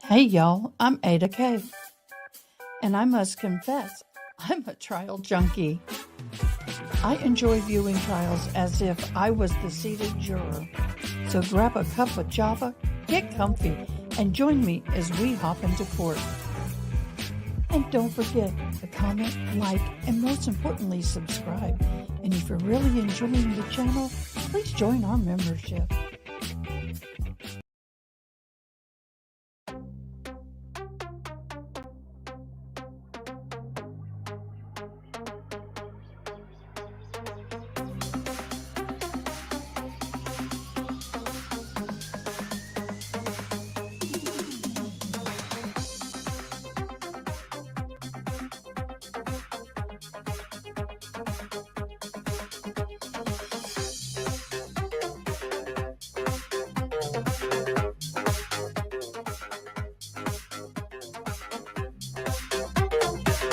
Hey y'all, I'm Ada K, and I must confess, I'm a trial junkie. I enjoy viewing trials as if I was the seated juror. So grab a cup of java, get comfy, and join me as we hop into court. And don't forget to comment, like, and most importantly, subscribe. And if you're really enjoying the channel, please join our membership.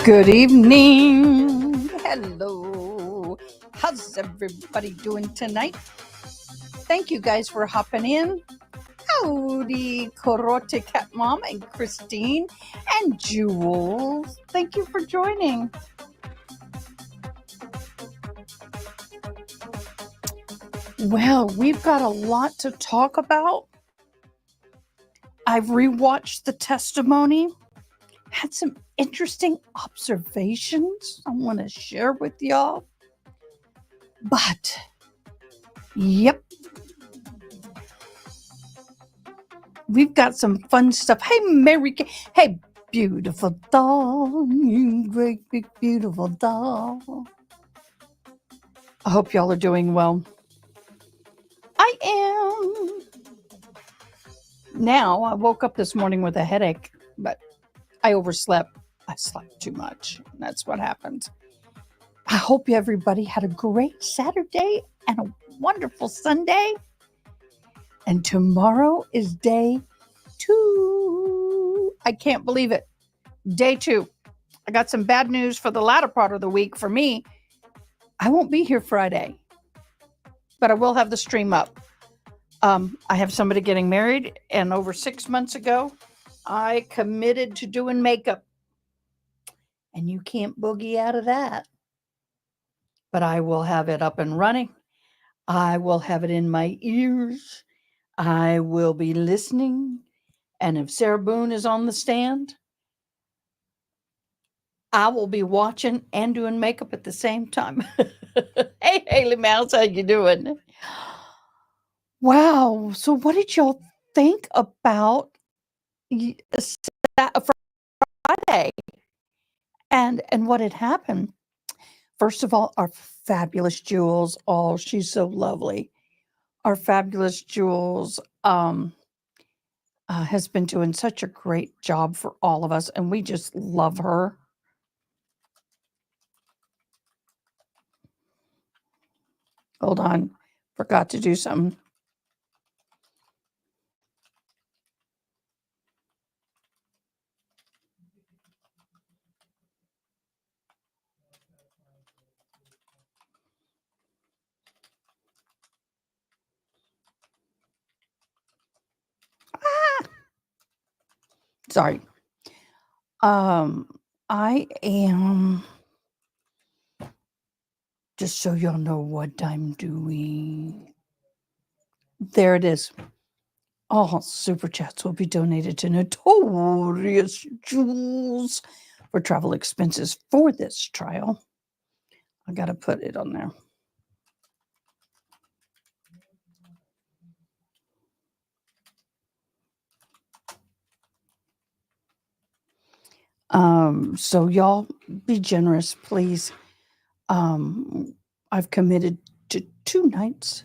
Good evening. Hello. How's everybody doing tonight? Thank you guys for hopping in. Howdy, Korote Cat Mom and Christine and Jules. Thank you for joining. Well, we've got a lot to talk about. I've rewatched the testimony, had some interesting observations I want to share with y'all. But, yep, we've got some fun stuff. Hey, Mary Kay. Hey, beautiful doll. You great, big, beautiful doll. I hope y'all are doing well. I am. Now, I woke up this morning with a headache, but I overslept. I slept too much. That's what happened. I hope everybody had a great Saturday and a wonderful Sunday. And tomorrow is day 2. I can't believe it. Day 2. I got some bad news for the latter part of the week for me. I won't be here Friday, but I will have the stream up. I have somebody getting married, and over 6 months ago, I committed to doing makeup. And you can't boogie out of that. But I will have it up and running. I will have it in my ears. I will be listening. And if Sarah Boone is on the stand, I will be watching and doing makeup at the same time. Hey, Haley Mouse, how you doing? Wow. So what did y'all think about Friday and what had happened? First of all, our fabulous Jules. Oh, she's so lovely. Our fabulous Jules has been doing such a great job for all of us, and we just love her. Hold on. Forgot to do something. Sorry. I am, just so y'all know what I'm doing. There it is. All super chats will be donated to Notorious Jules for travel expenses for this trial. I got to put it on there. So y'all be generous, please. I've committed to 2 nights,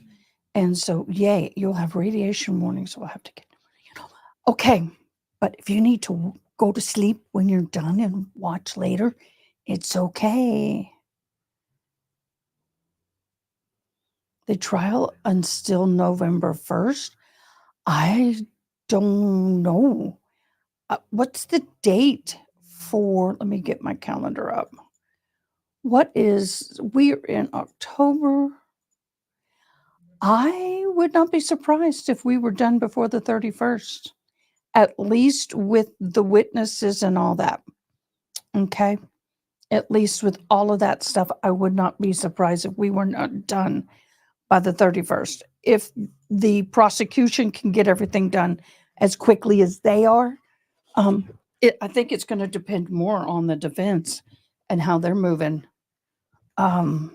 and so yay, you'll have radiation warning, so I'll have to get, okay. But if you need to go to sleep when you're done and watch later, it's okay. The trial until November 1st. I don't know. What's the date for? Let me get my calendar up. We're in October. I would not be surprised if we were done before the 31st. at least with the witnesses and all that. Okay. At least with all of that stuff, I would not be surprised if we were not done by the 31st. If the prosecution can get everything done as quickly as they are, I think it's going to depend more on the defense and how they're moving. I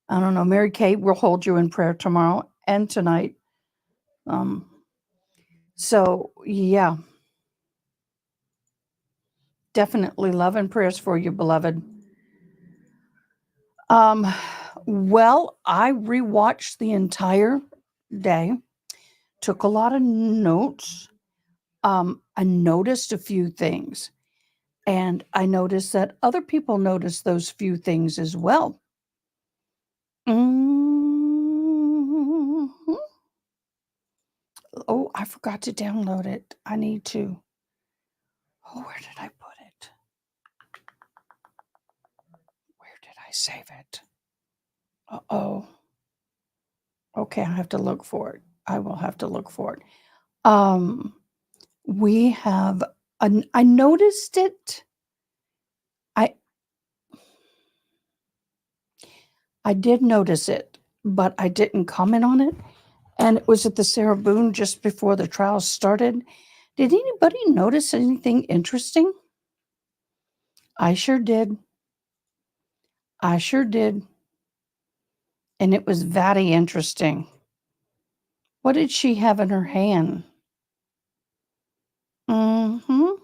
don't know. Mary Kate will hold you in prayer tomorrow and tonight. So, yeah, definitely love and prayers for you, beloved. Well, I rewatched the entire day, took a lot of notes. I noticed a few things, and I noticed that other people noticed those few things as well. Mhm. Oh, I forgot to download it. I need to. Oh, where did I put it? Where did I save it? Uh-oh. Okay, I have to look for it. I will have to look for it. We have I noticed it. I I did notice it, but I didn't comment on it. And it was at the Sarah Boone just before the trial started. Did anybody notice anything interesting? I sure did. I sure did. And it was very interesting. What did she have in her hand? Mhm.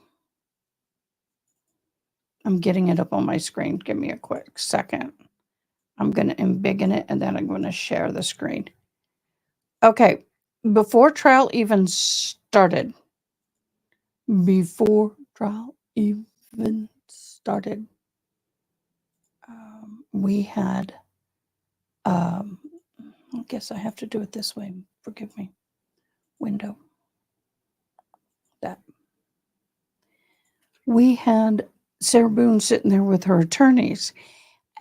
I'm getting it up on my screen. Give me a quick second. I'm going to embiggen it and then I'm going to share the screen. Okay. Before trial even started, before trial even started, we had, I guess I have to do it this way. Forgive me. Window. That. We had Sarah Boone sitting there with her attorneys,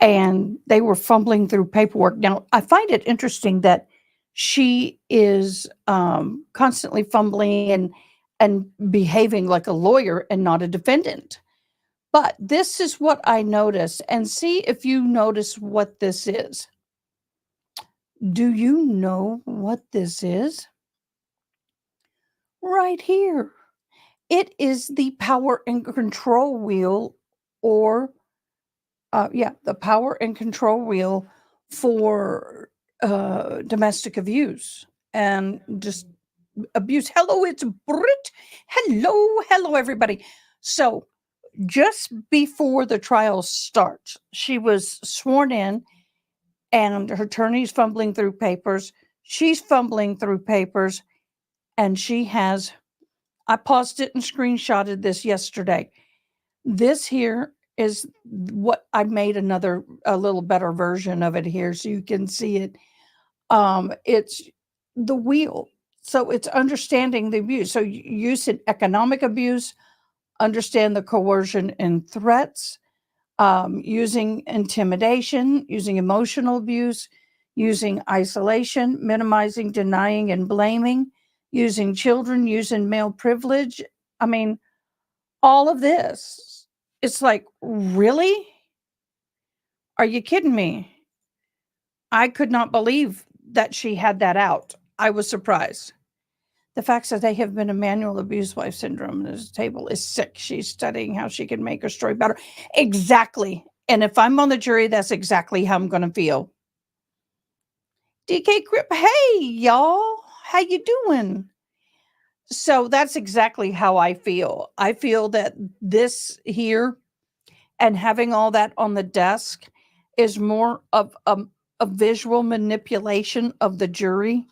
and they were fumbling through paperwork. Now, I find it interesting that she is constantly fumbling and behaving like a lawyer and not a defendant. But this is what I noticed, and see if you notice what this is. Do you know what this is? Right here. It is the power and control wheel, or the power and control wheel for domestic abuse and just abuse. Hello, it's Brit. Hello, everybody. So, just before the trial starts, she was sworn in, and her attorney's fumbling through papers. She's fumbling through papers, and she has. I paused it and screenshotted this yesterday. This here is what I made a little better version of it here so you can see it. It's the wheel. So it's understanding the abuse. So use in economic abuse, understand the coercion and threats, using intimidation, using emotional abuse, using isolation, minimizing, denying, and blaming, using children, using male privilege. I mean, all of this. It's like, really? Are you kidding me? I could not believe that she had that out. I was surprised. The fact that they have been a manual abuse wife syndrome at this table is sick. She's studying how she can make her story better. Exactly. And if I'm on the jury, that's exactly how I'm going to feel. DK Grip, hey y'all, how you doing? So that's exactly how I feel. I feel that this here and having all that on the desk is more of a visual manipulation of the jury,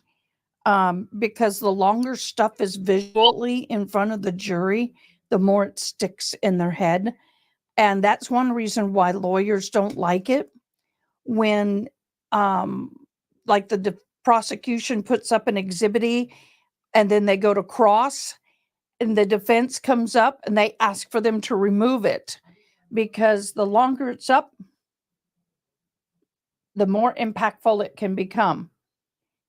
because the longer stuff is visually in front of the jury, the more it sticks in their head. And that's one reason why lawyers don't like it when, um, like the prosecution puts up an exhibit and then they go to cross and the defense comes up and they ask for them to remove it, because the longer it's up, the more impactful it can become.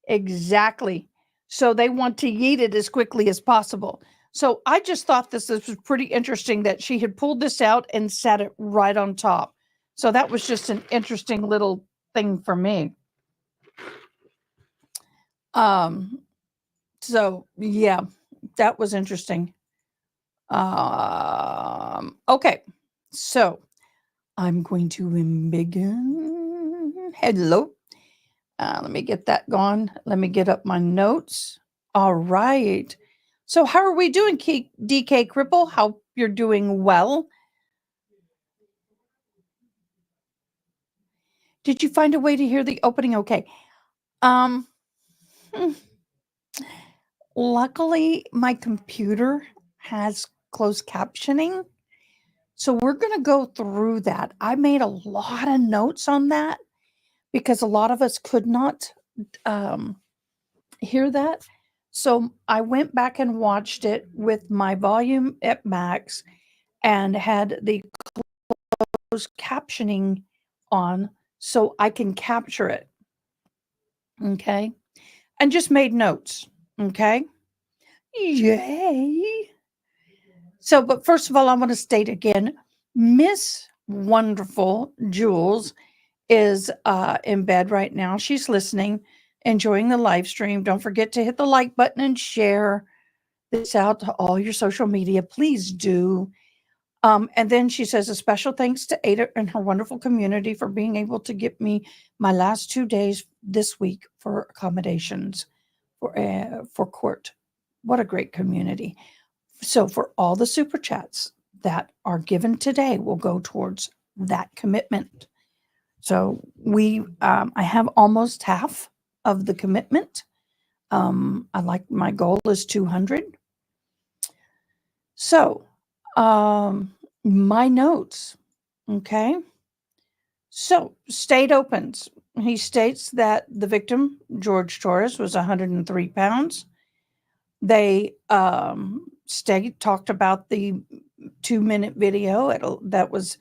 Exactly. So they want to yeet it as quickly as possible. So I just thought this was pretty interesting that she had pulled this out and sat it right on top. So that was just an interesting little thing for me. Um, so yeah, that was interesting. Okay, so I'm going to begin. Hello. Let me get that going. Let me get up my notes. All right. So how are we doing, DK Cripple? How you're doing well? Did you find a way to hear the opening? Okay. Um, hmm, luckily my computer has closed captioning. So we're going to go through that. I made a lot of notes on that because a lot of us could not um, hear that. So I went back and watched it with my volume at max and had the closed captioning on so I can capture it. Okay. And just made notes. Okay. Yay. So, but first of all, I want to state again Miss Wonderful Jules is in bed right now. She's listening, enjoying the live stream. Don't forget to hit the like button and share this out to all your social media. Please do. And then she says, a special thanks to Ada and her wonderful community for being able to get me my last 2 days this week for accommodations for court. What a great community. So for all the super chats that are given today will go towards that commitment. So I have almost half of the commitment. I like my goal is 200. So, my notes. Okay. So, state opens. He states that the victim, George Torres, was 103 pounds. They talked about the 2-minute video that was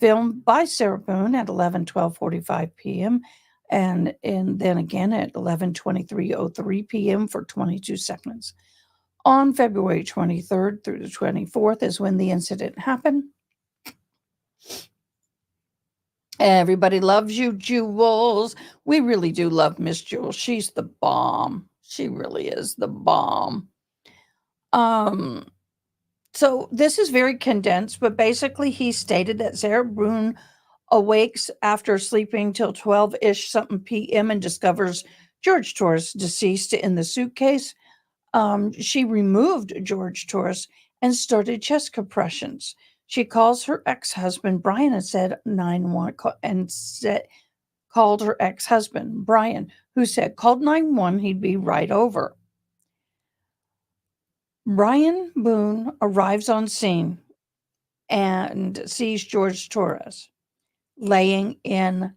filmed by Sarah Boone at 11:12:45 p.m. and then again at 11:23:03 p.m. for 22 seconds. On February 23rd through the 24th is when the incident happened. Everybody loves you, Jules. We really do love Miss Jules. She's the bomb. She really is the bomb. So this is very condensed, but basically he stated that Sarah Boone awakes after sleeping till 12-ish something p.m. and discovers George Torres deceased in the suitcase. She removed George Torres and started chest compressions. She calls her ex-husband Brian and said 911 and called her ex-husband Brian, who said called 911, he'd be right over. Brian Boone arrives on scene and sees George Torres laying in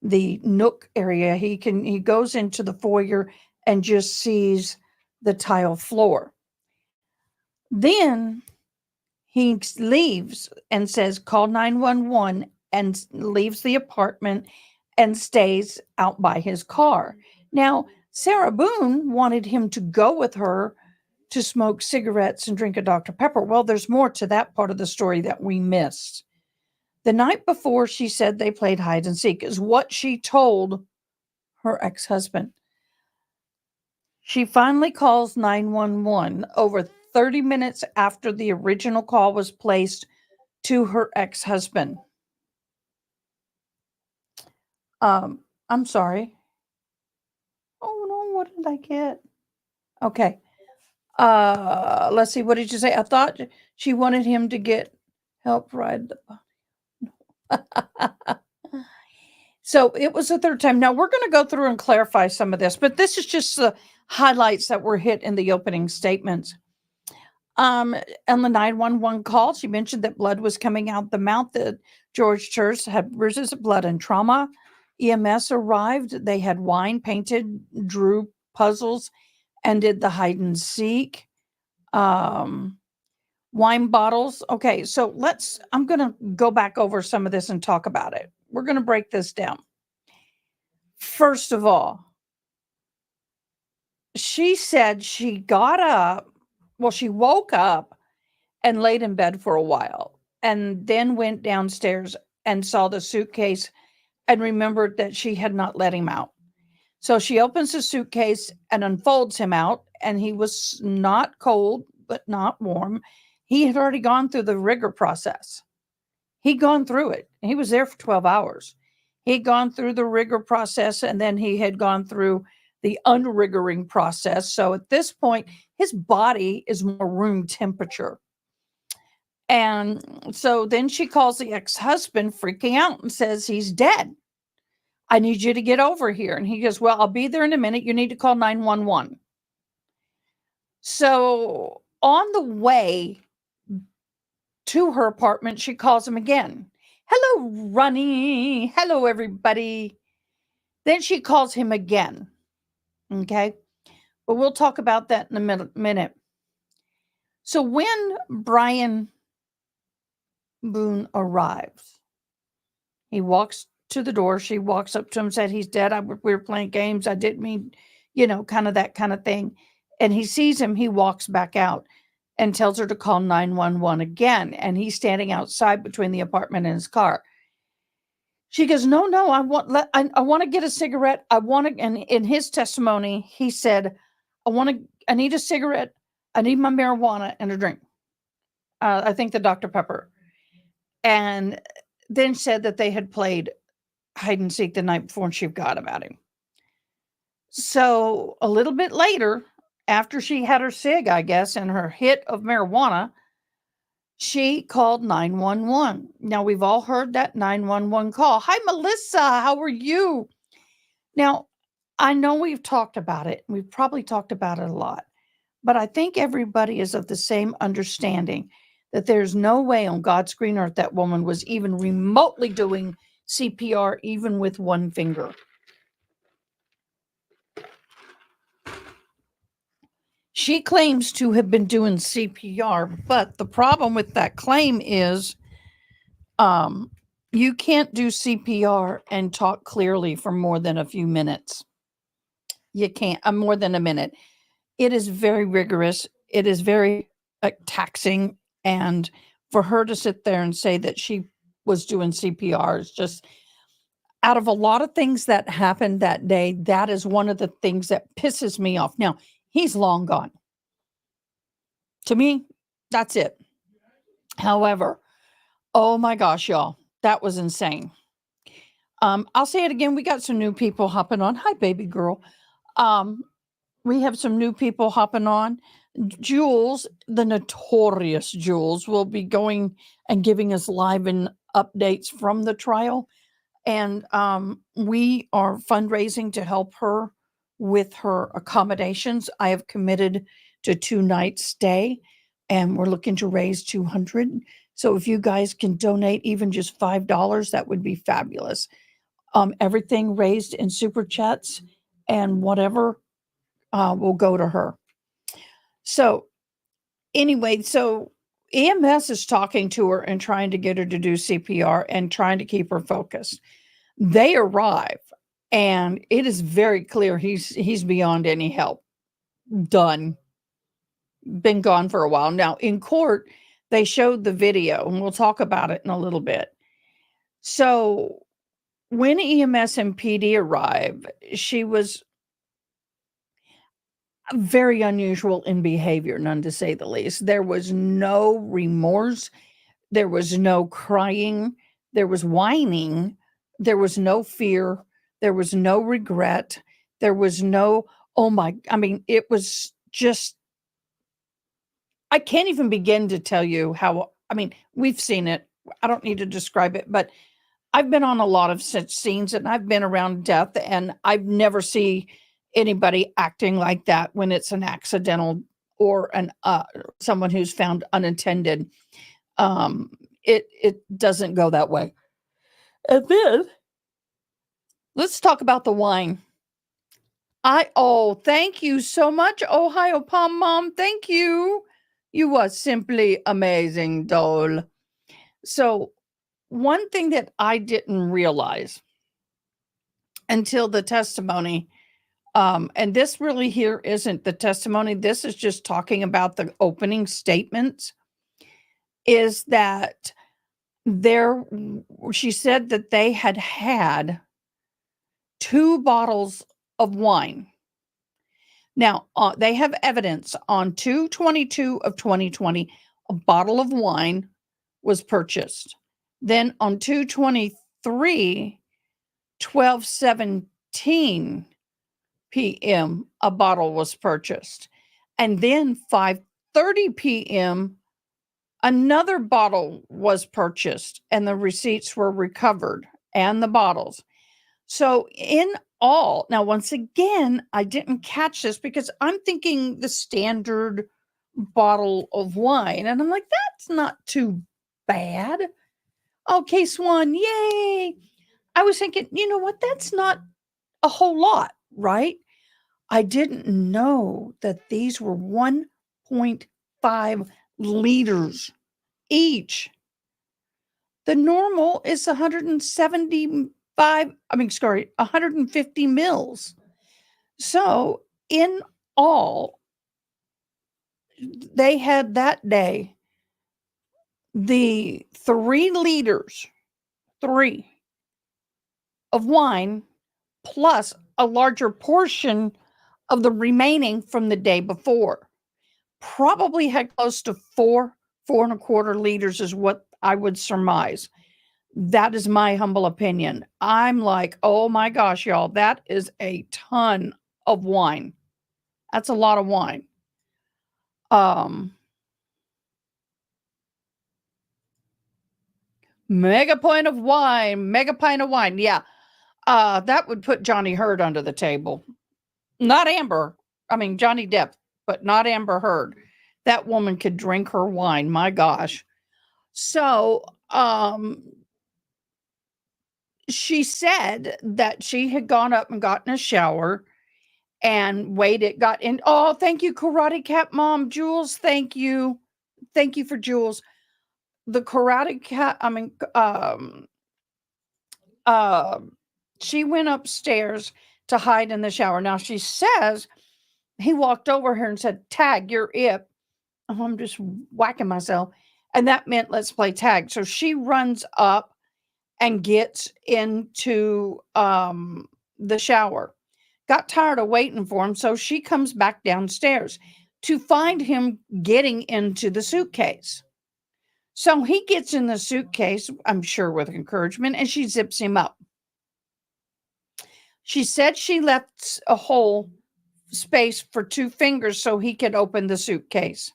the nook area. He goes into the foyer and just sees the tile floor. Then he leaves and says, call 911 and leaves the apartment and stays out by his car. Now, Sarah Boone wanted him to go with her to smoke cigarettes and drink a Dr. Pepper. Well, there's more to that part of the story that we missed. The night before, she said they played hide and seek, is what she told her ex-husband. She finally calls 911 over 30 minutes after the original call was placed to her ex-husband. I'm sorry. Oh no, what did I get? Okay. Let's see. What did you say? I thought she wanted him to get help ride the So it was the third time. Now we're going to go through and clarify some of this, but this is just the highlights that were hit in the opening statements. On the 911 call, she mentioned that blood was coming out the mouth, that George Torres had bruises of blood and trauma. EMS arrived. They had wine painted, drew puzzles, and did the hide and seek. Wine bottles. Okay, so I'm going to go back over some of this and talk about it. We're going to break this down. First of all, she said she got up Well, she woke up and laid in bed for a while and then went downstairs and saw the suitcase and remembered that she had not let him out. So she opens the suitcase and unfolds him out, and he was not cold, but not warm. He had already gone through the rigor process. He'd gone through it. He was there for 12 hours. He'd gone through the rigor process, and then he had gone through the unrigoring process. So at this point, his body is more room temperature. And so then she calls the ex husband, freaking out, and says, he's dead. I need you to get over here. And he goes, well, I'll be there in a minute. You need to call 911. So on the way to her apartment, she calls him again. Hello, Ronnie. Hello, everybody. Then she calls him again. Okay. But we'll talk about that in a minute. So when Brian Boone arrives, he walks to the door. She walks up to him, said, he's dead. We were playing games. I didn't mean, kind of that kind of thing. And he sees him. He walks back out and tells her to call 911 again. And he's standing outside between the apartment and his car. She goes, no, I want to get a cigarette. And in his testimony, he said, I need a cigarette. I need my marijuana and a drink. I think the Dr. Pepper. And then said that they had played hide and seek the night before and she forgot about him. So a little bit later, after she had her cig, I guess, and her hit of marijuana, she called 911. Now, we've all heard that 911 call. Hi, Melissa. How are you? Now, I know we've talked about it. We've probably talked about it a lot. But I think everybody is of the same understanding that there's no way on God's green earth that woman was even remotely doing CPR, even with one finger. She claims to have been doing CPR, but the problem with that claim is you can't do CPR and talk clearly for more than a few minutes. You can't, more than a minute. It is very rigorous. It is very taxing. And for her to sit there and say that she was doing CPR is just, out of a lot of things that happened that day, that is one of the things that pisses me off. Now, he's long gone. To me, that's it. However, oh my gosh, y'all, that was insane. I'll say it again. We got some new people hopping on. Hi, baby girl. We have some new people hopping on. Jules, the notorious Jules, will be going and giving us live and updates from the trial. And we are fundraising to help her with her accommodations. I have committed to 2 nights stay, and we're looking to raise $200. So if you guys can donate even just $5, that would be fabulous. Everything raised in super chats and whatever will go to her. So anyway, so EMS is talking to her and trying to get her to do CPR and trying to keep her focused. They arrive, and it is very clear he's beyond any help. Done. Been gone for a while. Now, in court, they showed the video, and we'll talk about it in a little bit. So when EMS and PD arrived, she was very unusual in behavior, none to say the least. There was no remorse. There was no crying. There was whining. There was no fear. There was no regret. There was no, it was just, I can't even begin to tell you how, we've seen it. I don't need to describe it, but I've been on a lot of such scenes and I've been around death, and I've never seen anybody acting like that when it's an accidental or someone who's found unattended. It doesn't go that way. And then let's talk about the wine. Thank you so much, Ohio Palm Mom. Thank you. You are simply amazing, doll. So one thing that I didn't realize until the testimony And this really here isn't the testimony. This is just talking about the opening statements. Is that she said that they had 2 bottles of wine. Now, they have evidence on 2/22 of 2020, a bottle of wine was purchased. Then on 2/23, 12:17 p.m., a bottle was purchased. And then 5:30 p.m., another bottle was purchased, and the receipts were recovered and the bottles. So in all, now once again, I didn't catch this because I'm thinking the standard bottle of wine, and I'm like, that's not too bad. Oh, case 1, yay. I was thinking, you know what? That's not a whole lot, right? I didn't know that these were 1.5 liters each. The normal is 150 mils. So in all, they had that day the 3 liters, 3 of wine plus a larger portion of the remaining from the day before. Probably had close to 4.25 liters is what I would surmise. That is my humble opinion. I'm like, oh my gosh, y'all, that is a ton of wine. That's a lot of wine. Mega pint of wine. Yeah. That would put Johnny Hurd under the table. Not Amber. I mean, Johnny Depp, but not Amber Heard. That woman could drink her wine. My gosh. So, she said that she had gone up and gotten a shower and waited, got in. Oh, thank you, Karate Cat Mom. Jules, thank you. Thank you for Jules. The Karate Cat, she went upstairs to hide in the shower. Now, she says he walked over her and said, tag, you're it. Oh, I'm just whacking myself. And that meant let's play tag. So she runs up and gets into the shower. Got tired of waiting for him, so she comes back downstairs to find him getting into the suitcase. So he gets in the suitcase, I'm sure with encouragement, and she zips him up. She said she left a whole space for 2 fingers so he could open the suitcase.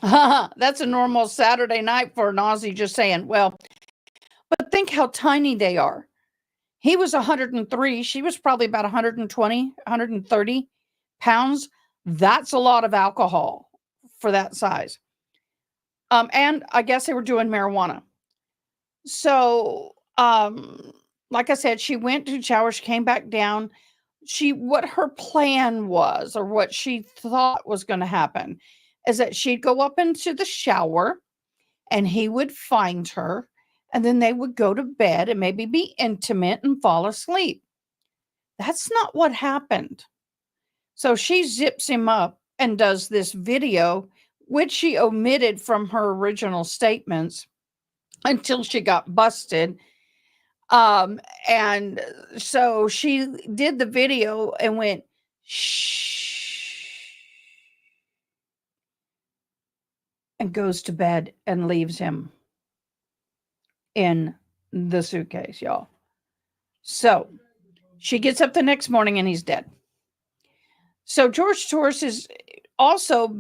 That's a normal Saturday night for an Aussie, just saying. Well, but think how tiny they are. He was 103. She was probably about 120, 130 pounds. That's a lot of alcohol for that size. And I guess they were doing marijuana. So, like I said, she went to shower. She came back down. What her plan was, or what she thought was going to happen, is that she'd go up into the shower and he would find her, and then they would go to bed and maybe be intimate and fall asleep. That's not what happened. So she zips him up and does this video, which she omitted from her original statements until she got busted. And so she did the video and went, shh, and goes to bed and leaves him in the suitcase, y'all. So she gets up the next morning and he's dead. So George Torres has also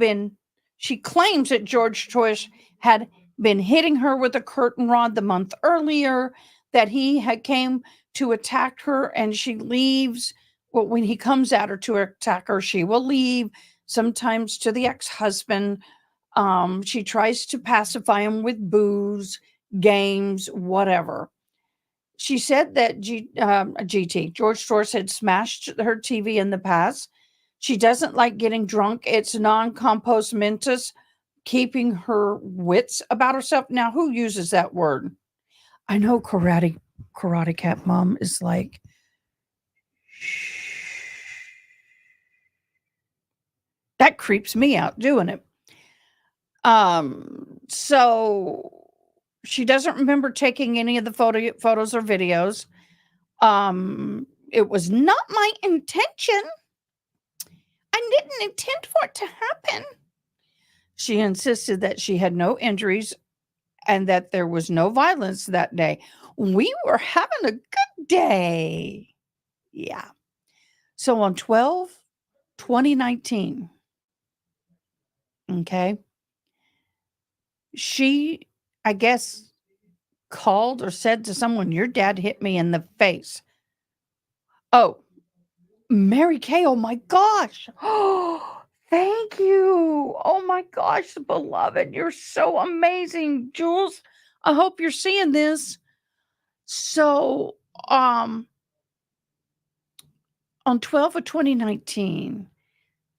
she claims that George Torres had been hitting her with a curtain rod the month earlier, that he had came to attack her, and she leaves. Well, when he comes at her to attack her, she will leave, sometimes to the ex-husband. She tries to pacify him with booze, games, whatever. She said that George Torres had smashed her TV in the past. She doesn't like getting drunk. It's non-compos mentis, keeping her wits about herself. Now, who uses that word? I know Karate Cat Mom is like, That creeps me out doing it. So she doesn't remember taking any of the photos or videos. It was not my intention. I didn't intend for it to happen. She insisted that she had no injuries and that there was no violence that day. We were having a good day. Yeah. So on 12/2019, okay, she, I guess, called or said to someone, "Your dad hit me in the face." Oh, Mary Kay, oh my gosh. Oh, thank you. Oh my gosh, beloved. You're so amazing, Jules. I hope you're seeing this. So, on 12 of 2019,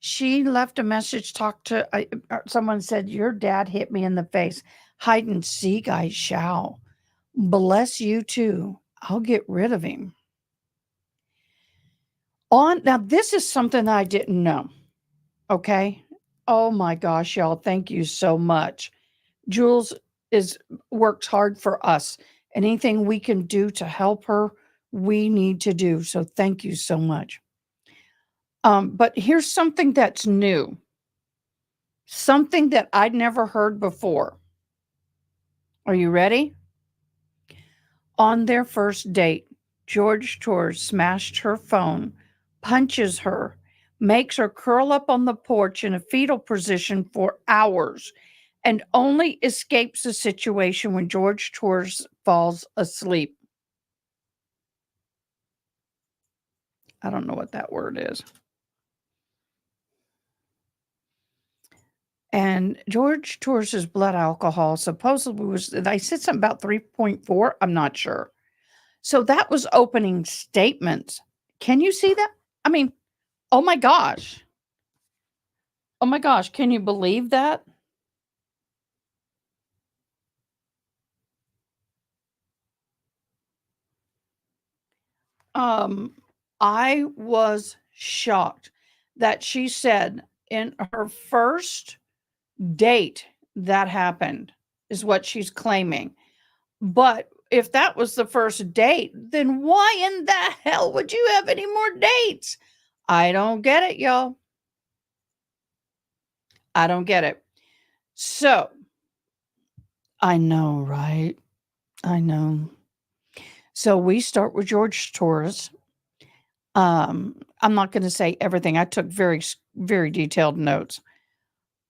she left a message, talked to someone said, "Your dad hit me in the face. Hide and seek I shall. Bless you too. I'll get rid of him." Now, this is something I didn't know. Okay. Oh my gosh, y'all. Thank you so much. Jules works hard for us. And anything we can do to help her, we need to do. So thank you so much. But here's something that's new. Something that I'd never heard before. Are you ready? On their first date, George Torres smashed her phone, punches her, makes her curl up on the porch in a fetal position for hours, and only escapes the situation when George Torres falls asleep. I don't know what that word is. And George Torres's blood alcohol supposedly was, I said something about 3.4. I'm not sure. So that was opening statements. Can you see that? I mean, oh my gosh. Oh my gosh. Can you believe that? I was shocked that she said in her first date that happened, is what she's claiming. But if that was the first date, then why in the hell would you have any more dates? I don't get it, y'all. I don't get it. So, I know, right? I know. So we start with George Torres. I'm not going to say everything. I took very, very detailed notes.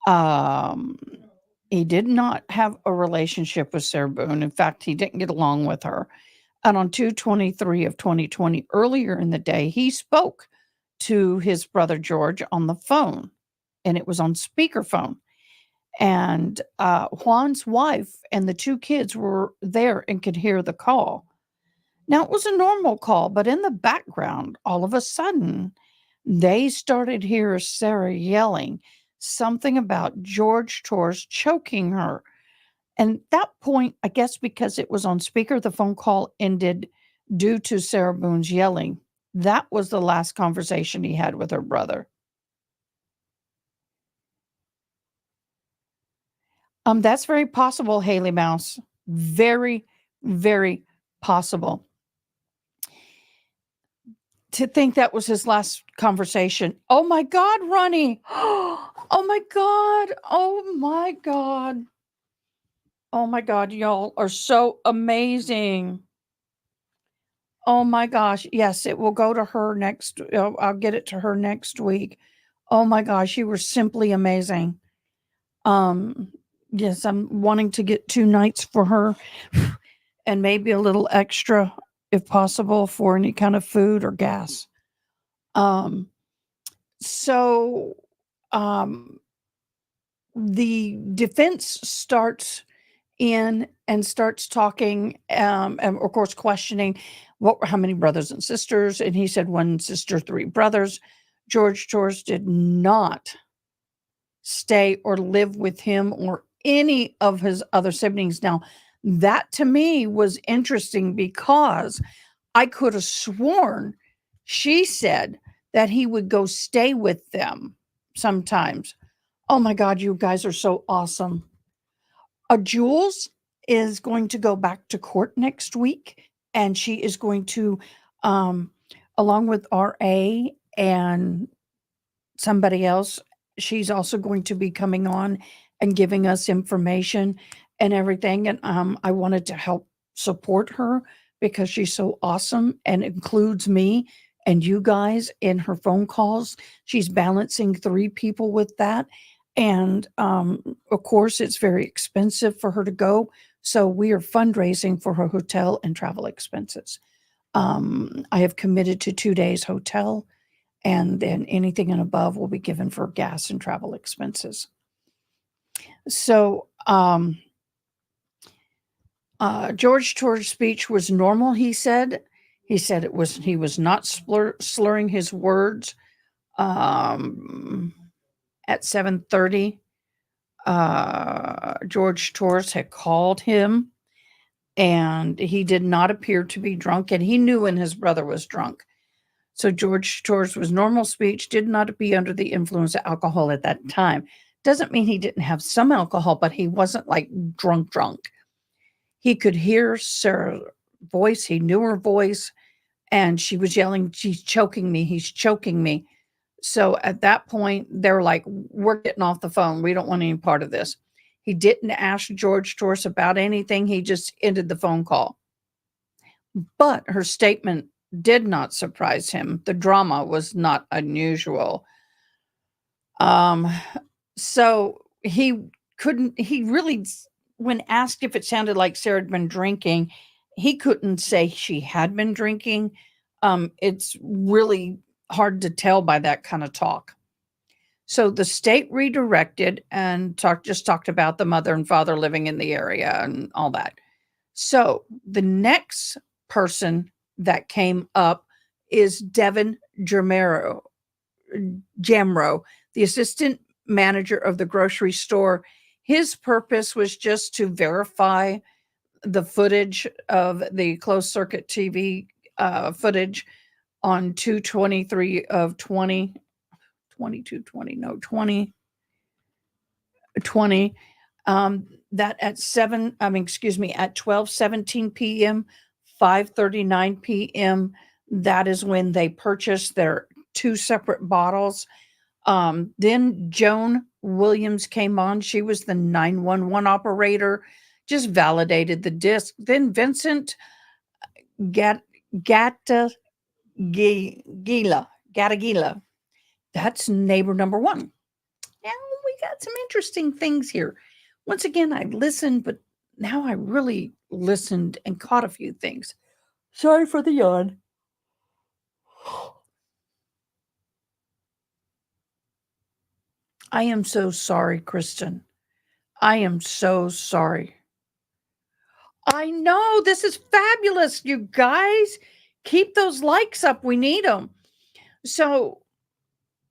Um, he did not have a relationship with Sarah Boone. In fact, he didn't get along with her. And on 2/23 of 2020, earlier in the day, he spoke to his brother George on the phone, and it was on speakerphone. And Juan's wife and the two kids were there and could hear the call. Now, it was a normal call, but in the background, all of a sudden, they started hear Sarah yelling something about George Torres choking her. And at that point, I guess because it was on speaker, the phone call ended due to Sarah Boone's yelling. That was the last conversation he had with her brother. That's very possible, Haley Mouse. Very, very possible. To think that was his last conversation. Oh my God, Ronnie. Oh my God. Oh my God. Oh my God. Y'all are so amazing. Oh my gosh. Yes, it will go to her next. I'll get it to her next week. Oh my gosh. You were simply amazing. Yes, I'm wanting to get 2 nights for her and maybe a little extra if possible for any kind of food or gas. So, um, the defense starts in and starts talking, and of course, questioning how many brothers and sisters. And he said 1 sister, 3 brothers. George Torres did not stay or live with him or any of his other siblings. Now, that to me was interesting because I could have sworn She said that he would go stay with them sometimes. Oh my God, you guys are so awesome. Jules is going to go back to court next week, and she is going to, um, along with RA and somebody else, she's also going to be coming on and giving us information and everything. And I wanted to help support her because she's so awesome and includes me and you guys in her phone calls. She's balancing 3 people with that. And of course, it's very expensive for her to go. So we are fundraising for her hotel and travel expenses. I have committed to 2 days hotel, and then anything and above will be given for gas and travel expenses. So, George Torr's speech was normal, he said. He said he was not slurring his words. At 7:30, George Torres had called him, and he did not appear to be drunk, and he knew when his brother was drunk. So George Torres was normal speech, did not be under the influence of alcohol at that time. Doesn't mean he didn't have some alcohol, but he wasn't like drunk. He could hear Sarah's voice. He knew her voice, and she was yelling, "She's choking me. He's choking me." So at that point, they're like, "We're getting off the phone. We don't want any part of this." He didn't ask George Torres about anything. He just ended the phone call. But her statement did not surprise him. The drama was not unusual. So he really, when asked if it sounded like Sarah had been drinking, he couldn't say she had been drinking. It's really hard to tell by that kind of talk. So the state redirected and talked about the mother and father living in the area and all that. So the next person that came up is Devin Jamro, the assistant manager of the grocery store. His purpose was just to verify the footage of the closed circuit TV footage on 2/23 of 2020, that at 12:17 p.m., 5:39 p.m., that is when they purchased their 2 separate bottles. Then Joan Williams came on. She was the 911 operator, just validated the disc. Then Vincent Gattagila, that's neighbor number 1. Now we got some interesting things here. Once again, I listened, but now I really listened and caught a few things. Sorry for the yawn. I am so sorry, Kristen. I am so sorry. I know, this is fabulous, you guys. Keep those likes up. We need them. So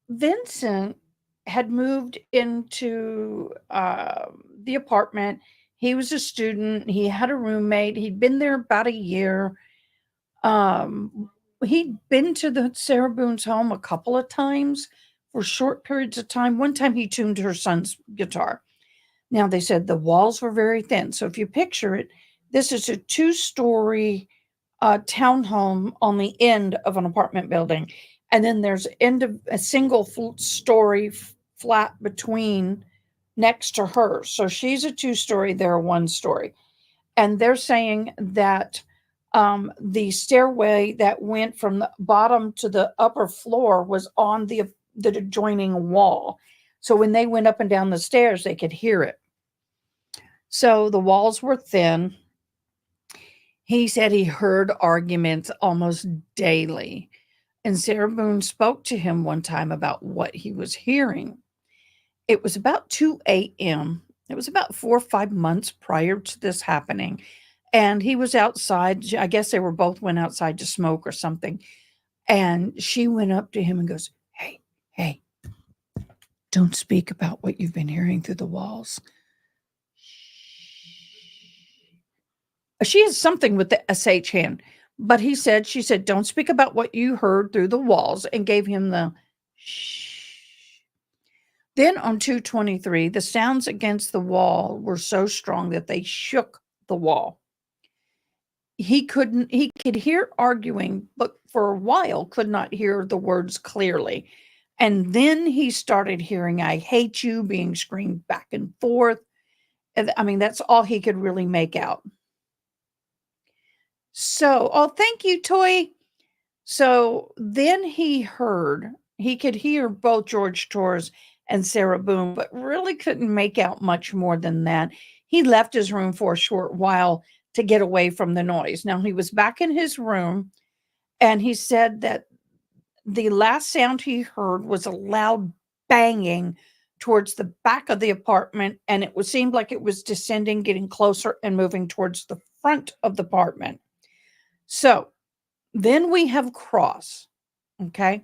Vincent had moved into the apartment. He was a student. He had a roommate. He'd been there about a year. He'd been to the Sarah Boone's home a couple of times for short periods of time. One time he tuned her son's guitar. Now, they said the walls were very thin. So if you picture it, this is a 2-story townhome on the end of an apartment building. And then there's a single story flat between next to her. So she's a 2-story, they're a 1-story. And they're saying that the stairway that went from the bottom to the upper floor was on the adjoining wall. So when they went up and down the stairs, they could hear it. So the walls were thin. He said he heard arguments almost daily. And Sarah Boone spoke to him one time about what he was hearing. It was about 2 a.m. It was about 4 or 5 months prior to this happening. And he was outside. I guess they both went outside to smoke or something. And she went up to him and goes, Hey, don't speak about what you've been hearing through the walls. She has something with the SH hand. But she said, don't speak about what you heard through the walls, and gave him the shh. Then on 223, the sounds against the wall were so strong that they shook the wall. He could hear arguing, but for a while could not hear the words clearly. And then he started hearing, I hate you, being screamed back and forth. And I mean, that's all he could really make out. So, oh, thank you, Toy. So then he could hear both George Torres and Sarah Boone, but really couldn't make out much more than that. He left his room for a short while to get away from the noise. Now he was back in his room, and he said that the last sound he heard was a loud banging towards the back of the apartment, and seemed like it was descending, getting closer, and moving towards the front of the apartment. So then we have Cross, okay?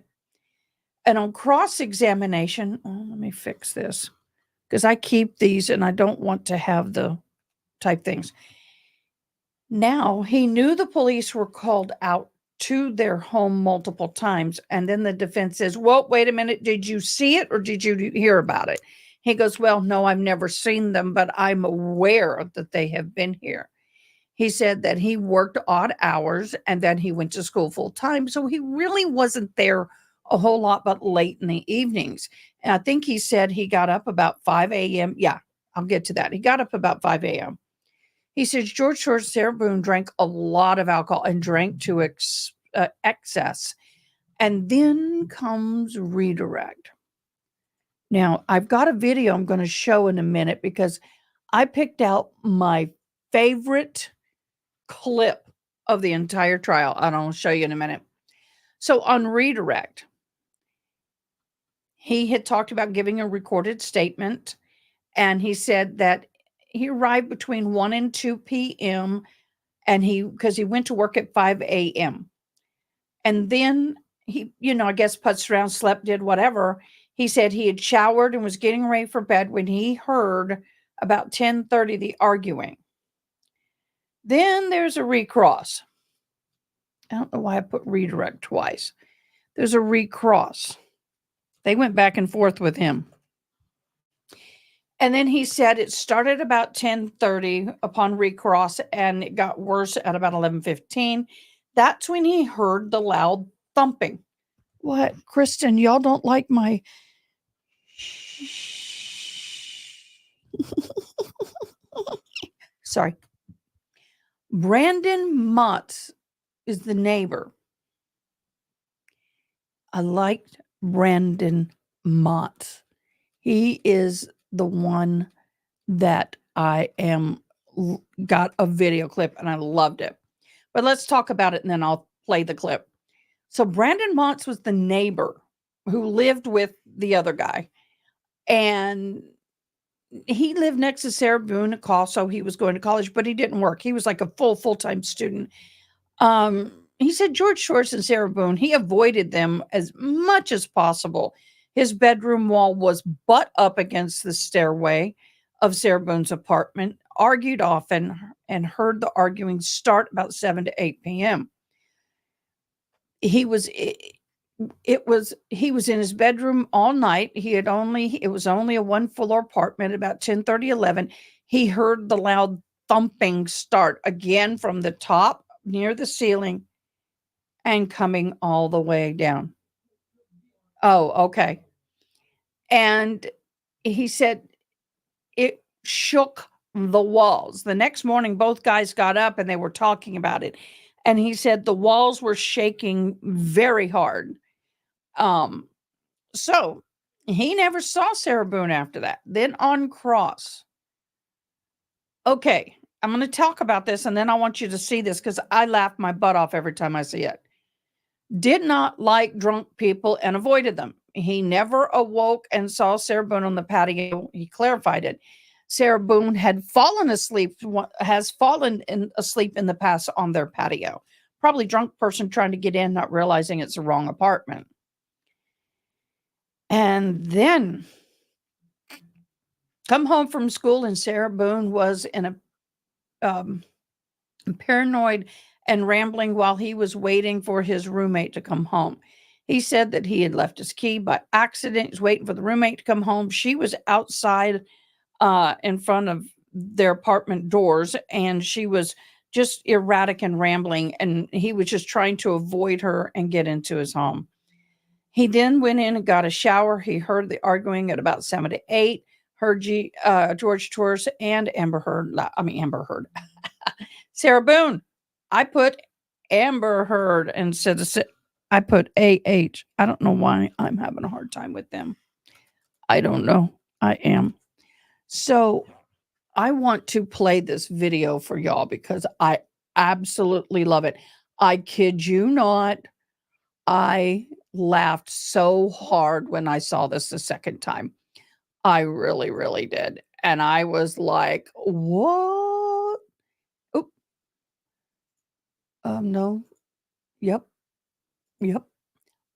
And on cross examination, let me fix this because I keep these and I don't want to have the type things. Now, he knew the police were called out to their home multiple times. And then the defense says, well, wait a minute. Did you see it or did you hear about it? He goes, well, no, I've never seen them, but I'm aware that they have been here. He said that he worked odd hours and then he went to school full time. So he really wasn't there a whole lot, but late in the evenings. And I think he said he got up about 5 a.m. Yeah, I'll get to that. He got up about 5 a.m. He says George Shore, Sarah Boone drank a lot of alcohol and drank to excess. And then comes redirect. Now, I've got a video I'm going to show in a minute because I picked out my favorite clip of the entire trial, and I'll show you in a minute. So on redirect, he had talked about giving a recorded statement, and he said that he arrived between 1 and 2 p.m. and because he went to work at 5 a.m. And then he, I guess putzed around, slept, did whatever. He said he had showered and was getting ready for bed when he heard about 10:30 the arguing. Then there's a recross. I don't know why I put redirect twice. There's a recross. They went back and forth with him. And then he said it started about 10:30 upon recross, and it got worse at about 11:15. That's when he heard the loud thumping. What, Kristen, y'all don't like my sorry. Brandon Mott is the neighbor. I liked Brandon Mott. He is the one that I got a video clip and I loved it. But let's talk about it and then I'll play the clip. So Brandon Mott was the neighbor who lived with the other guy. And he lived next to Sarah Boone at Call, so he was going to college, but he didn't work. He was like a full-time student. He said George Shores and Sarah Boone, he avoided them as much as possible. His bedroom wall was butt up against the stairway of Sarah Boone's apartment, argued often, and heard the arguing start about 7 to 8 p.m. He was in his bedroom all night. It was only a one-floor apartment. About 10:30, 11, he heard the loud thumping start again from the top near the ceiling and coming all the way down. Oh, okay. And he said it shook the walls. The next morning, both guys got up and they were talking about it. And he said the walls were shaking very hard. So he never saw Sarah Boone after that. Then on cross. Okay, I'm going to talk about this and then I want you to see this because I laugh my butt off every time I see it. Did not like drunk people and avoided them. He never awoke and saw Sarah Boone on the patio. He clarified it. Sarah Boone has fallen asleep in the past on their patio. Probably drunk person trying to get in, not realizing it's the wrong apartment. And then come home from school and Sarah Boone was in paranoid and rambling while he was waiting for his roommate to come home. He said that he had left his key by accident. He's waiting for the roommate to come home. She was outside in front of their apartment doors, and she was just erratic and rambling, and he was just trying to avoid her and get into his home. He then went in and got a shower. He heard the arguing at about 7 to 8. Heard George Torres and Amber Heard. Sarah Boone. I put Amber Heard instead of I put AH. I don't know why I'm having a hard time with them. I don't know. I am. So I want to play this video for y'all because I absolutely love it. I kid you not. I laughed so hard when I saw this the second time. I really, really did. And I was like, what? Oop. No. Yep. Yep.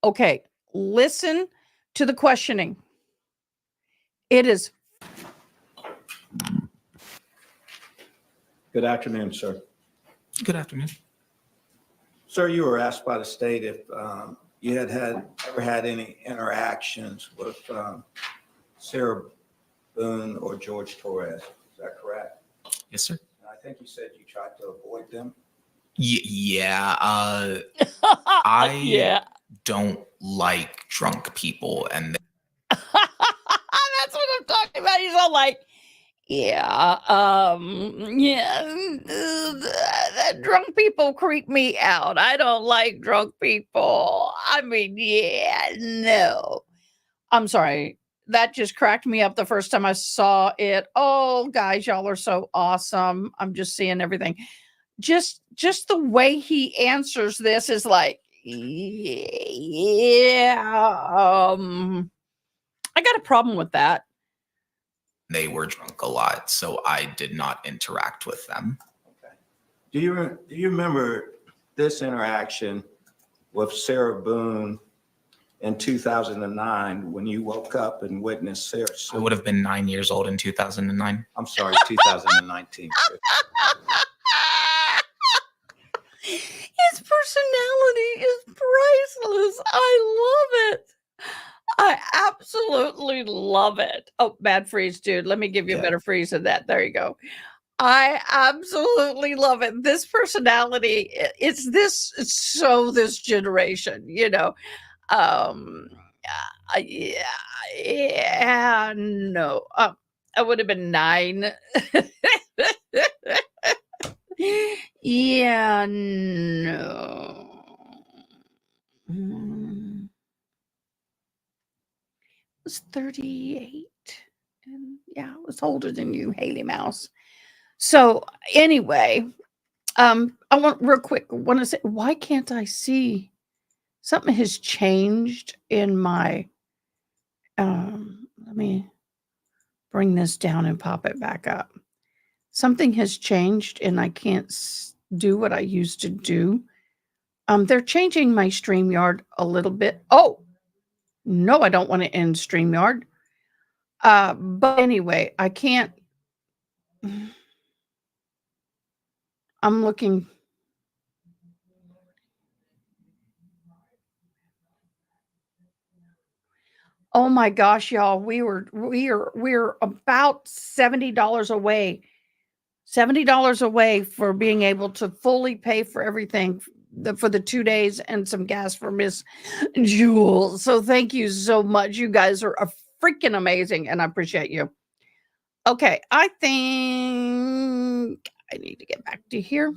Okay. Listen to the questioning. It is. Good afternoon, sir. Good afternoon. Sir, you were asked by the state if you had ever had any interactions with Sarah Boone or George Torres. Is that correct? Yes, sir. And I think you said you tried to avoid them. Yeah. I Yeah. don't like drunk people, and That's what I'm talking about. He's all like, drunk people creep me out. I don't like drunk people. I mean, no. I'm sorry. That just cracked me up the first time I saw it. Oh, guys, y'all are so awesome. I'm just seeing everything. Just the way he answers this is like, yeah. I got a problem with that. they were drunk a lot, so I did not interact with them. Okay. Do you remember this interaction with Sarah Boone in 2009 when you woke up and witnessed Sarah? I would have been 9 years old in 2009. I'm sorry, 2019. His personality is priceless. I love it. I absolutely love it. Oh, bad freeze, dude. Let me give you a better freeze of that. There you go. I absolutely love it. This personality, it's this generation, you know. No. I would have been 9. Yeah, no. I was 38. And yeah, I was older than you, Haley Mouse. So anyway, I want real quick, want to say, why can't I see? Something has changed in my, let me bring this down and pop it back up. Something has changed and I can't do what I used to do. They're changing my StreamYard a little bit. Oh, no, I don't want to end StreamYard. But anyway, I can't. I'm looking. Oh my gosh, y'all, we're about $70 away. $70 away for being able to fully pay for everything for the 2 days and some gas for Miss Jewel. So thank you so much. You guys are freaking amazing and I appreciate you. Okay, I think I need to get back to here.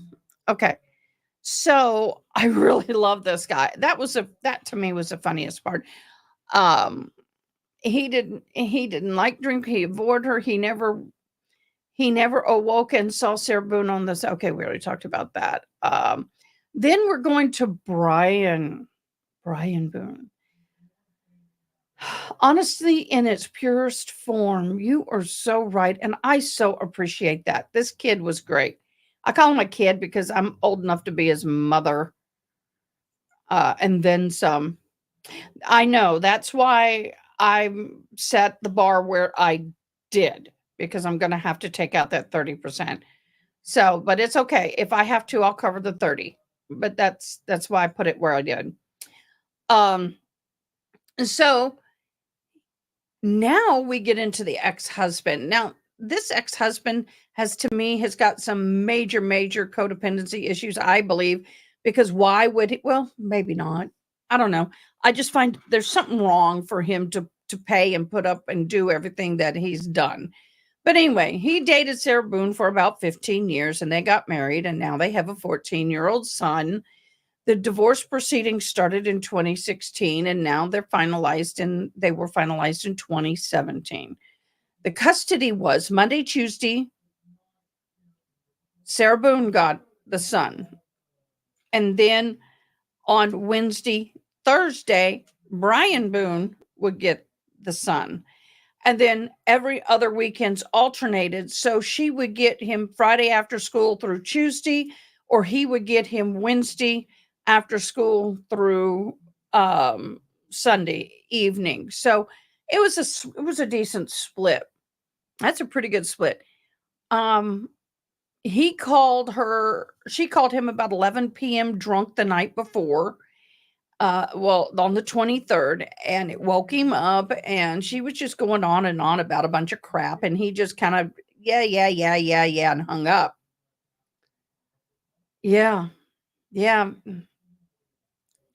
Okay. So I really love this guy. That to me was the funniest part. He didn't like drink. He avoided her. He never awoke and saw Sarah Boone on this. Okay, we already talked about that. Then we're going to Brian Boone. Honestly, in its purest form, you are so right. And I so appreciate that. This kid was great. I call him a kid because I'm old enough to be his mother. And then some. I know. That's why I set the bar where I did, because I'm going to have to take out that 30%. So, but it's okay. If I have to, I'll cover the 30. But that's why I put it where I did. So now we get into the ex-husband. Now, this ex-husband has got some major codependency issues, I believe, because why would he, well, maybe not. I don't know. I just find there's something wrong for him to pay and put up and do everything that he's done. But anyway, he dated Sarah Boone for about 15 years and they got married and now they have a 14-year-old son. The divorce proceedings started in 2016 and now they were finalized in 2017. The custody was Monday, Tuesday, Sarah Boone got the son. And then on Wednesday, Thursday, Brian Boone would get the son. And then every other weekends alternated. So she would get him Friday after school through Tuesday, or he would get him Wednesday after school through Sunday evening. So it was a decent split. That's a pretty good split. She called him about 11 p.m. drunk the night before. Well, on the 23rd, and it woke him up, and she was just going on and on about a bunch of crap, and he just kind of, yeah, and hung up. Yeah.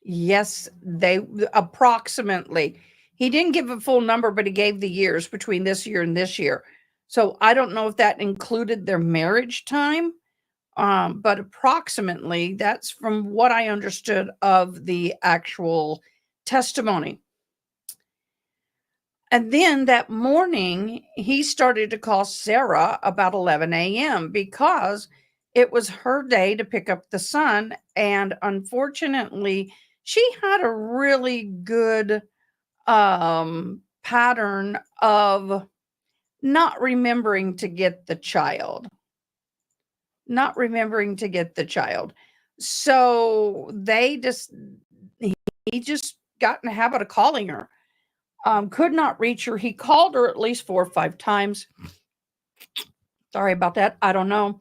Yes, they approximately. He didn't give a full number, but he gave the years between this year and this year. So I don't know if that included their marriage time. But approximately, that's from what I understood of the actual testimony. And then that morning, he started to call Sarah about 11 a.m. because it was her day to pick up the son. And unfortunately, she had a really good pattern of not remembering to get the child. So he just got in the habit of calling her. Could not reach her. He called her at least 4 or 5 times. Sorry about that. I don't know.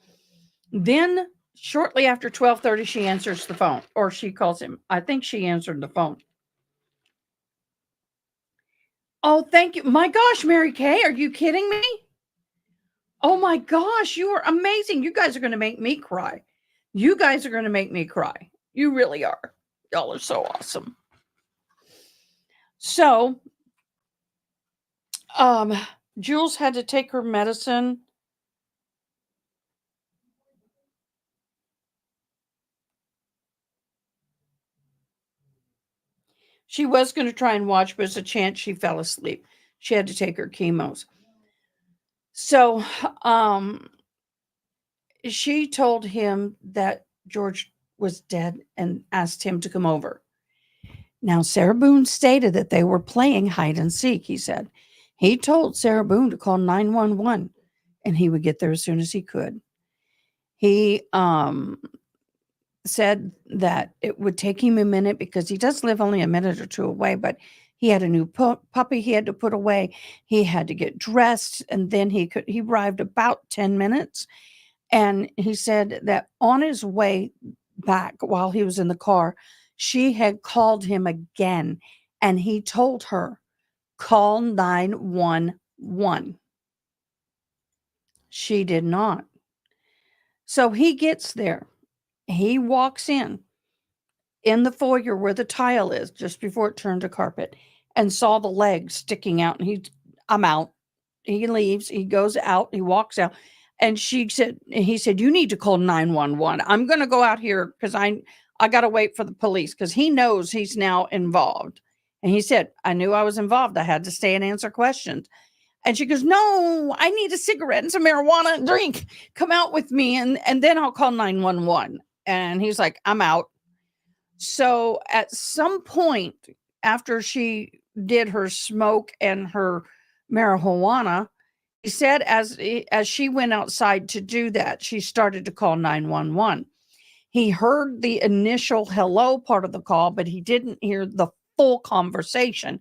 Then shortly after 12:30, she answers the phone, or she calls him. I think she answered the phone. Oh, thank you. My gosh, Mary Kay, are you kidding me? Oh my gosh, you are amazing. You guys are going to make me cry. You really are. Y'all are so awesome. So, Jules had to take her medicine. She was going to try and watch, but there's a chance she fell asleep. She had to take her chemos. So, she told him that George was dead and asked him to come over. Now, Sarah Boone stated that they were playing hide and seek, he said. He told Sarah Boone to call 911 and he would get there as soon as he could. He said that it would take him a minute because he does live only a minute or two away, but he had a new puppy he had to put away. He had to get dressed, and then he arrived about 10 minutes. And he said that on his way back while he was in the car, she had called him again, and he told her, call 911. She did not. So he gets there. He walks in the foyer where the tile is just before it turned to carpet, and saw the legs sticking out, and I'm out. He leaves, he goes out, he walks out, and he said, you need to call 911. I'm going to go out here because I got to wait for the police, because he knows he's now involved. And he said, I knew I was involved. I had to stay and answer questions. And she goes, no, I need a cigarette and some marijuana and drink. Come out with me, and then I'll call 911. And he's like, I'm out. So at some point after she did her smoke and her marijuana, he said as she went outside to do that, she started to call 911. He heard the initial hello part of the call, but he didn't hear the full conversation.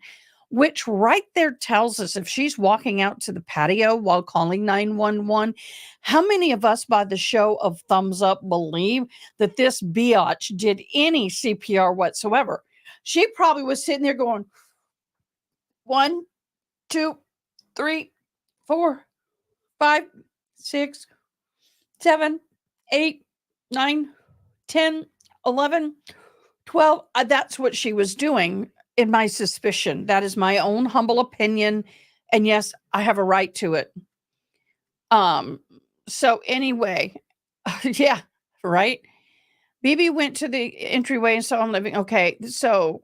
which right there tells us if she's walking out to the patio while calling 911, how many of us by the show of thumbs up believe that this biatch did any CPR whatsoever? She probably was sitting there going, 1, 2, 3, 4, 5, 6, 7, 8, 9, 10, 11, 12. That's what she was doing, in my suspicion. That is my own humble opinion. And yes, I have a right to it. So anyway, yeah, right. BB went to the entryway and saw him living. Okay, so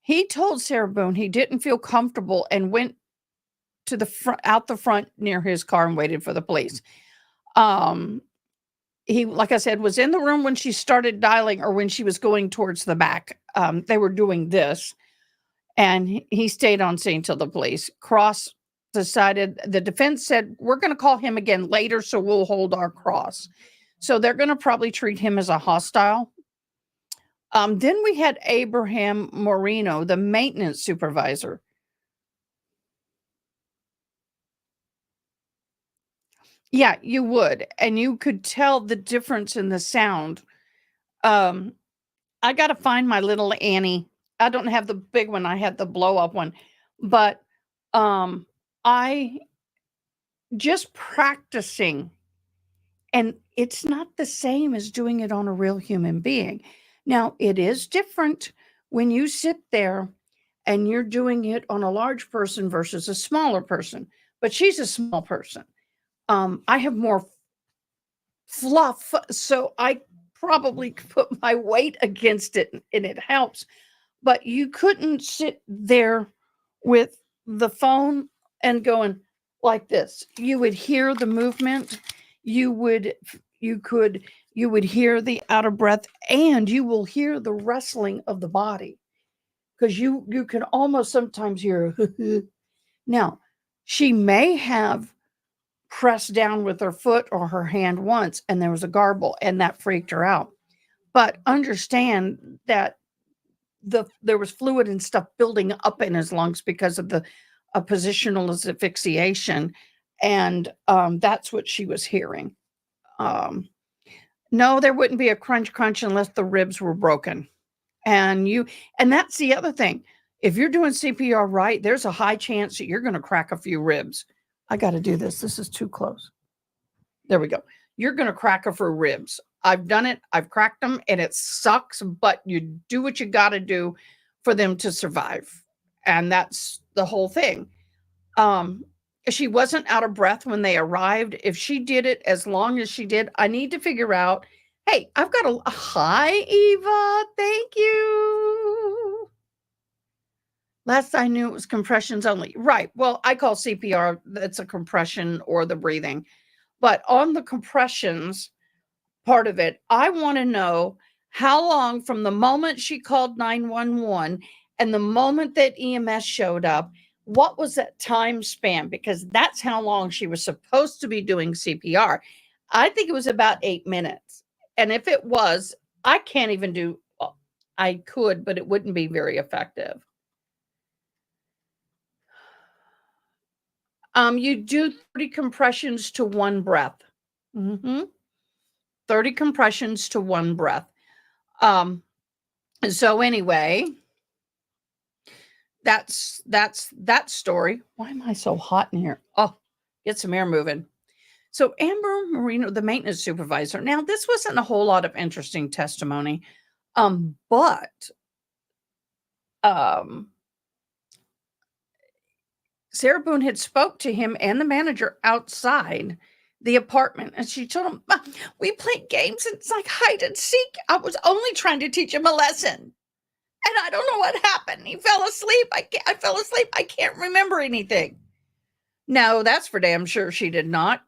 he told Sarah Boone he didn't feel comfortable and went to the front, out the front near his car, and waited for the police. He, like I said, was in the room when she started dialing, or when she was going towards the back. They were doing this, and he stayed on scene till the police. Cross decided, the defense said, we're going to call him again later, so we'll hold our cross. So they're going to probably treat him as a hostile. Then we had Abraham Moreno, the maintenance supervisor. Yeah, you would. And you could tell the difference in the sound. I got to find my little Annie. I don't have the big one. I had the blow up one. But I just practicing, and it's not the same as doing it on a real human being. Now, it is different when you sit there and you're doing it on a large person versus a smaller person. But she's a small person. I have more fluff, so I probably put my weight against it, and it helps. But you couldn't sit there with the phone and going like this. You would hear the movement. You would hear the out of breath, and you will hear the wrestling of the body, because you can almost sometimes hear. Now, she may have pressed down with her foot or her hand once, and there was a garble, and that freaked her out. But understand that there was fluid and stuff building up in his lungs because of the positional asphyxiation, and that's what she was hearing. No, there wouldn't be a crunch unless the ribs were broken. And that's the other thing. If you're doing CPR right, there's a high chance that you're going to crack a few ribs. I got to do this. This is too close. There we go. You're going to crack a few ribs. I've done it. I've cracked them, and it sucks, but you do what you got to do for them to survive. And that's the whole thing. She wasn't out of breath when they arrived. If she did it as long as she did, I need to figure out, hey, I've got a hi, Eva. Thank you. Last I knew, it was compressions only. Right. Well, I call CPR, that's a compression or the breathing. But on the compressions part of it, I want to know how long from the moment she called 911 and the moment that EMS showed up, what was that time span? Because that's how long she was supposed to be doing CPR. I think it was about 8 minutes. And if it was, I can't even do, well, I could, but it wouldn't be very effective. You do 30 compressions to one breath. 30 compressions to one breath. So anyway, that's that story. Why am I so hot in here? Oh, get some air moving. So Amber Marino, the maintenance supervisor. Now, this wasn't a whole lot of interesting testimony, but Sarah Boone had spoke to him and the manager outside the apartment, and she told him, we played games, and it's like hide and seek. I was only trying to teach him a lesson, and I don't know what happened. He fell asleep. I fell asleep. I can't remember anything. No, that's for damn sure she did not.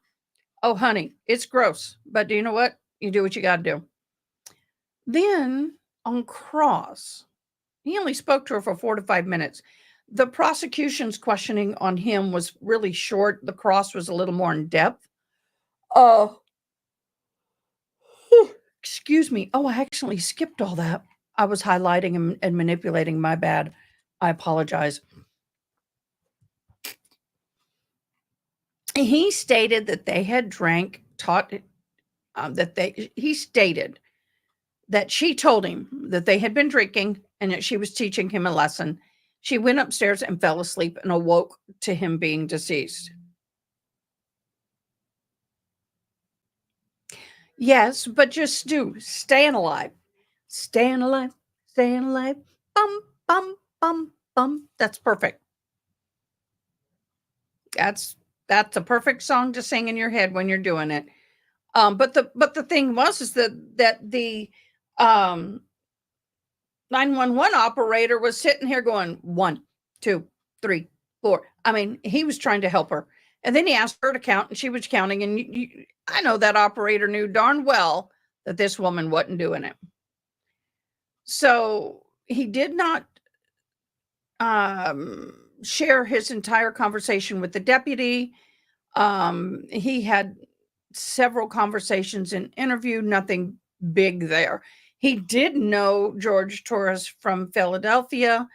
Oh, honey, it's gross, but do you know what? You do what you got to do. Then on cross, he only spoke to her for 4 to 5 minutes. The prosecution's questioning on him was really short. The cross was a little more in depth. Oh, excuse me. Oh, I actually skipped all that. I was highlighting and manipulating. My bad. I apologize. he stated that they had he stated that she told him that they had been drinking and that she was teaching him a lesson. She went upstairs and fell asleep and awoke to him being deceased. Yes, but just staying alive. Staying alive, staying alive. Bum, bum, bum, bum. That's perfect. That's a perfect song to sing in your head when you're doing it. But the thing was is that the 911 operator was sitting here going 1, 2, 3, 4. I mean, he was trying to help her, and then he asked her to count, and she was counting. And I know that operator knew darn well that this woman wasn't doing it. So he did not share his entire conversation with the deputy. He had several conversations and interviewed, nothing big there. He did know George Torres from Philadelphia.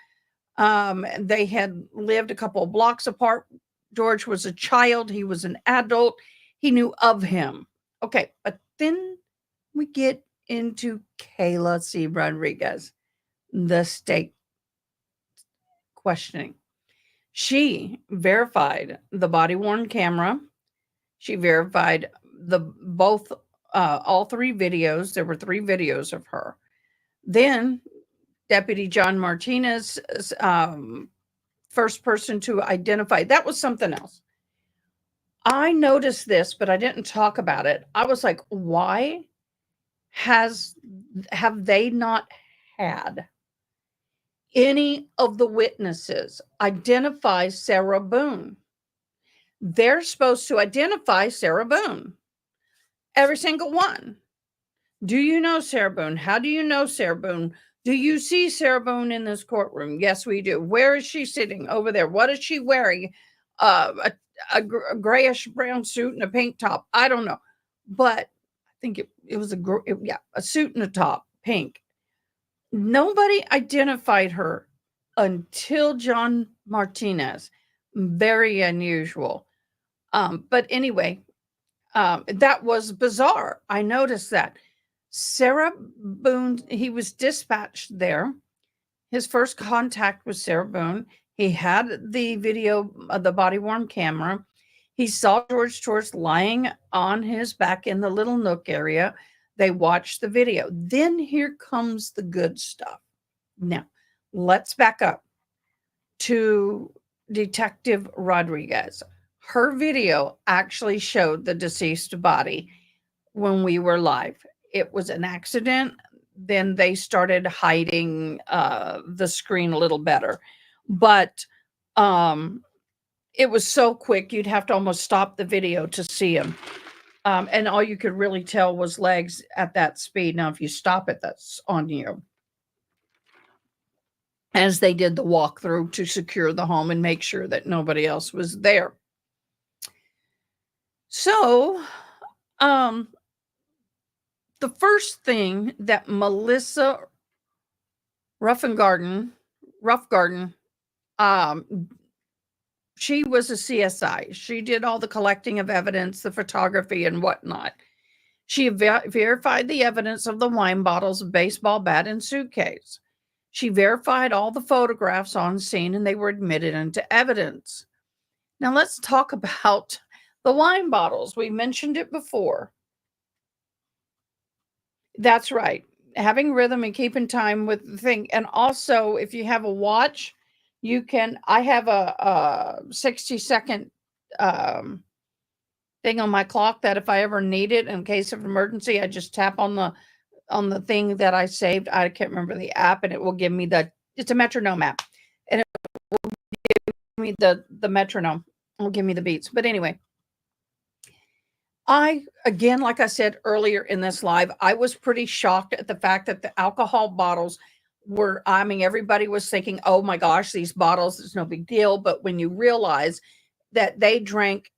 They had lived a couple of blocks apart. George was a child. He was an adult. He knew of him. Okay, but then we get into Kayla C. Rodriguez, the state questioning. She verified the body-worn camera. She verified all 3 videos. There were 3 videos of her. Then Deputy John Martinez, first person to identify. That was something else. I noticed this, but I didn't talk about it. I was like, why have they not had any of the witnesses identify Sarah Boone? They're supposed to identify Sarah Boone. Every single one. Do you know Sarah Boone? How do you know Sarah Boone? Do you see Sarah Boone in this courtroom? Yes, we do. Where is she sitting? Over there. What is she wearing? A grayish brown suit and a pink top. I don't know. But I think it was a suit and a top, pink. Nobody identified her until John Martinez. Very unusual. But anyway, that was bizarre. I noticed that. Sarah Boone, he was dispatched there. His first contact was Sarah Boone. He had the video of the body-worn camera. He saw George Torres lying on his back in the little nook area. They watched the video. Then here comes the good stuff. Now, let's back up to Detective Rodriguez. Her video actually showed the deceased body when we were live. It was an accident. Then they started hiding the screen a little better. But it was so quick, you'd have to almost stop the video to see him. And all you could really tell was legs at that speed. Now, if you stop it, that's on you. As they did the walkthrough to secure the home and make sure that nobody else was there. So, the first thing that Melissa Roughgarden, she was a CSI. She did all the collecting of evidence, the photography and whatnot. She verified the evidence of the wine bottles, baseball bat, and suitcase. She verified all the photographs on scene, and they were admitted into evidence. Now let's talk about the wine bottles. We mentioned it before. That's right. Having rhythm and keeping time with the thing. And also, if you have a watch, I have a 60-second thing on my clock that if I ever need it in case of emergency, I just tap on the thing that I saved. I can't remember the app, and it will give me it's a metronome app. And it will give me the metronome. It will give me the beats. But anyway, again, like I said earlier in this live, I was pretty shocked at the fact that the alcohol bottles everybody was thinking, oh my gosh, these bottles, it's no big deal. But when you realize that they drank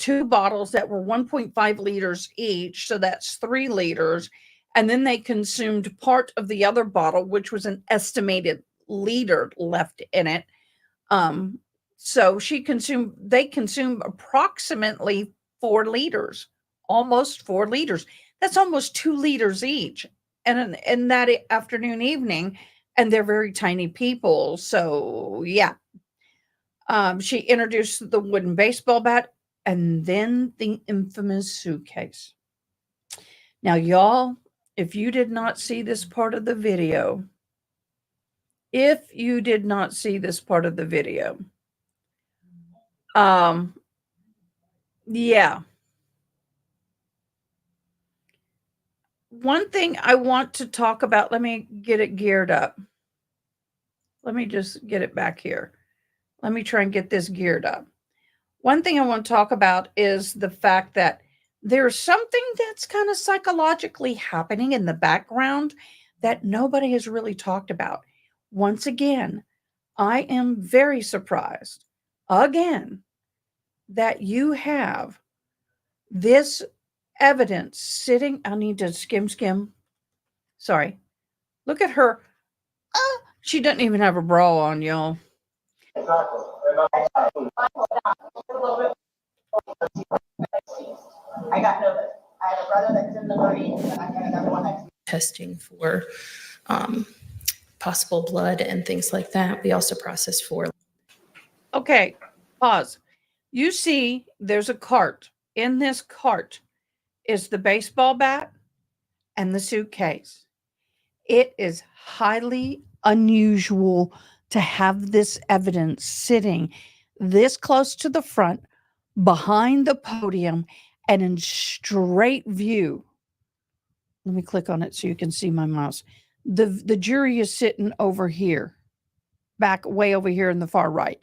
2 bottles that were 1.5 liters each, so that's 3 liters. And then they consumed part of the other bottle, which was an estimated liter left in it. So they consume approximately 4 liters, almost 4 liters. That's almost 2 liters each. And in that afternoon, evening, and they're very tiny people. So yeah. She introduced the wooden baseball bat and then the infamous suitcase. Now, y'all, if you did not see this part of the video, yeah. One thing I want to talk about, let me get it geared up. Let me just get it back here. Let me try and get this geared up. One thing I want to talk about is the fact that there's something that's kind of psychologically happening in the background that nobody has really talked about. Once again, I am very surprised again that you have this evidence sitting. I need to skim. Sorry. Look at her. She doesn't even have a bra on, y'all. I got COVID. I have a brother that's in the Marines, and I got another one that's testing for possible blood and things like that. We also process for. Okay, pause. You see, there's a cart. In this cart is the baseball bat and the suitcase. It is highly unusual to have this evidence sitting this close to the front, behind the podium, and in straight view. Let me click on it so you can see my mouse. The jury is sitting over here, back way over here in the far right.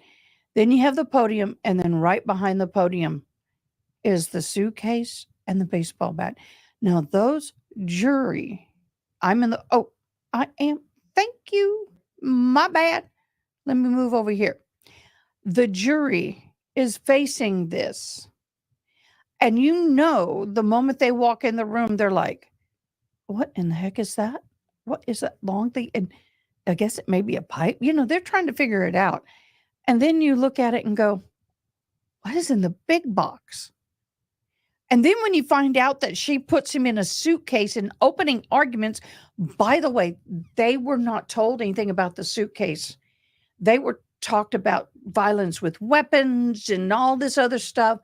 Then you have the podium, and then right behind the podium is the suitcase and the baseball bat. Now, those jury, I am. Thank you. My bad. Let me move over here. The jury is facing this. And the moment they walk in the room, they're like, what in the heck is that? What is that long thing? And I guess it may be a pipe. They're trying to figure it out. And then you look at it and go, what is in the big box? And then when you find out that she puts him in a suitcase in opening arguments, by the way, they were not told anything about the suitcase. They were talked about violence with weapons and all this other stuff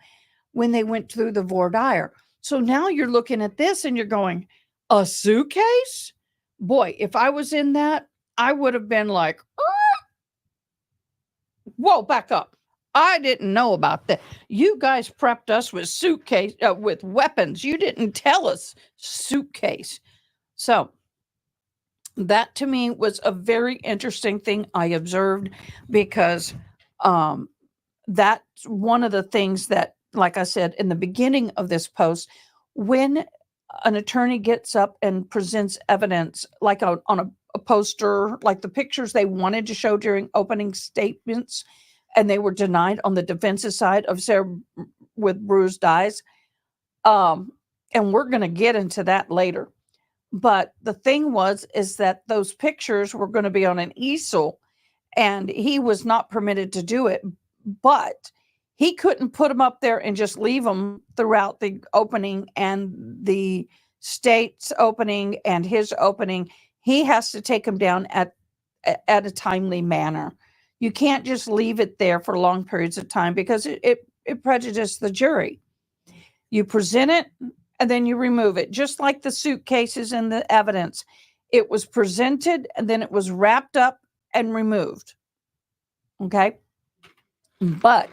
when they went through the voir dire. So now you're looking at this and you're going, a suitcase? Boy, if I was in that, I would have been like, whoa, back up. I didn't know about that. You guys prepped us with with weapons. You didn't tell us suitcase. So that to me was a very interesting thing I observed, because that's one of the things that, like I said in the beginning of this post, when an attorney gets up and presents evidence, like on a poster, like the pictures they wanted to show during opening statements, and they were denied on the defensive side of Sarah with bruised eyes. And we're going to get into that later. But the thing is that those pictures were going to be on an easel, and he was not permitted to do it. But he couldn't put them up there and just leave them throughout the opening and the state's opening and his opening. He has to take them down at a timely manner. You can't just leave it there for long periods of time, because it prejudices the jury. You present it and then you remove it, just like the suitcases and the evidence. It was presented and then it was wrapped up and removed. Okay? But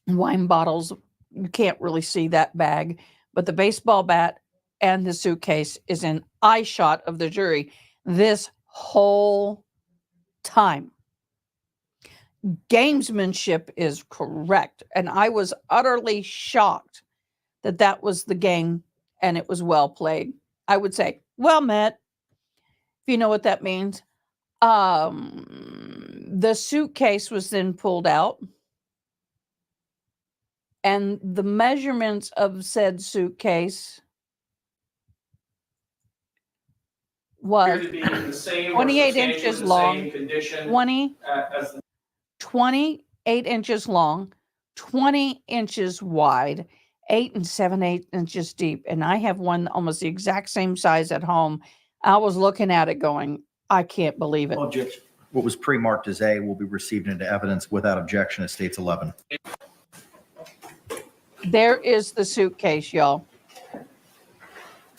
wine bottles, you can't really see that bag, but the baseball bat and the suitcase is in eye shot of the jury this whole time. Gamesmanship is correct. And I was utterly shocked that that was the game and it was well played. I would say, well met, if you know what that means. The suitcase was then pulled out, and the measurements of said suitcase was 28 inches long, 20 28 inches long, 20 inches wide, 8 inches deep. And I have one almost the exact same size at home. I was looking at it going, I can't believe it. Objection. What was pre-marked as A will be received into evidence without objection. It states 11. There is the suitcase, y'all.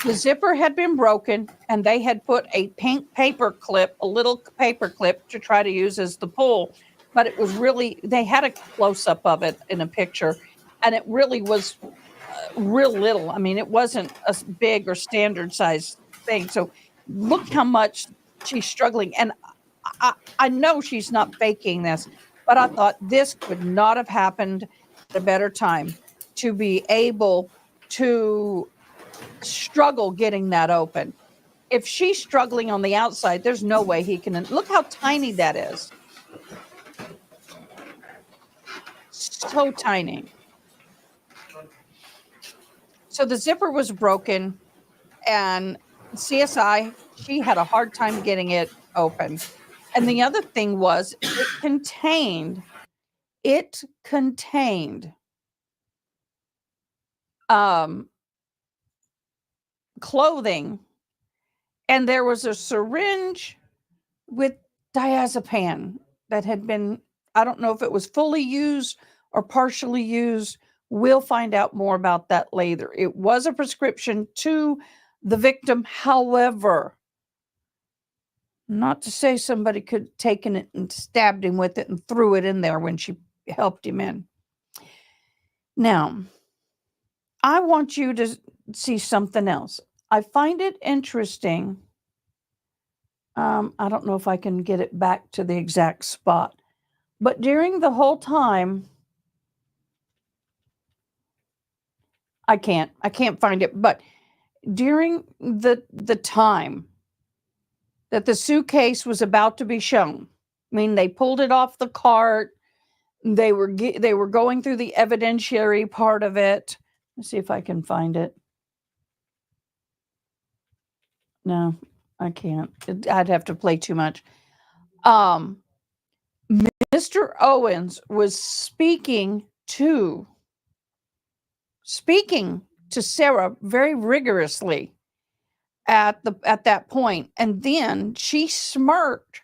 The zipper had been broken, and they had put a pink paper clip, a little paper clip, to try to use as the pull. But it was really, they had a close-up of it in a picture, and it really was real little. I mean, it wasn't a big or standard size thing. So look how much she's struggling. And I know she's not faking this, but I thought this could not have happened at a better time to be able to struggle getting that open. If she's struggling on the outside, there's no way he can. Look how tiny that is. So tiny. So the zipper was broken, and CSI, she had a hard time getting it open. And the other thing was it contained clothing, and there was a syringe with diazepam that had been, I don't know if it was fully used or partially used. We'll find out more about that later. It was a prescription to the victim. However, not to say somebody could have taken it and stabbed him with it and threw it in there when she helped him in. Now, I want you to see something else. I find it interesting. I don't know if I can get it back to the exact spot, but during the whole time, I can't find it, but during the time that the suitcase was about to be shown, I mean, they pulled it off the cart. They were going through the evidentiary part of it. Let's see if I can find it. No, I can't. I'd have to play too much. Mr. Owens was speaking to Sarah very rigorously at that point, and then she smirked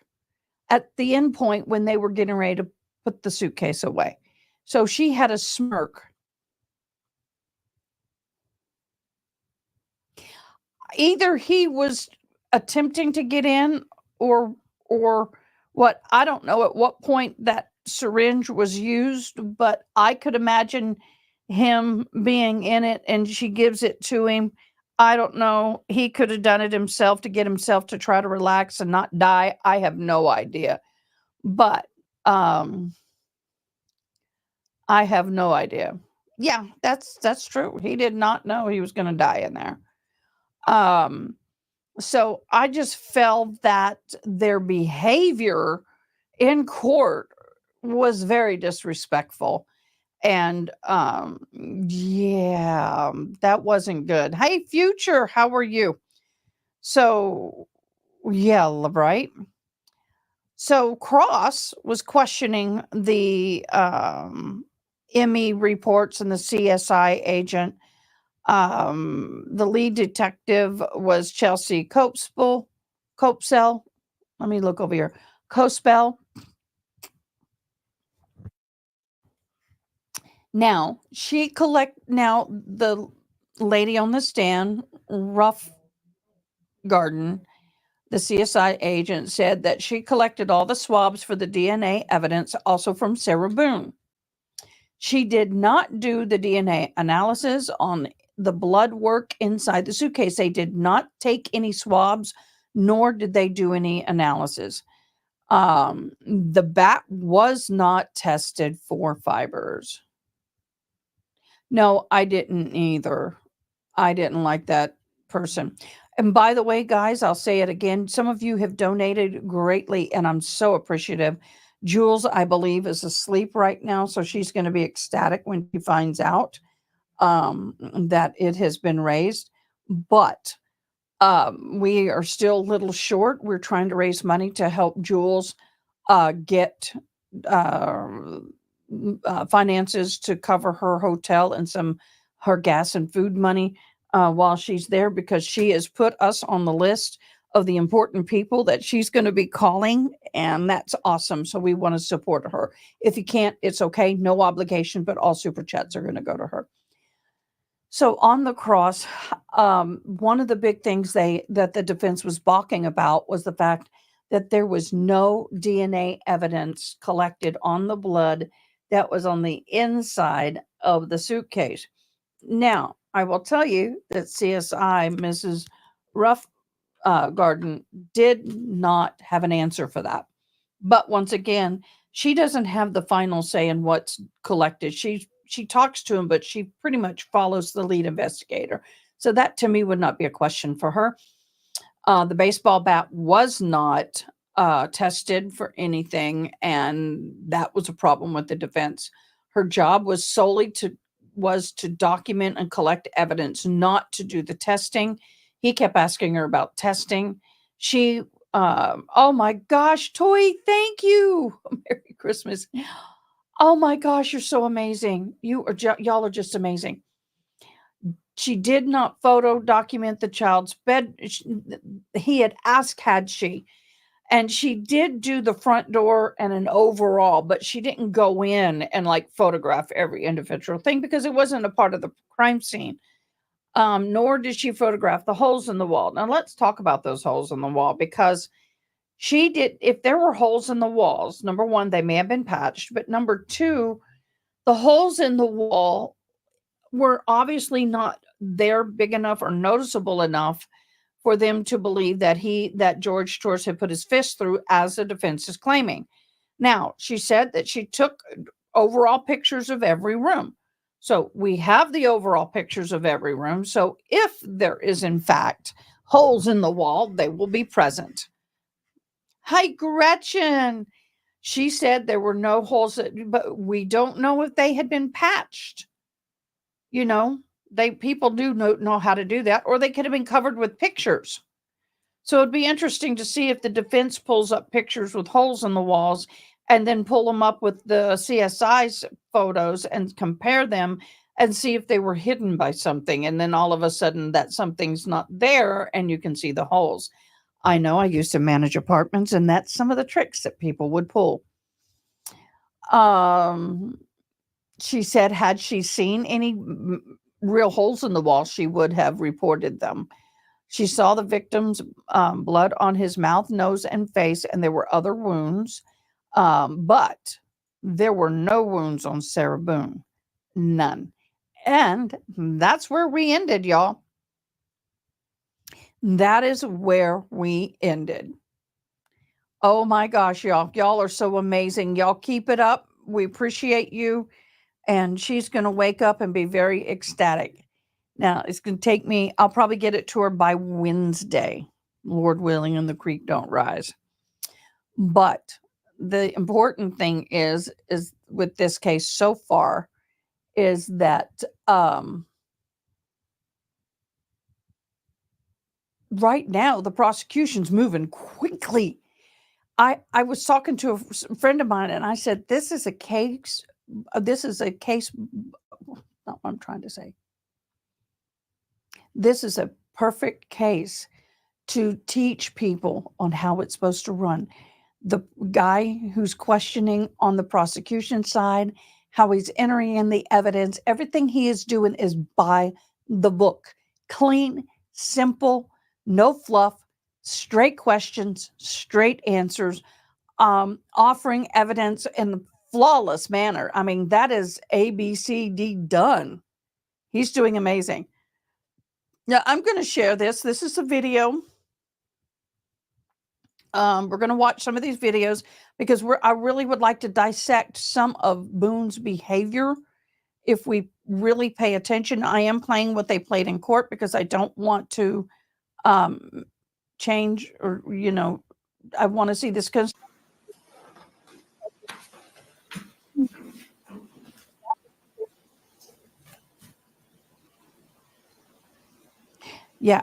at the end point when they were getting ready to put the suitcase away. So she had a smirk. Either he was attempting to get in or what, I don't know at what point that syringe was used, but I could imagine him being in it and she gives it to him. I don't know. He could have done it himself to get himself to try to relax and not die. I have no idea. But I have no idea. Yeah, that's true. He did not know he was going to die in there. So I just felt that their behavior in court was very disrespectful. And yeah, that wasn't good. Hey, Future, how are you? So yeah, right. So Cross was questioning the ME reports and the CSI agent. The lead detective was Chelsea Copesell. Let me look over here. Cospel. Now the lady on the stand, Rough Garden, the CSI agent, said that she collected all the swabs for the DNA evidence, also from Sarah Boone. She did not do the DNA analysis on the blood work inside the suitcase. They did not take any swabs, nor did they do any analysis. The bat was not tested for fibers. No, I didn't either. I didn't like that person. And by the way, guys, I'll say it again. Some of you have donated greatly, and I'm so appreciative. Jules, I believe, is asleep right now, so she's going to be ecstatic when she finds out that it has been raised. But we are still a little short. We're trying to raise money to help Jules get uh, finances to cover her hotel and her gas and food money while she's there, because she has put us on the list of the important people that she's going to be calling, and that's awesome. So we want to support her. If you can't, it's okay, no obligation, but all super chats are going to go to her. So on the cross, one of the big things that the defense was balking about was the fact that there was no DNA evidence collected on the blood that was on the inside of the suitcase. Now, I will tell you that CSI Mrs. Ruff Garden did not have an answer for that. But once again, she doesn't have the final say in what's collected. She talks to him, but she pretty much follows the lead investigator. So that to me would not be a question for her. The baseball bat was not tested for anything, and that was a problem with the defense. Her job was solely to document and collect evidence, not to do the testing. He kept asking her about testing. She, oh my gosh, Toy, thank you. Merry Christmas. Oh my gosh, you're so amazing. Y'all are just amazing. She did not photo document the child's bed. He had asked, had she? And she did do the front door and an overall, but she didn't go in and like photograph every individual thing because it wasn't a part of the crime scene. Nor did she photograph the holes in the wall. Now let's talk about those holes in the wall, because she did. If there were holes in the walls, number one, they may have been patched, but number two, the holes in the wall were obviously not there big enough or noticeable enough for them to believe that George Torres had put his fist through, as the defense is claiming. Now, she said that she took overall pictures of every room. So we have the overall pictures of every room. So if there is in fact holes in the wall, they will be present. Hi, Gretchen. She said there were no holes, but we don't know if they had been patched. You know, people do know how to do that, or they could have been covered with pictures. So it'd be interesting to see if the defense pulls up pictures with holes in the walls and then pull them up with the CSI's photos and compare them and see if they were hidden by something. And then all of a sudden that something's not there and you can see the holes. I know I used to manage apartments, and that's some of the tricks that people would pull. She said, had she seen any real holes in the wall, she would have reported them. She saw the victim's blood on his mouth, nose, and face, and there were other wounds. But there were no wounds on Sarah Boone. None. And that's where we ended, y'all. That is where we ended. Oh my gosh, y'all. Y'all are so amazing. Y'all keep it up. We appreciate you. And she's going to wake up and be very ecstatic. Now, it's going to take me, I'll probably get it to her by Wednesday, Lord willing, and the creek don't rise. But the important thing is with this case so far is that right now the prosecution's moving quickly. I was talking to a friend of mine, and I said, this is a case, not what I'm trying to say. This is a perfect case to teach people on how it's supposed to run. The guy who's questioning on the prosecution side, how he's entering in the evidence, everything he is doing is by the book. Clean, simple, no fluff, straight questions, straight answers, offering evidence in a flawless manner. I mean, that is ABCD done. He's doing amazing. Now, I'm going to share this. This is a video. We're going to watch some of these videos because I really would like to dissect some of Boone's behavior if we really pay attention. I am playing what they played in court because I don't want to change or, I want to see this because yeah,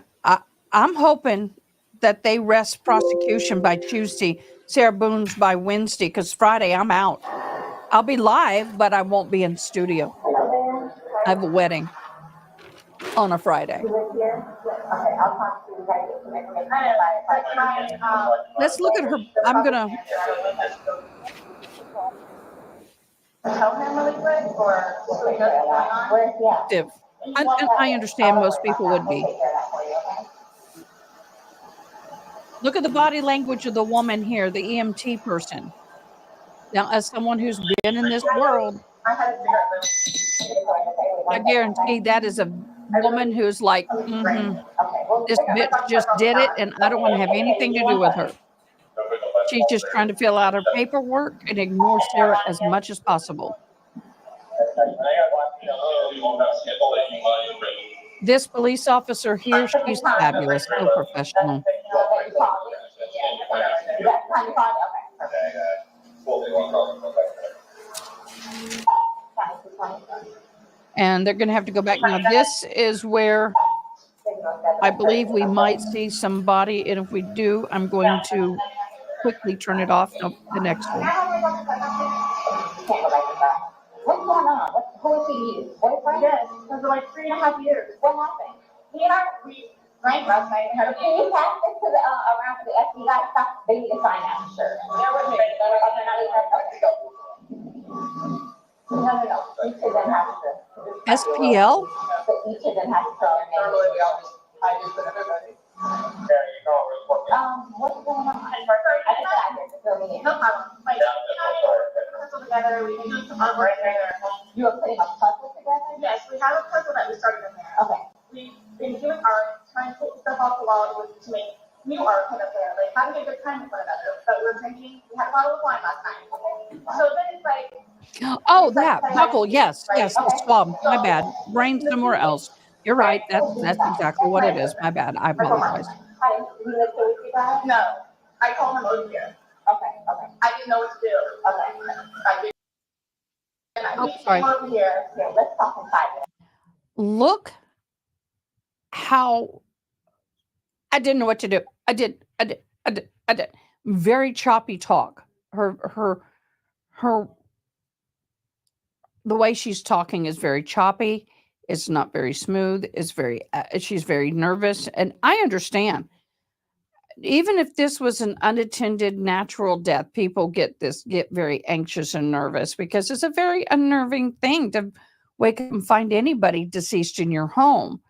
I'm hoping that they rest prosecution by Tuesday, Sarah Boone's by Wednesday, because Friday I'm out. I'll be live, but I won't be in studio. I have a wedding on a Friday. Let's look at her. I'm going to Tell him really quick, or where's he at? active. And I understand most people would be. Look at the body language of the woman here, the EMT person. Now, as someone who's been in this world, I guarantee that is a woman who's like, this bitch just did it, and I don't want to have anything to do with her. She's just trying to fill out her paperwork and ignore Sarah as much as possible. This police officer here, she's fabulous, so professional. And they're going to have to go back. Now, this is where I believe we might see some body. And if we do, I'm going to quickly turn it off. Nope, the next one. What's going on? Who is he to you? Boyfriend? Yes, for like 3.5 years. What happened? He and I, we drank last night and had a Can you pass this to the, around to the FBI stuff? They need to sign that, sure. Yeah, we're here. No. Each of them has to. SPL? But each of them has to put their name. I just put everybody. What's going on? I just got here to fill me in. No problem. Like, together, we can do some artwork together. You are putting a puzzle together? Yes, we have a puzzle that we started in there. Okay. We've been doing art, trying to take stuff off the wall to make new art put up there, like having a good time with one another. But we were drinking, we had a bottle of wine last night. So then it's like, oh, that buckle. Yes, the swab. My bad. Brain somewhere else. You're right. That's exactly what it is. My bad. I apologize. Hi, you live here with you guys? No, I told him over here. Okay. I didn't know what to do. Okay. I did. And I came over here. Here, let's talk inside. Look how I didn't know what to do. I did. Very choppy talk. Her the way she's talking is very choppy. It's not very smooth. It's very she's very nervous, and I understand. Even if this was an unattended natural death, people get very anxious and nervous because it's a very unnerving thing to wake up and find anybody deceased in your home.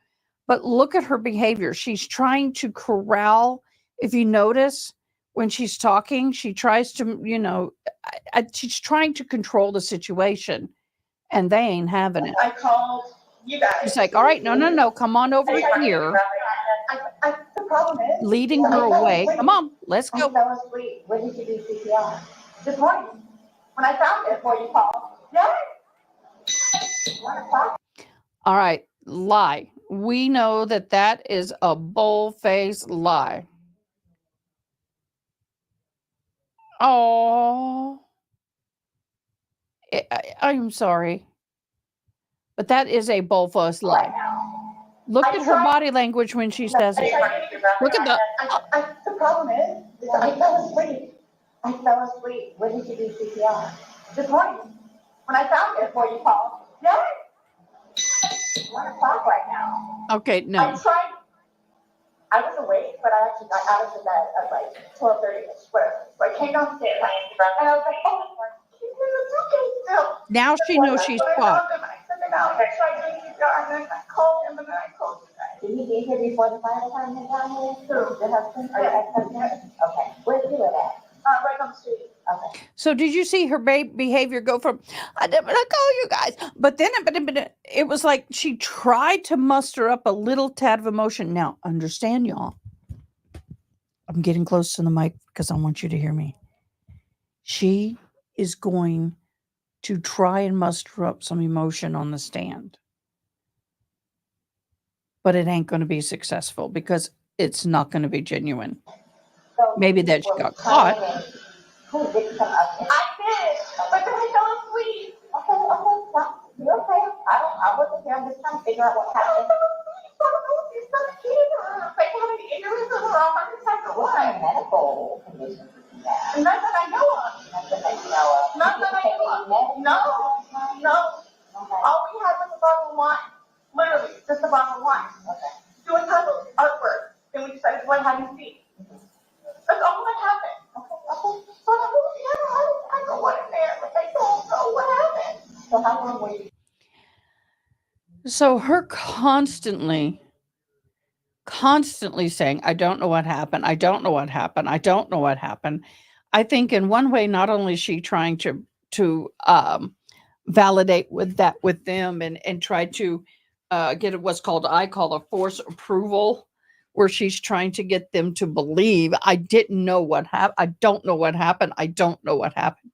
But look at her behavior. She's trying to corral. If you notice, when she's talking, she tries to, she's trying to control the situation, and they ain't having it. I called you guys. She's like, all right, no, come on over here. The problem is, leading her away. Come on, let's go. I fell asleep. When did you do CPR? This morning. When I found it before you called. Yeah. 1 o'clock. All right, lie. We know that is a bull-faced lie. Oh, I'm sorry, but that is a bull-faced lie. Look at her body language when she says it. Look at the problem is, I fell asleep. When did you do CPR? This morning. When I found it before you called. Yeah. 1 o'clock right now. Okay, no. I tried. I was awake, but I actually got out of the bed at like 12:30ish, whatever. So I came downstairs and I was like, oh, she's in the suitcase still. Now she knows she's caught. I sent him out. I tried doing CPR and then I called him and then I called you guys. Did he be here before the fire department got here? Who? Your husband or your ex-husband? Okay. Where did you live at? Right on the street. Okay. So did you see her behavior go from, I didn't want to call you guys, but then it was like she tried to muster up a little tad of emotion. Now, understand, y'all. I'm getting close to the mic because I want you to hear me. She is going to try and muster up some emotion on the stand. But it ain't going to be successful because it's not going to be genuine. Maybe that she got caught. Who did come up? I did, but then I fell asleep. Okay, stop. You're okay. I wasn't here. I'm just trying to figure out what happened. Like, how did you injuries in the wrong? I just have to Not that I know of. Not that I know of. No. All we had was a bottle of wine. Literally, just a bottle of wine. Doing puzzles, artwork. Then we decided to learn how to see. That's all that happened. So I go what in there, but I don't know what happened. So how long were you? So her constantly saying, I don't know what happened. I don't know what happened. I don't know what happened. I think in one way, not only is she trying to validate with them and try to get what's called, I call a force approval, where she's trying to get them to believe I didn't know what happened. I don't know what happened. I don't know what happened.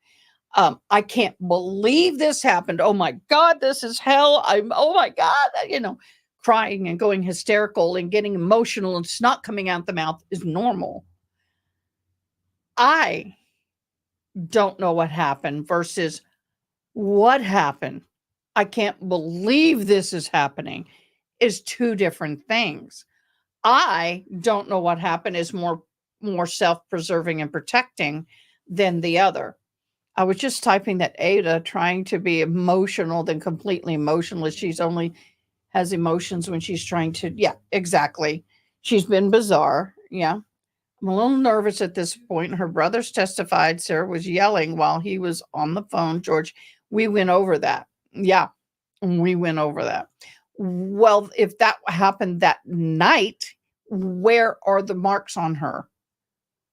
I can't believe this happened. Oh my God, this is hell. Oh my God, crying and going hysterical and getting emotional and snot coming out the mouth is normal. I don't know what happened versus what happened. I can't believe this is happening is two different things. I don't know what happened is more self-preserving and protecting than the other. I was just typing that Ada trying to be emotional than completely emotionless. She's only has emotions when she's trying to, yeah, exactly. She's been bizarre. Yeah. I'm a little nervous at this point. Her brothers testified Sarah was yelling while he was on the phone. George, we went over that. Yeah, we went over that. Well, if that happened that night, where are the marks on her?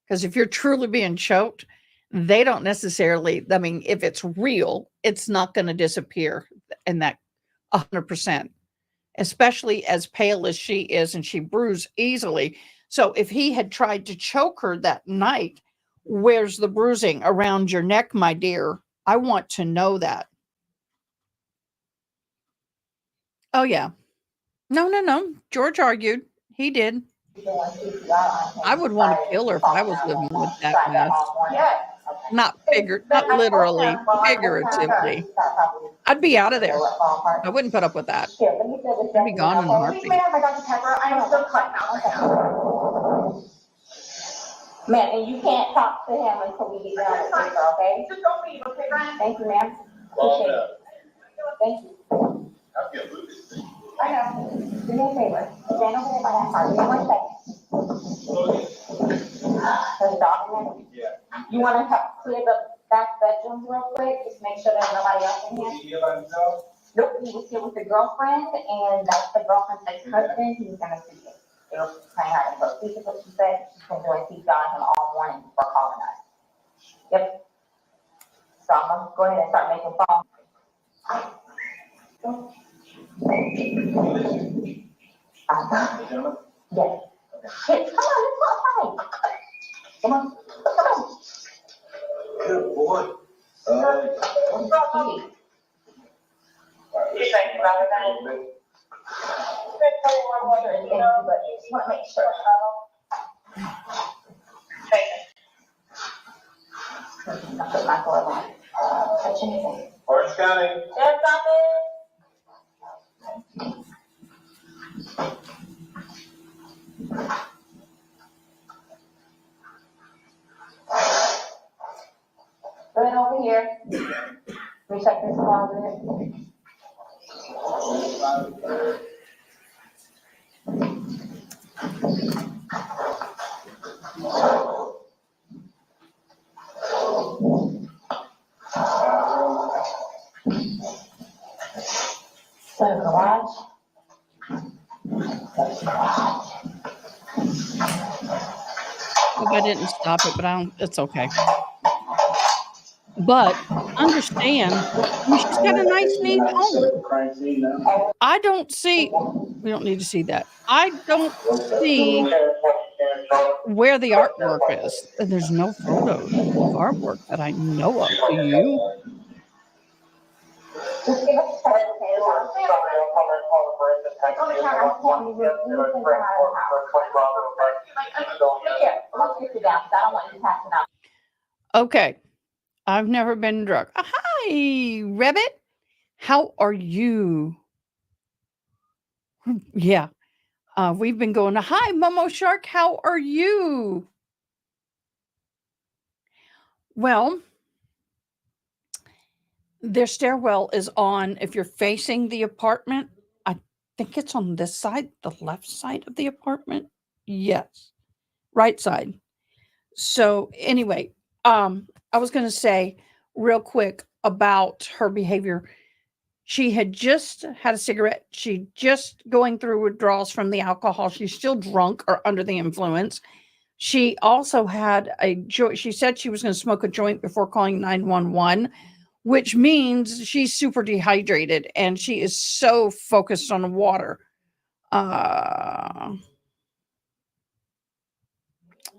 Because if you're truly being choked, they don't necessarily, I mean, if it's real, it's not going to disappear in that 100%, especially as pale as she is and she bruised easily. So if he had tried to choke her that night, where's the bruising around your neck, my dear? I want to know that. Oh, yeah. No. George argued. He did. I would want to kill her if I was living with that mess. Not literally, figuratively. I'd be out of there. I wouldn't put up with that. I'd be gone in a heartbeat. I'm still cutting out right now. Ma'am, and you can't talk to him until we get down with the paper, okay? Just don't leave, okay, Brian? Thank you, ma'am. Appreciate it. Thank you. I know. Do me a favor. Stand over there by that car. Give me 1 second. There's a dog in there? Yeah. You want to help clear the back bedrooms real quick? Just make sure there's nobody else in here. Is he here by himself? Nope, he was here with the girlfriend, and that's the girlfriend's ex-husband. He was going to see it. They were trying out, but this is what she said. She's been doing CPR on him all morning before calling us. Yep. So I'm going to go ahead and start making phone. Yes. Hey, come on, let's go outside. Come on. Good boy. What's up, you think about it, but just want to make sure. Orange County. Yes, right over here. Let me check this closet. So garage. Hope I didn't stop it, but it's okay. But understand, I mean, she's got a nice, neat home. I don't see, we don't need to see that. I don't see where the artwork is. And there's no photos of artwork that I know of. Do you? Just give us a call. It's on the camera. I can't even come out of the house. Here, let's get you down, because I don't want you passing out. Okay. I've never been drunk. Hi, Rabbit. How are you? Yeah. We've been going, hi, Momo Shark. How are you? Well, their stairwell is on, if you're facing the apartment, I think it's on this side, the left side of the apartment. Yes, right side. So anyway, I was going to say real quick about her behavior. She had just had a cigarette. She just going through withdrawals from the alcohol. She's still drunk or under the influence. She also had a joint. She said she was going to smoke a joint before calling 911, which means she's super dehydrated and she is so focused on water.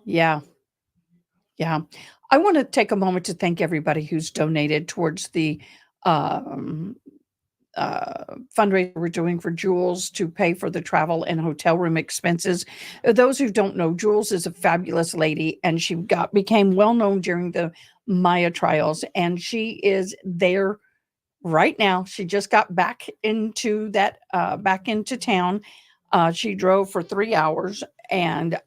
Yeah. Yeah. I want to take a moment to thank everybody who's donated towards the um, fundraiser we're doing for Jules to pay for the travel and hotel room expenses. Those who don't know, Jules is a fabulous lady, and she became well known during the Maya trials, and she is there right now. She just got back into town. She drove for 3 hours, and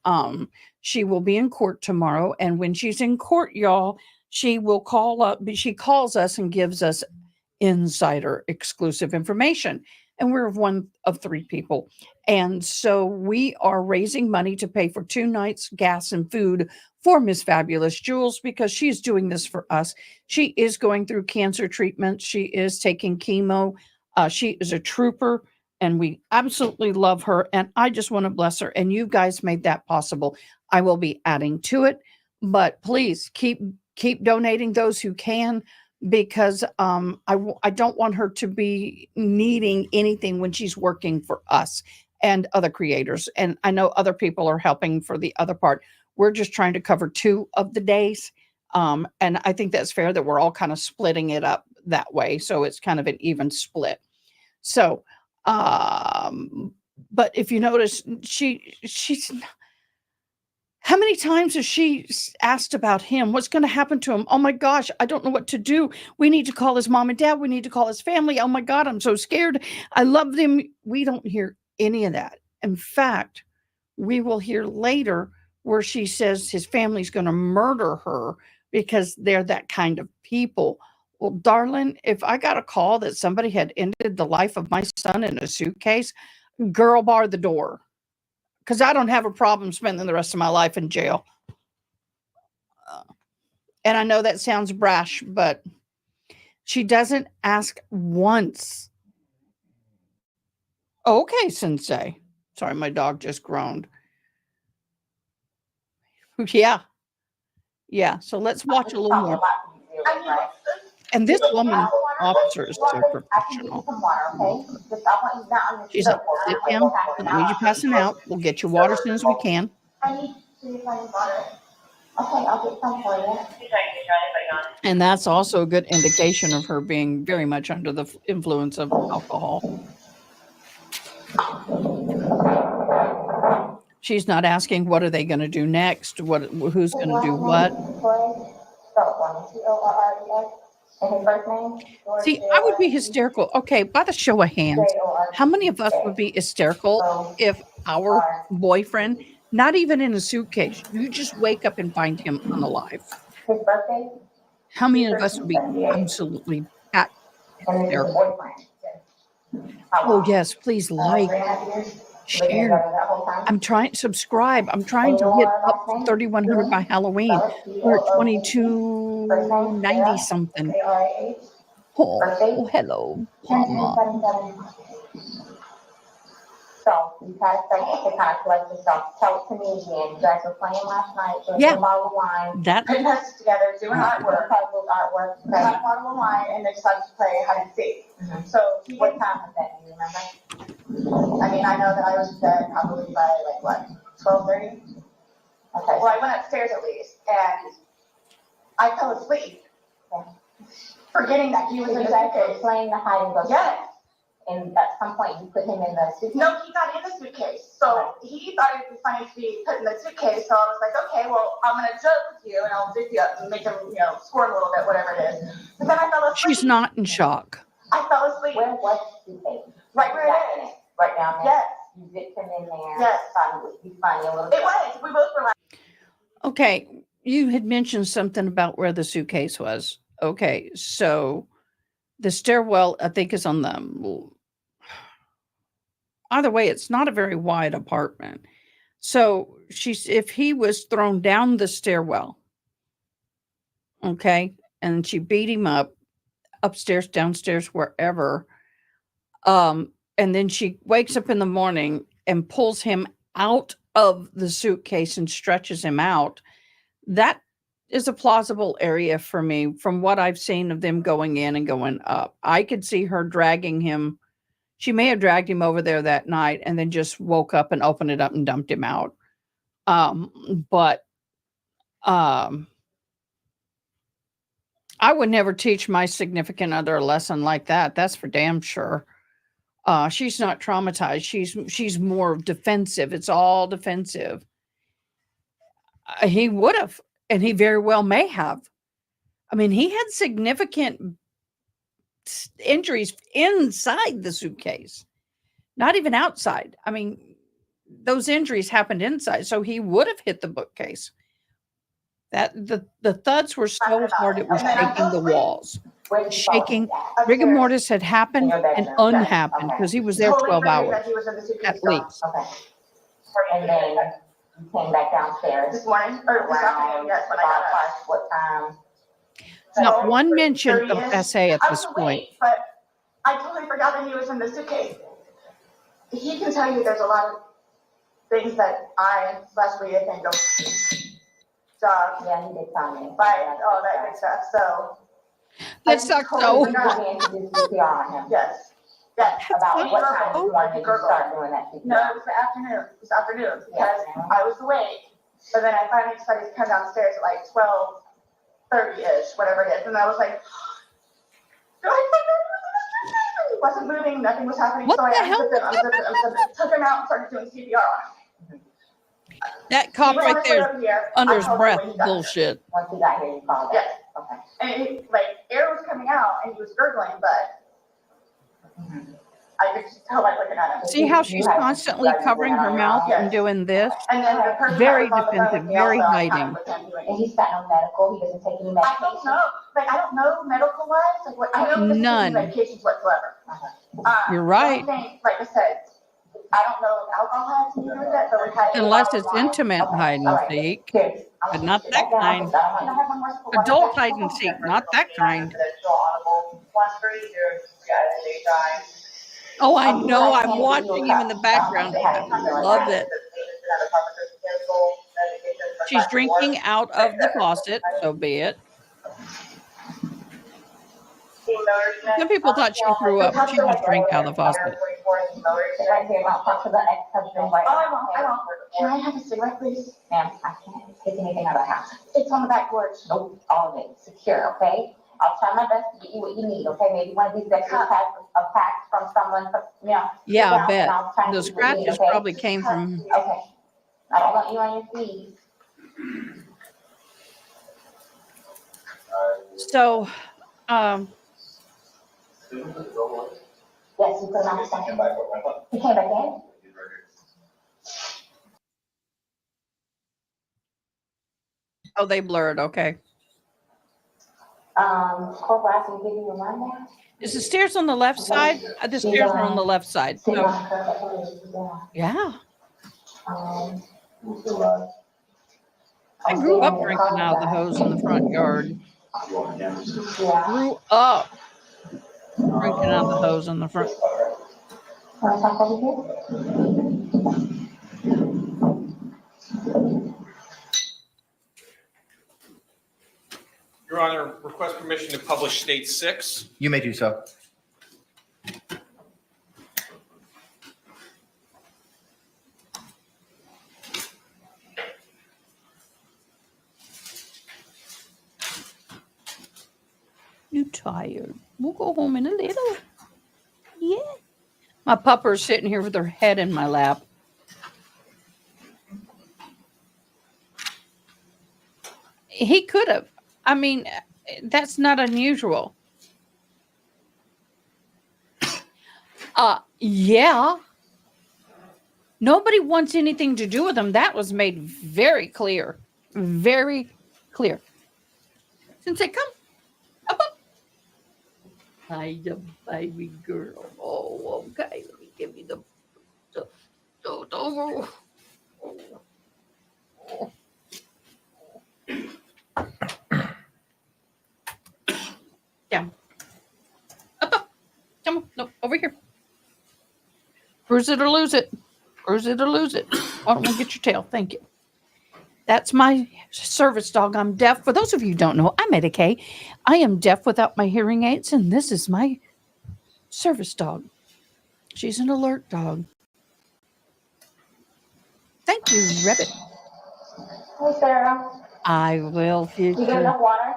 she will be in court tomorrow. And when she's in court, y'all, she will call up. She calls us and gives us insider exclusive information. And we're one of 3 people. And so we are raising money to pay for 2 nights, gas, and food for Miss Fabulous Jules, because she's doing this for us. She is going through cancer treatment. She is taking chemo. She is a trooper, and we absolutely love her. And I just want to bless her. And you guys made that possible. I will be adding to it, but please keep donating, those who can, because I don't want her to be needing anything when she's working for us and other creators. And I know other people are helping for the other part. We're just trying to cover 2 of the days. And I think that's fair that we're all kind of splitting it up that way. So it's kind of an even split. So, but if you notice, she's, how many times has she asked about him? What's going to happen to him? Oh my gosh, I don't know what to do. We need to call his mom and dad. We need to call his family. Oh my God, I'm so scared. I love them. We don't hear any of that. In fact, we will hear later where she says his family's going to murder her because they're that kind of people. Well, darling, if I got a call that somebody had ended the life of my son in a suitcase, girl, bar the door. Because I don't have a problem spending the rest of my life in jail. And I know that sounds brash, but she doesn't ask once. Okay, Sensei. Sorry, my dog just groaned. Yeah. Yeah, so let's watch a little more. And this woman officer is so professional. She's like, sit down, don't need you passing out. We'll get your water as soon as we can. I need to find water. Okay, I'll get some for you. And that's also a good indication of her being very much under the influence of alcohol. She's not asking what are they going to do next, who's going to do what. And his first name? See, I would be hysterical. Okay, by the show of hands, how many of us would be hysterical if our boyfriend, not even in a suitcase, you just wake up and find him unalive? His birthday? How many of us would be absolutely at hysterical? Oh, yes, please like, share. I'm trying, subscribe. I'm trying to get up to 3,100 by Halloween. We're at 2,290 something. Oh, hello, Mama. So you kind of collect yourself. Tell it to me again. You guys were playing last night. Yeah. A bottle of wine. That Putting us together, doing artwork. We had a bottle of wine and they decided to play hide and seek. So what time was that? Do you remember? I mean, I know that I was there probably by like what, 12:30? Okay. Well, I went upstairs at least and I fell asleep. Okay. Forgetting that he was in the suitcase. Playing the hide and go. Yes. And at some point you put him in the suitcase? No, he got in the suitcase. So he thought it would be funny to be put in the suitcase. So I was like, okay, well, I'm going to joke with you and I'll zip you up and make him, squirt a little bit, whatever it is. But then I fell asleep. she's not in shock. I fell asleep. Where was the suitcase? Right where it is. Right down there? Yes. You zipped him in there. Yes. Thought it would be funny a little bit. It was. We both were like. Okay, you had mentioned something about where the suitcase was. Okay, so the stairwell, I think, is on the. Either way, it's not a very wide apartment. So if he was thrown down the stairwell, okay, and she beat him up upstairs, downstairs, wherever, and then she wakes up in the morning and pulls him out of the suitcase and stretches him out. That is a plausible area for me from what I've seen of them going in and going up. I could see her dragging him. She may have dragged him over there that night and then just woke up and opened it up and dumped him out. But I would never teach my significant other a lesson like that. That's for damn sure. She's not traumatized. She's more defensive. It's all defensive. He would have, and he very well may have. I mean, he had significant injuries inside the suitcase, not even outside. I mean, those injuries happened inside, so he would have hit the bookcase. That the thuds were so hard it was shaking the walls. Shaking. Rigor mortis had happened and unhappened because he was there 12 hours at least. Okay. And then you came back downstairs. This morning or this afternoon? Yes, when I got up. What time? Not one mention of SA at this point. But I totally forgot that he was in the suitcase. He can tell you there's a lot of things that I, Leslie, can go. Job. Yeah, he did tell me. But all that good stuff. So. That sucks so. Yes. Yes. About what time you wanted to start doing that? No, it was the afternoon. This afternoon because I was awake. But then I finally decided to come downstairs at like 12:30-ish, whatever it is. And I was like, he wasn't moving, nothing was happening. What so the I hell? took him out and started doing CPR on him. That cop He right went there, over here. under I his told him breath, when he got bullshit. Once he got here, you called. Yes. Okay. And he, like, air was coming out and he was gurgling, but I could just tell by looking at him. See how she's constantly covering her mouth and doing this? And then the person Very that was on the phone defensive, with me very also hiding. asked with him doing- And he's got no medical, he doesn't take any medication? I don't know, like, I don't know medical wise, like, what, I know he doesn't take None. any medications whatsoever. You're right. The only thing, like I said, I don't know if alcohol has to do with it, but we had. Unless it's intimate hide and seek, but not that kind. Adult hide and seek, not that kind. Oh, I know. I'm watching him in the background. I love it. She's drinking out of the faucet, so be it. Some people thought she threw up. She just drank out of the faucet. I won't. Can I have a cigarette, please? Ma'am, I can't take anything out of the house. It's on the back porch. Nope, all of it, secure, okay? I'll try my best to get you what you need, okay? Maybe one of these extra packs from someone, you know. Yeah, I bet. And I'll try and Those get what you need, scratches okay? probably came from. Okay. I don't want you on your feet. So, Yes, you put him on the second. He came back in? oh, they blurred. Okay. Corporal asked me to give you a rundown. Is the stairs on the left side? The stairs are on the left side. Sitting So, on the curb, that's what it was yeah. doing. I grew up drinking out of the hose in the front yard. Yeah. Grew up drinking out of the hose in the front. Wanna talk over here? Your Honor, request permission to publish State 6. You may do so. You tired? We'll go home in a little. Yeah. My pupper's sitting here with her head in my lap. He could have. I mean, that's not unusual. Yeah. Nobody wants anything to do with him. That was made very clear. Very clear. Sensei, come. Up, up. Hi, the baby girl. Oh, okay. Let me give you the oh. Down. Up, up. Come on. No, over here. Bruise it or lose it. Bruise it or lose it. I don't want to get your tail. Thank you. That's my service dog. I'm deaf. For those of you who don't know, I'm Etta Kay. I am deaf without my hearing aids, and this is my service dog. She's an alert dog. Thank you, Rabbit. Hey, Sarah. I will. You get enough water?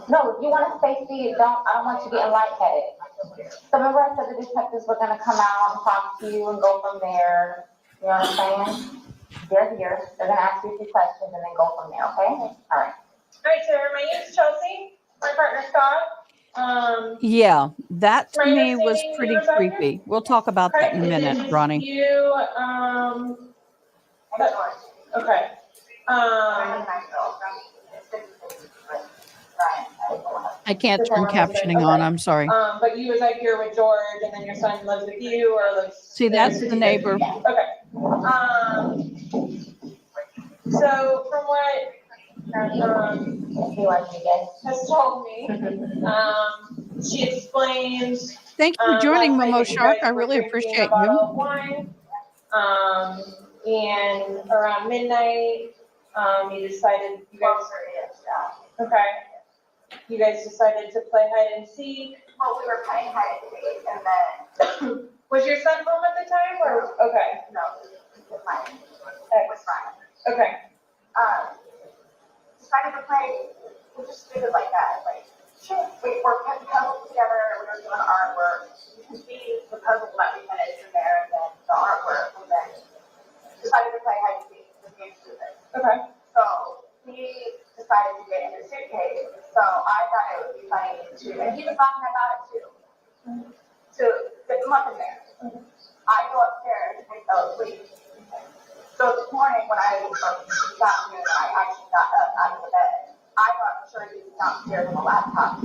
No, you want to stay seated. I don't want you getting lightheaded. So remember I said the detectives were gonna come out and talk to you and go from there. You know what I'm saying? They're here. They're gonna ask you a few questions and then go from there, okay? All right. All right, Sarah, my name's Chelsea, my partner Scott. Yeah, that to My me was understanding, pretty you were talking? creepy. We'll talk about that in a minute, Ronnie. You, okay. I can't turn captioning on. I'm sorry. But you was like here with George, and then your son lives with you, or lives. See, that's the neighbor. Okay. So from what has told me, she explained. Thank you for joining, last night Momo that you Shark. guys I were really drinking appreciate a bottle you. of wine. And around midnight, you decided you guys. Okay. You guys decided to play hide and seek. Well, we were playing hide and seek and then. Was your son home at the time, or okay? No, it was fine. It was fine. Okay. Decided to play, we just did it like that, like, we were putting puzzles together, we were doing artwork. You can see the puzzle that we finished in there, and then the artwork, and then decided to play hide and seek with game students. Okay. So he decided to get in his suitcase, so I thought it would be funny to, and he was talking about it too, to get him up in there. I go upstairs and fell asleep. So this morning when I got here, I actually got up out of the bed. I thought sure he was downstairs on the laptop,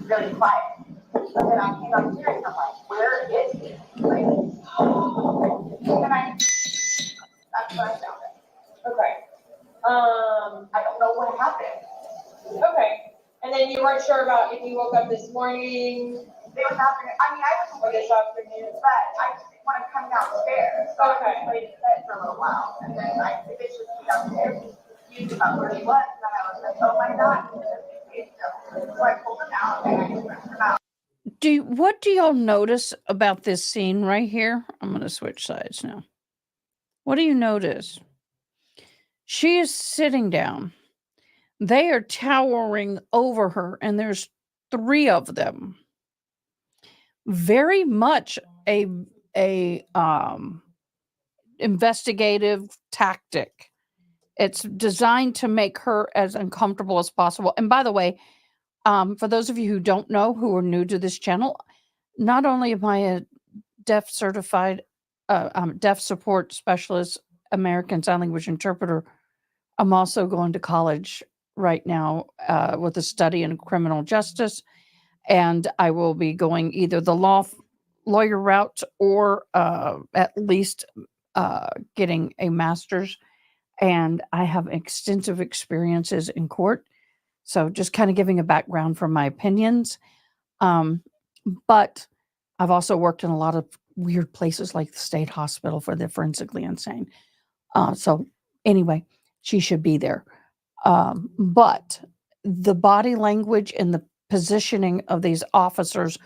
really quiet. But then I came upstairs and I'm like, where is he? Like, and that's what I found it. Okay. I don't know what happened. Okay. And then you weren't sure about if you woke up this morning It was afternoon. I mean, I was or this awake, afternoon. but I just didn't want to come downstairs. So Okay. I laid in bed for a little while, and then I eventually came downstairs, confused about where he was, and then I was like, oh my God. So I pulled him out and I just ripped him out. What do y'all notice about this scene right here? I'm going to switch sides now. What do you notice? She is sitting down. They are towering over her, and there's 3 of them. Very much a investigative tactic. It's designed to make her as uncomfortable as possible. And by the way, for those of you who don't know, who are new to this channel, not only am I a deaf certified, deaf support specialist, American Sign Language interpreter, I'm also going to college right now with a study in criminal justice. And I will be going either the lawyer route or at least getting a master's. And I have extensive experiences in court. So just kind of giving a background from my opinions. But I've also worked in a lot of weird places like the state hospital for the forensically insane. So anyway, she should be there. But the body language and the positioning of these officers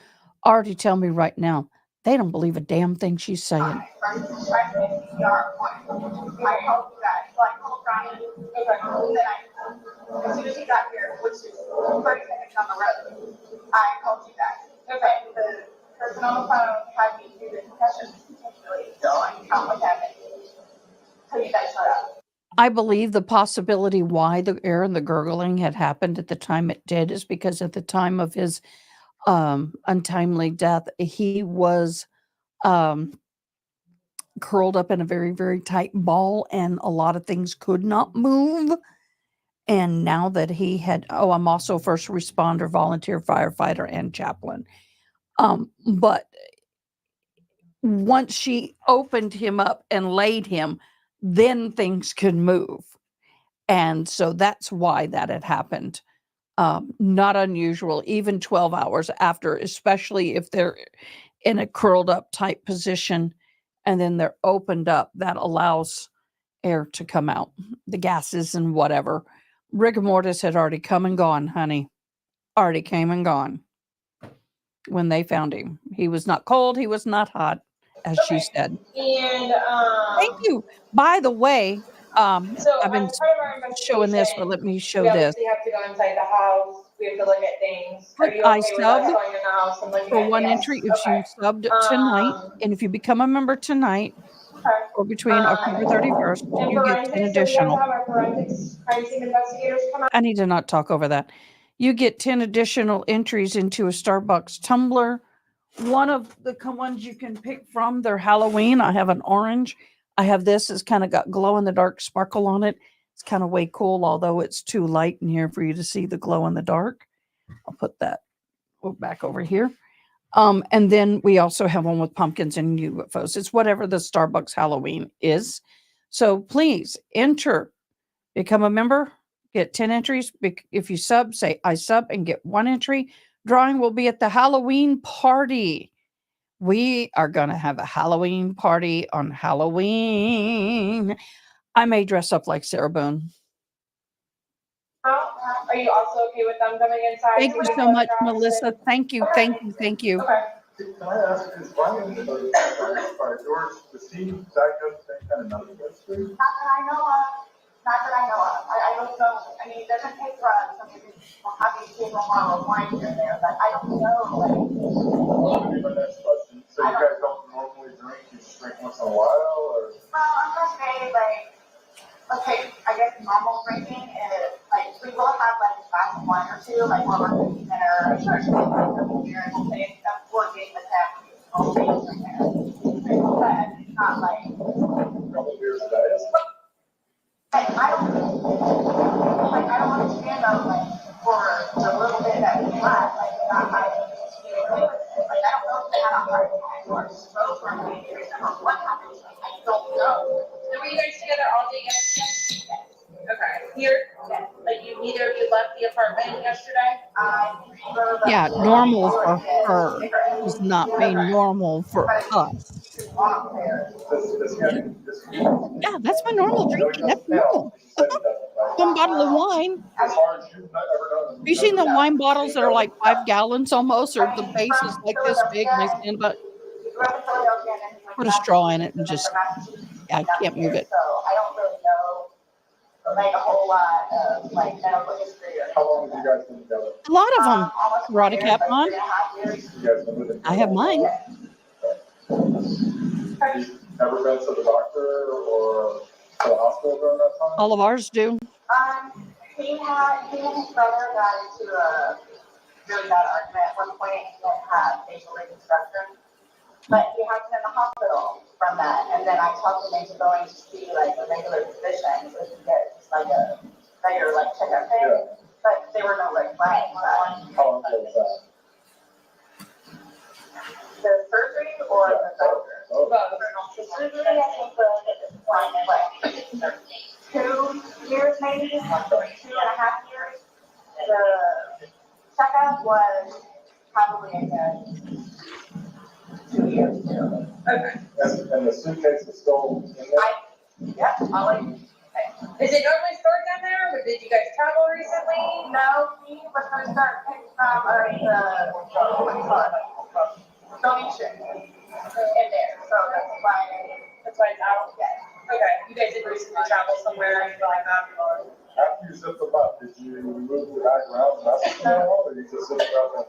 already tell me right now, they don't believe a damn thing she's saying. I helped you guys, so I called Ryan, and then as soon as he got here, which is 30 seconds down the road, I called you guys. Okay, the person on the phone had me do the confession potentially, so I can come with him until you guys shut up. I believe the possibility why the air and the gurgling had happened at the time it did is because at the time of his untimely death, he was curled up in a very, very tight ball, and a lot of things could not move. And now that he had, I'm also a first responder, volunteer firefighter, and chaplain. But once she opened him up and laid him, then things could move. And so that's why that had happened. Not unusual, even 12 hours after, especially if they're in a curled up tight position and then they're opened up, that allows air to come out, the gases and whatever. Rigor mortis had already come and gone, honey. Already came and gone when they found him. He was not cold, he was not hot, as she said. And, Thank you. By the way, so I've been as part of our showing this, but investigation, let me show we this. obviously have to go inside the house, we have to look at things. Are Put you I okay with sub us going in the house and looking for at? one Yes, entry if you okay. subbed tonight, and if you become a member tonight Okay. or between October 31st, And you get 10 forensics, so we have to additional. have our forensics crime scene investigators come out. I need to not talk over that. You get 10 additional entries into a Starbucks tumbler. One of the ones you can pick from, they're Halloween. I have an orange. I have this. It's kind of got glow in the dark sparkle on it. It's kind of way cool, although it's too light in here for you to see the glow in the dark. I'll put that back over here. And then we also have one with pumpkins and UFOs. It's whatever the Starbucks Halloween is. So please enter, become a member, get 10 entries. If you sub, say I sub and get 1 entry. Drawing will be at the Halloween party. We are going to have a Halloween party on Halloween. I may dress up like Sarah Boone. Are you also okay with them coming inside? Thank you so much, Melissa. Thank you. Thank you. Thank you. Okay. Can I ask, is Brian, George, does he diagnose any kind of medical history? Not that I know of. Not that I know of. I don't know. I mean, he doesn't take drugs. I mean, we'll have these people on wine here and there, but I don't know. Like, Well, that would be my next question. So you guys don't normally drink, you just drink once in a while, or? well, I'm gonna say like, okay, I guess normal drinking is like we will have like a glass of wine or two, like while we're cooking dinner. Sure, it's like a beer, and we'll say I'm working with him. All things in there, but it's not like. Couple beers a day? I don't understand though, like, for the little bit that we had, like, not my, like, I don't know if they had a heart attack or a stroke or anything, or what happened, I don't know. So were you guys together all day yesterday? Okay, here, like neither of you left the apartment yesterday? Yeah, normal for her does not mean normal for us. Yeah, that's my normal drinking. That's normal. One bottle of wine. As far as you've ever done. Have you seen the wine bottles that are like 5 gallons almost, or the base is like this big and they stand about, put a straw in it and just, I can't move it. So I don't really know, like, a whole lot of, like, medical history or. How long have you guys been together? A lot of them. Almost Karate 4 years, cap like on. 3.5 years. You guys been living? I have mine. You've never been to the doctor or to the hospital during that time? All of ours do. He and his brother got into a really bad argument at one point and had facial reconstruction. But he had been in the hospital from that, and then I talked him into going to see like a regular physician, so he could get just like a regular like checkup thing. Yeah. But there were no red flags. How long ago was that? The surgery or the doctor? Oh, The surgery, I think was like 2 years maybe, 2.5 years. The checkup was probably a good 2 years too. Okay. and the suitcase is still in there? Yep, I'll let you. Is it normally stored down there, or did you guys travel recently? No, he was gonna start picking from, what do you call it? Donation in there, so that's why. That's why it's out? Yes. Okay, you guys did recently travel somewhere, or anything like that, or? After you zipped them up, did you move the bag around and that's or you just zipped it up and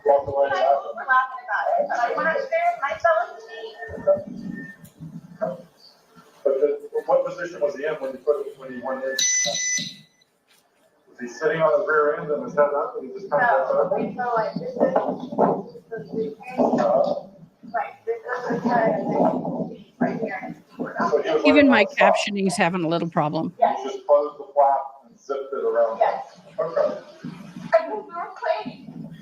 walked away We're after? laughing about it, but I wanted to share my celebration. But what position was he in when you went in? Was he sitting on his rear end and his head up and he just kind of? So, okay, so like this is the suitcase, like this is the head, and then right here. So he was Even letting my it stop. captioning's having a little problem. He just closed the flap and zipped it around. Yes. Okay. I think we were playing.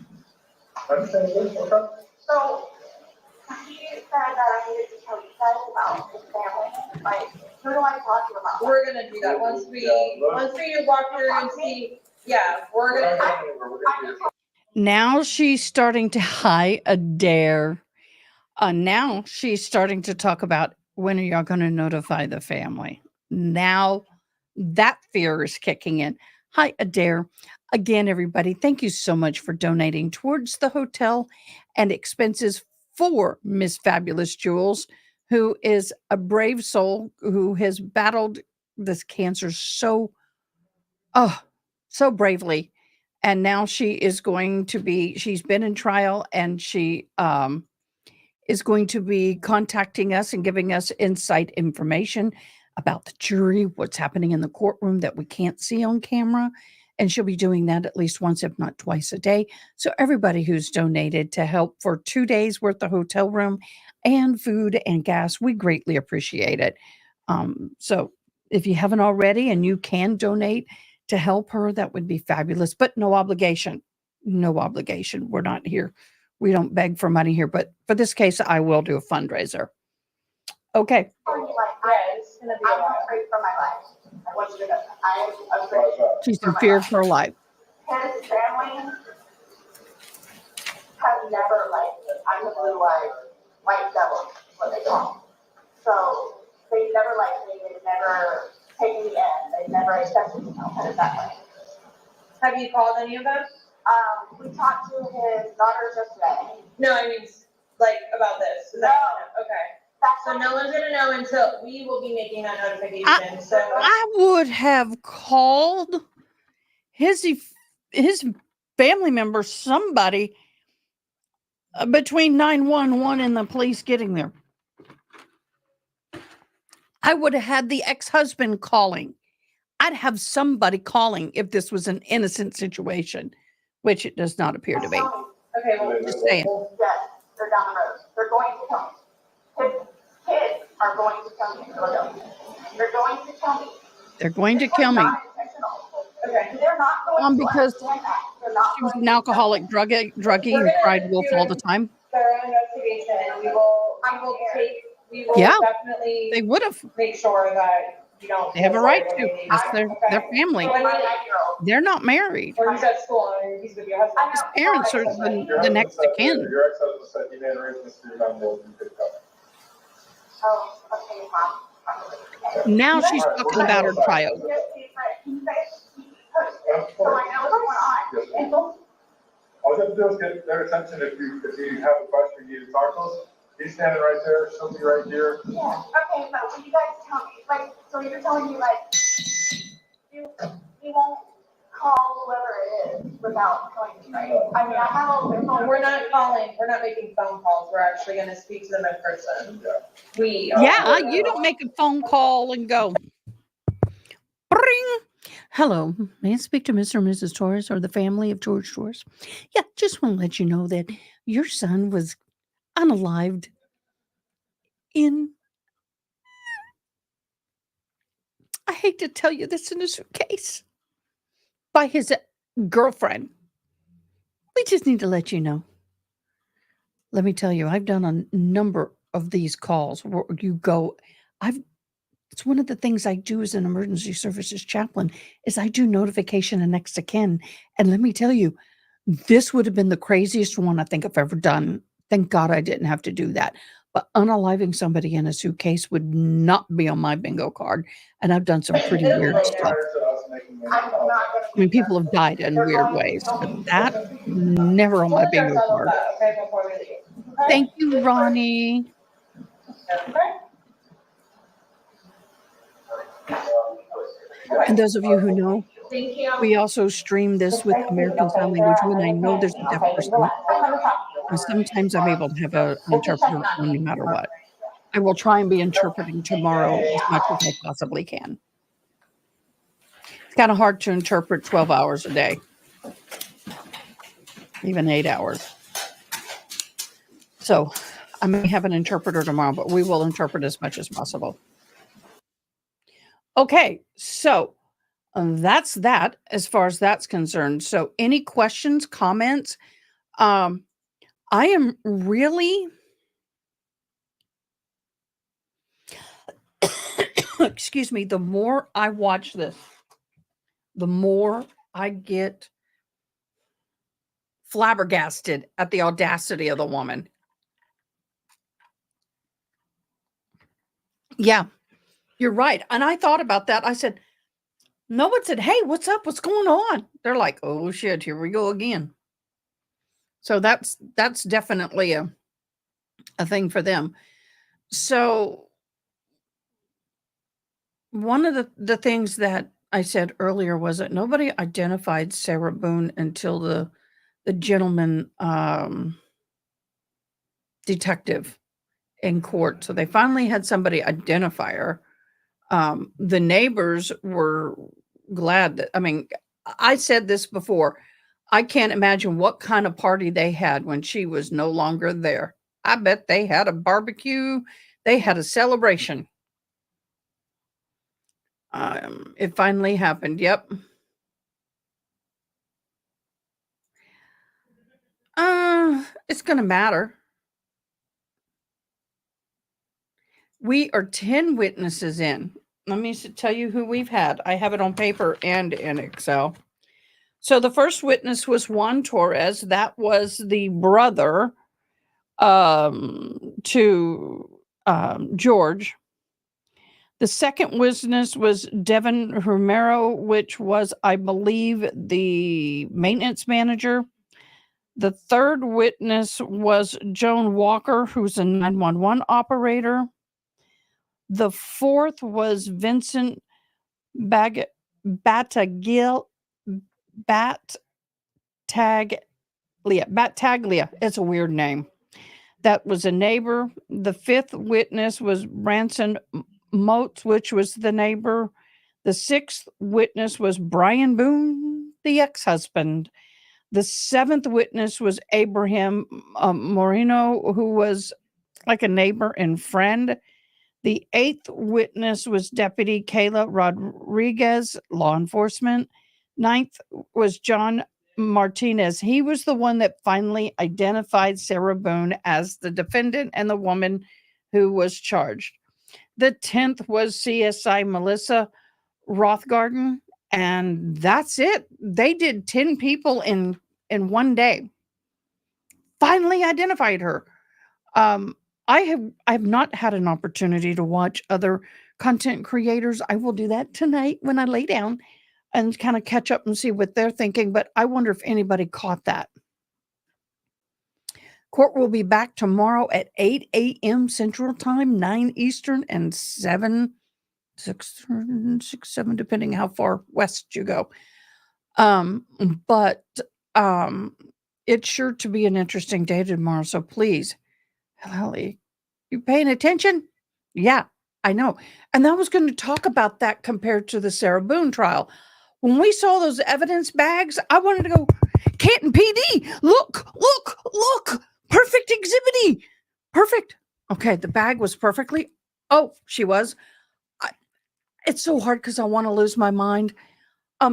Understand this? Okay. So he said that I needed to tell you guys about his family. Like, who do I talk to about? We're gonna do that once we walk through and see, yeah, we're We're not gonna, going anywhere. We're gonna be. Now she's starting to hi Adair. Now she's starting to talk about when are y'all going to notify the family. Now that fear is kicking in. Hi Adair. Again, everybody, thank you so much for donating towards the hotel and expenses for Miss Fabulous Jules, who is a brave soul who has battled this cancer so bravely. And now she's been in trial, and she is going to be contacting us and giving us inside information about the jury, what's happening in the courtroom that we can't see on camera. And she'll be doing that at least once, if not twice a day. So everybody who's donated to help for 2 days worth of hotel room and food and gas, we greatly appreciate it. So if you haven't already and you can donate to help her, that would be fabulous, but no obligation. No obligation. We're not here. We don't beg for money here, but for this case, I will do a fundraiser. Okay. it's gonna be a I'm while. afraid for my life. I want you to know that. I am afraid. She's in fear of her life. His family has never liked me. I'm the blue-eyed white devil, is what they call me. So they've never liked me. They've never taken me in. They've never accepted me. I'll put it that way. Have you called any of them? We talked to his daughters yesterday. No, I mean, like, about this. Is that, okay. That's So what no one's gonna know until we will be making that notification, so. I would have called his family member, somebody, between 911 and the police getting there. I would have had the ex-husband calling. I'd have somebody calling if this was an innocent situation, which it does not appear to be. Okay, well, Just saying. Yes, they're down the road. They're going to kill me. His kids are going to kill me. They're going to kill me. They're going to kill me. Not intentional. okay. They're not going to Because understand that. They're not she was going an to alcoholic druggie and cried wolf all the time. Thorough investigation, we will Yeah, definitely They would have. make sure that you don't. They have a right feel to. sorry That's when you- their family. So when My you- 9-year-old. They're not married. Or he's at school and he's with your husband. I know. His parents are the next of kin. Your ex-husband said he made arrangements for your non-will to pick up. Oh, okay, Mom. Now she's talking about her child. So I know what's going on. And All you have to do is get their attention if you have a question, you need to talk to us. He's standing right there, she'll be right here. Yeah, okay, but when you guys tell me, like, so you're telling me, like, you won't call whoever it is without telling me, right? I mean, I have all their phone. We're not calling, we're not making phone calls, we're actually gonna speak to them in person. We. Yeah, you don't make a phone call and go, bring. Hello, may I speak to Mr. and Mrs. Torres or the family of George Torres? Yeah, just want to let you know that your son was unalived I hate to tell you this, in a suitcase by his girlfriend. We just need to let you know. Let me tell you, I've done a number of these calls where you go, it's one of the things I do as an emergency services chaplain is I do notification and next of kin. And let me tell you, this would have been the craziest one I think I've ever done. Thank God I didn't have to do that. But unaliving somebody in a suitcase would not be on my bingo card. And I've done some pretty weird stuff. I mean, people have died in weird ways, but that never on my bingo card. Okay, before we leave. Thank you, Ronnie. And those of you who know, Thank you. we also stream this with American Sign Language when I know there's a deaf person. And sometimes I'm able to have an interpreter on no matter what. I will try and be interpreting tomorrow as much as I possibly can. It's kind of hard to interpret 12 hours a day, even 8 hours. So I may have an interpreter tomorrow, but we will interpret as much as possible. Okay, so that's that as far as that's concerned. So any questions, comments? I am really excuse me, the more I watch this, the more I get flabbergasted at the audacity of the woman. Yeah, you're right. And I thought about that. I said, no one said, hey, what's up? What's going on? They're like, oh shit, here we go again. So that's definitely a thing for them. So one of the things that I said earlier was that nobody identified Sarah Boone until the gentleman detective in court. So they finally had somebody identify her. The neighbors were glad that, I mean, I said this before. I can't imagine what kind of party they had when she was no longer there. I bet they had a barbecue, they had a celebration. It finally happened. Yep. It's gonna matter. We are 10 witnesses in. Let me tell you who we've had. I have it on paper and in Excel. So the first witness was Juan Torres. That was the brother to George. The second witness was Devin Romero, which was, I believe, the maintenance manager. The third witness was Joan Walker, who's a 911 operator. The fourth was Vincent Battaglia. Battaglia. It's a weird name. That was a neighbor. The fifth witness was Branson Motes, which was the neighbor. The sixth witness was Brian Boone, the ex-husband. The seventh witness was Abraham Moreno, who was like a neighbor and friend. The eighth witness was Deputy Kayla Rodriguez, law enforcement. Ninth was John Martinez. He was the one that finally identified Sarah Boone as the defendant and the woman who was charged. The 10th was CSI Melissa Rothgarden, and that's it. They did 10 people in one day. Finally identified her. I have not had an opportunity to watch other content creators. I will do that tonight when I lay down and kind of catch up and see what they're thinking, but I wonder if anybody caught that. Court will be back tomorrow at 8 a.m. Central Time, 9 Eastern, and 7, 7, depending how far west you go. But it's sure to be an interesting day tomorrow, so please, Holly, you paying attention? Yeah, I know. And I was going to talk about that compared to the Sarah Boone trial. When we saw those evidence bags, I wanted to go, Canton PD, look, perfect exhibity. Perfect. Okay, the bag was perfectly. Oh, she was. It's so hard because I want to lose my mind. I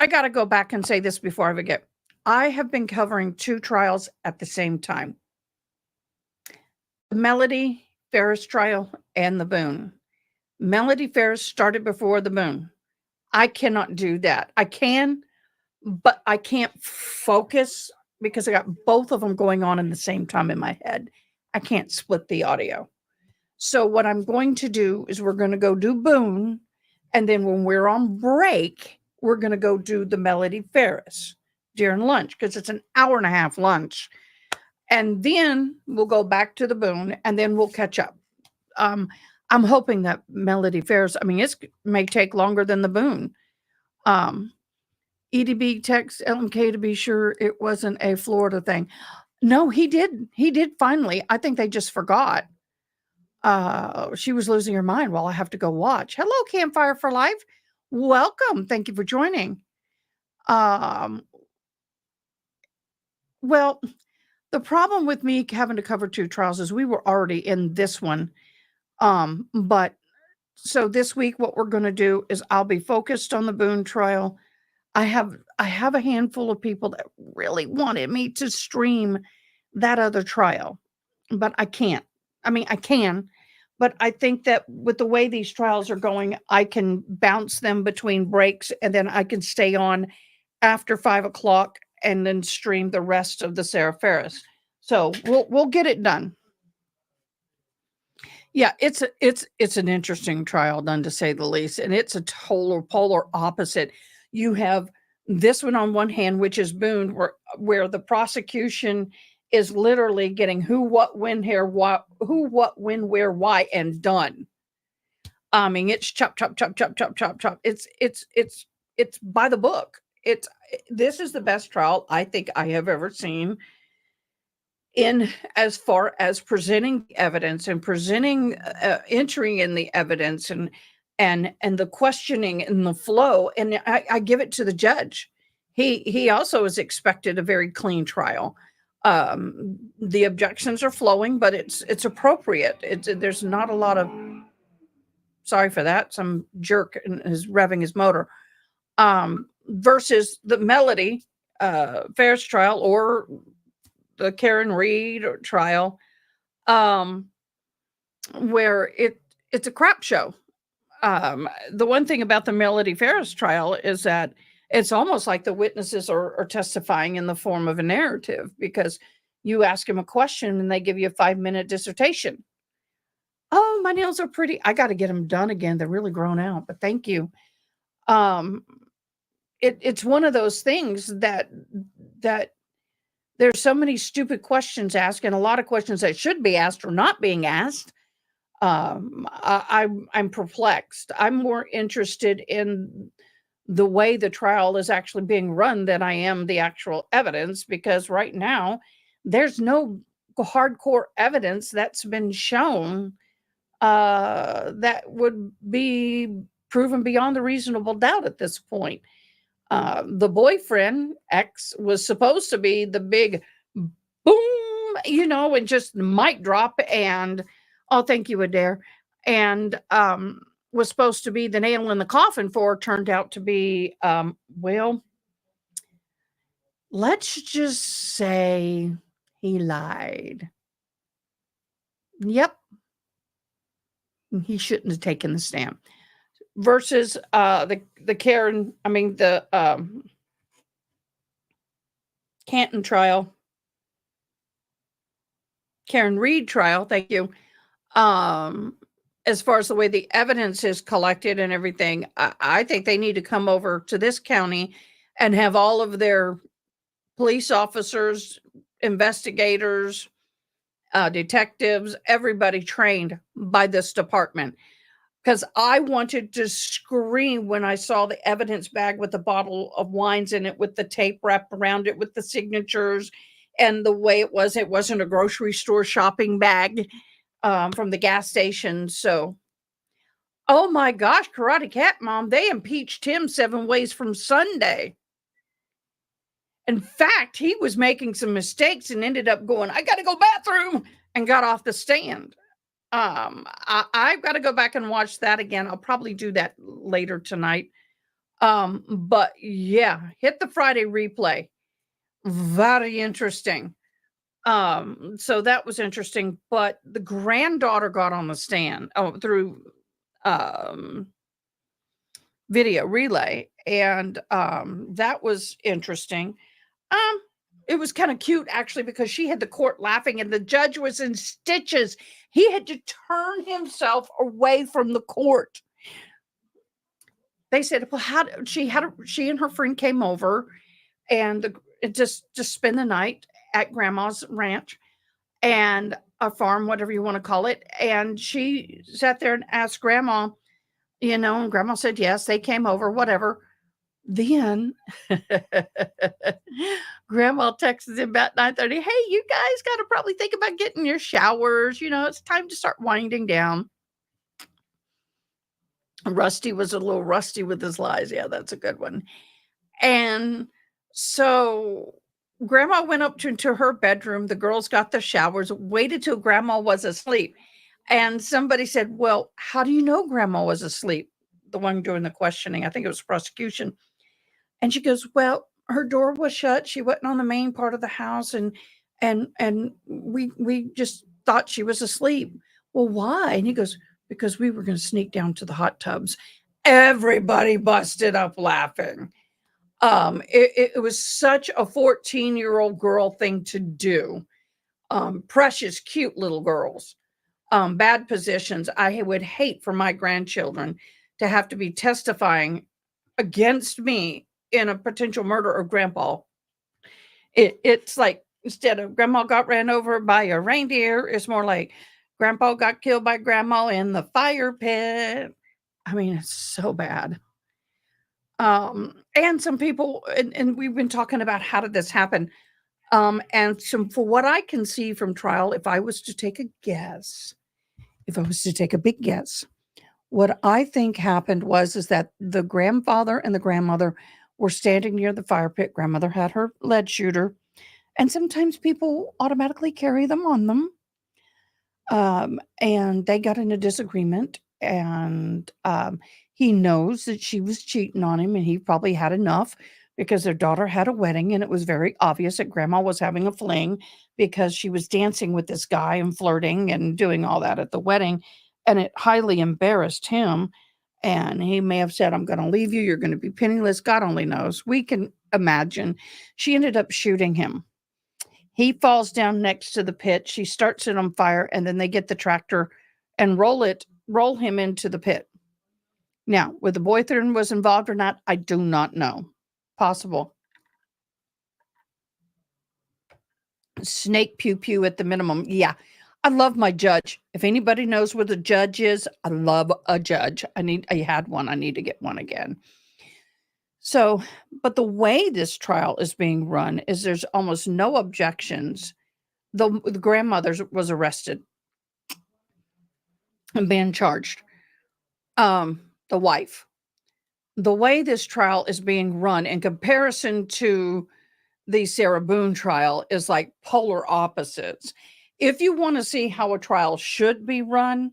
got to go back and say this before I forget. I have been covering 2 trials at the same time. The Melody Ferris trial and the Boone. Melody Ferris started before the Boone. I cannot do that. I can, but I can't focus because I got both of them going on in the same time in my head. I can't split the audio. So what I'm going to do is we're going to go do Boone, and then when we're on break, we're going to go do the Melody Ferris during lunch because it's an hour and a half lunch. And then we'll go back to the Boone, and then we'll catch up. I'm hoping that Melody Ferris, I mean, it may take longer than the Boone. EDB texts LMK to be sure it wasn't a Florida thing. No, he did. He did finally. I think they just forgot. She was losing her mind while I have to go watch. Hello, Campfire for Life. Welcome. Thank you for joining. Well, the problem with me having to cover 2 trials is we were already in this one. But so this week, what we're going to do is I'll be focused on the Boone trial. I have a handful of people that really wanted me to stream that other trial, but I can't. I mean, I can, but I think that with the way these trials are going, I can bounce them between breaks, and then I can stay on after 5 o'clock and then stream the rest of the Sarah Ferris. So we'll get it done. Yeah, it's an interesting trial done, to say the least, and it's a total polar opposite. You have this one on one hand, which is Boone, where the prosecution is literally getting who, what, when, here, what, who, what, when, where, why, and done. I mean, it's chop, chop, chop, chop, chop, chop, chop. It's by the book. This is the best trial I think I have ever seen, in as far as presenting evidence and presenting entering in the evidence and the questioning and the flow. And I give it to the judge. He also has expected a very clean trial. The objections are flowing, but it's appropriate. There's not a lot of, sorry for that, some jerk is revving his motor, versus the Melody Ferris trial or the Karen Reed trial, where it's a crap show. The one thing about the Melody Ferris trial is that it's almost like the witnesses are testifying in the form of a narrative, because you ask them a question and they give you a 5-minute dissertation. Oh, my nails are pretty. I got to get them done again. They're really grown out, but thank you. It's one of those things that there's so many stupid questions asked, and a lot of questions that should be asked are not being asked. I'm perplexed. I'm more interested in the way the trial is actually being run than I am the actual evidence, because right now there's no hardcore evidence that's been shown that would be proven beyond a reasonable doubt at this point. The boyfriend ex was supposed to be the big boom, and just mic drop, and oh, thank you, Adair, and was supposed to be the nail in the coffin for, turned out to be, well, let's just say he lied. Yep. He shouldn't have taken the stand. Versus the Karen, I mean the Canton trial, Karen Reed trial, thank you. As far as the way the evidence is collected and everything, I think they need to come over to this county and have all of their police officers, investigators, detectives, everybody trained by this department. Because I wanted to scream when I saw the evidence bag with the bottle of wines in it, with the tape wrapped around it, with the signatures, and the way it wasn't a grocery store shopping bag from the gas station. So, oh my gosh, Karate Cat Mom, they impeached him 7 ways from Sunday. In fact, he was making some mistakes and ended up going, I got to go bathroom, and got off the stand. I've got to go back and watch that again. I'll probably do that later tonight. But yeah, hit the Friday replay. Very interesting. So that was interesting, but the granddaughter got on the stand through video relay, and that was interesting. It was kind of cute, actually, because she had the court laughing and the judge was in stitches. He had to turn himself away from the court. They said, well, she and her friend came over and just spend the night at grandma's ranch and a farm, whatever you want to call it. And she sat there and asked grandma, and grandma said, yes, they came over, whatever. Then grandma texted him about 9:30. Hey, you guys got to probably think about getting your showers. It's time to start winding down. Rusty was a little rusty with his lies. Yeah, that's a good one. And so grandma went up to her bedroom. The girls got their showers, waited till grandma was asleep. And somebody said, well, how do you know grandma was asleep? The one doing the questioning, I think it was prosecution. And she goes, well, her door was shut. She wasn't on the main part of the house. And we just thought she was asleep. Well, why? And he goes, because we were going to sneak down to the hot tubs. Everybody busted up laughing. It was such a 14-year-old girl thing to do. Precious, cute little girls. Bad positions. I would hate for my grandchildren to have to be testifying against me in a potential murder of grandpa. It's like instead of grandma got ran over by a reindeer, it's more like grandpa got killed by grandma in the fire pit. I mean, it's so bad. And some people, and we've been talking about how did this happen? And some, for what I can see from trial, if I was to take a big guess, what I think happened is that the grandfather and the grandmother were standing near the fire pit. Grandmother had her lead shooter, and sometimes people automatically carry them on them. And they got in a disagreement, and he knows that she was cheating on him, and he probably had enough because their daughter had a wedding, and it was very obvious that grandma was having a fling because she was dancing with this guy and flirting and doing all that at the wedding, and it highly embarrassed him. And he may have said, I'm going to leave you. You're going to be penniless. God only knows. We can imagine. She ended up shooting him. He falls down next to the pit. She starts it on fire, and then they get the tractor and roll him into the pit. Now, whether the boyfriend was involved or not, I do not know. Possible. Snake pew pew at the minimum. Yeah. I love my judge. If anybody knows where the judge is, I love a judge. I had one. I need to get one again. So, but the way this trial is being run is there's almost no objections. The grandmother was arrested and being charged. The wife. The way this trial is being run in comparison to the Sarah Boone trial is like polar opposites. If you want to see how a trial should be run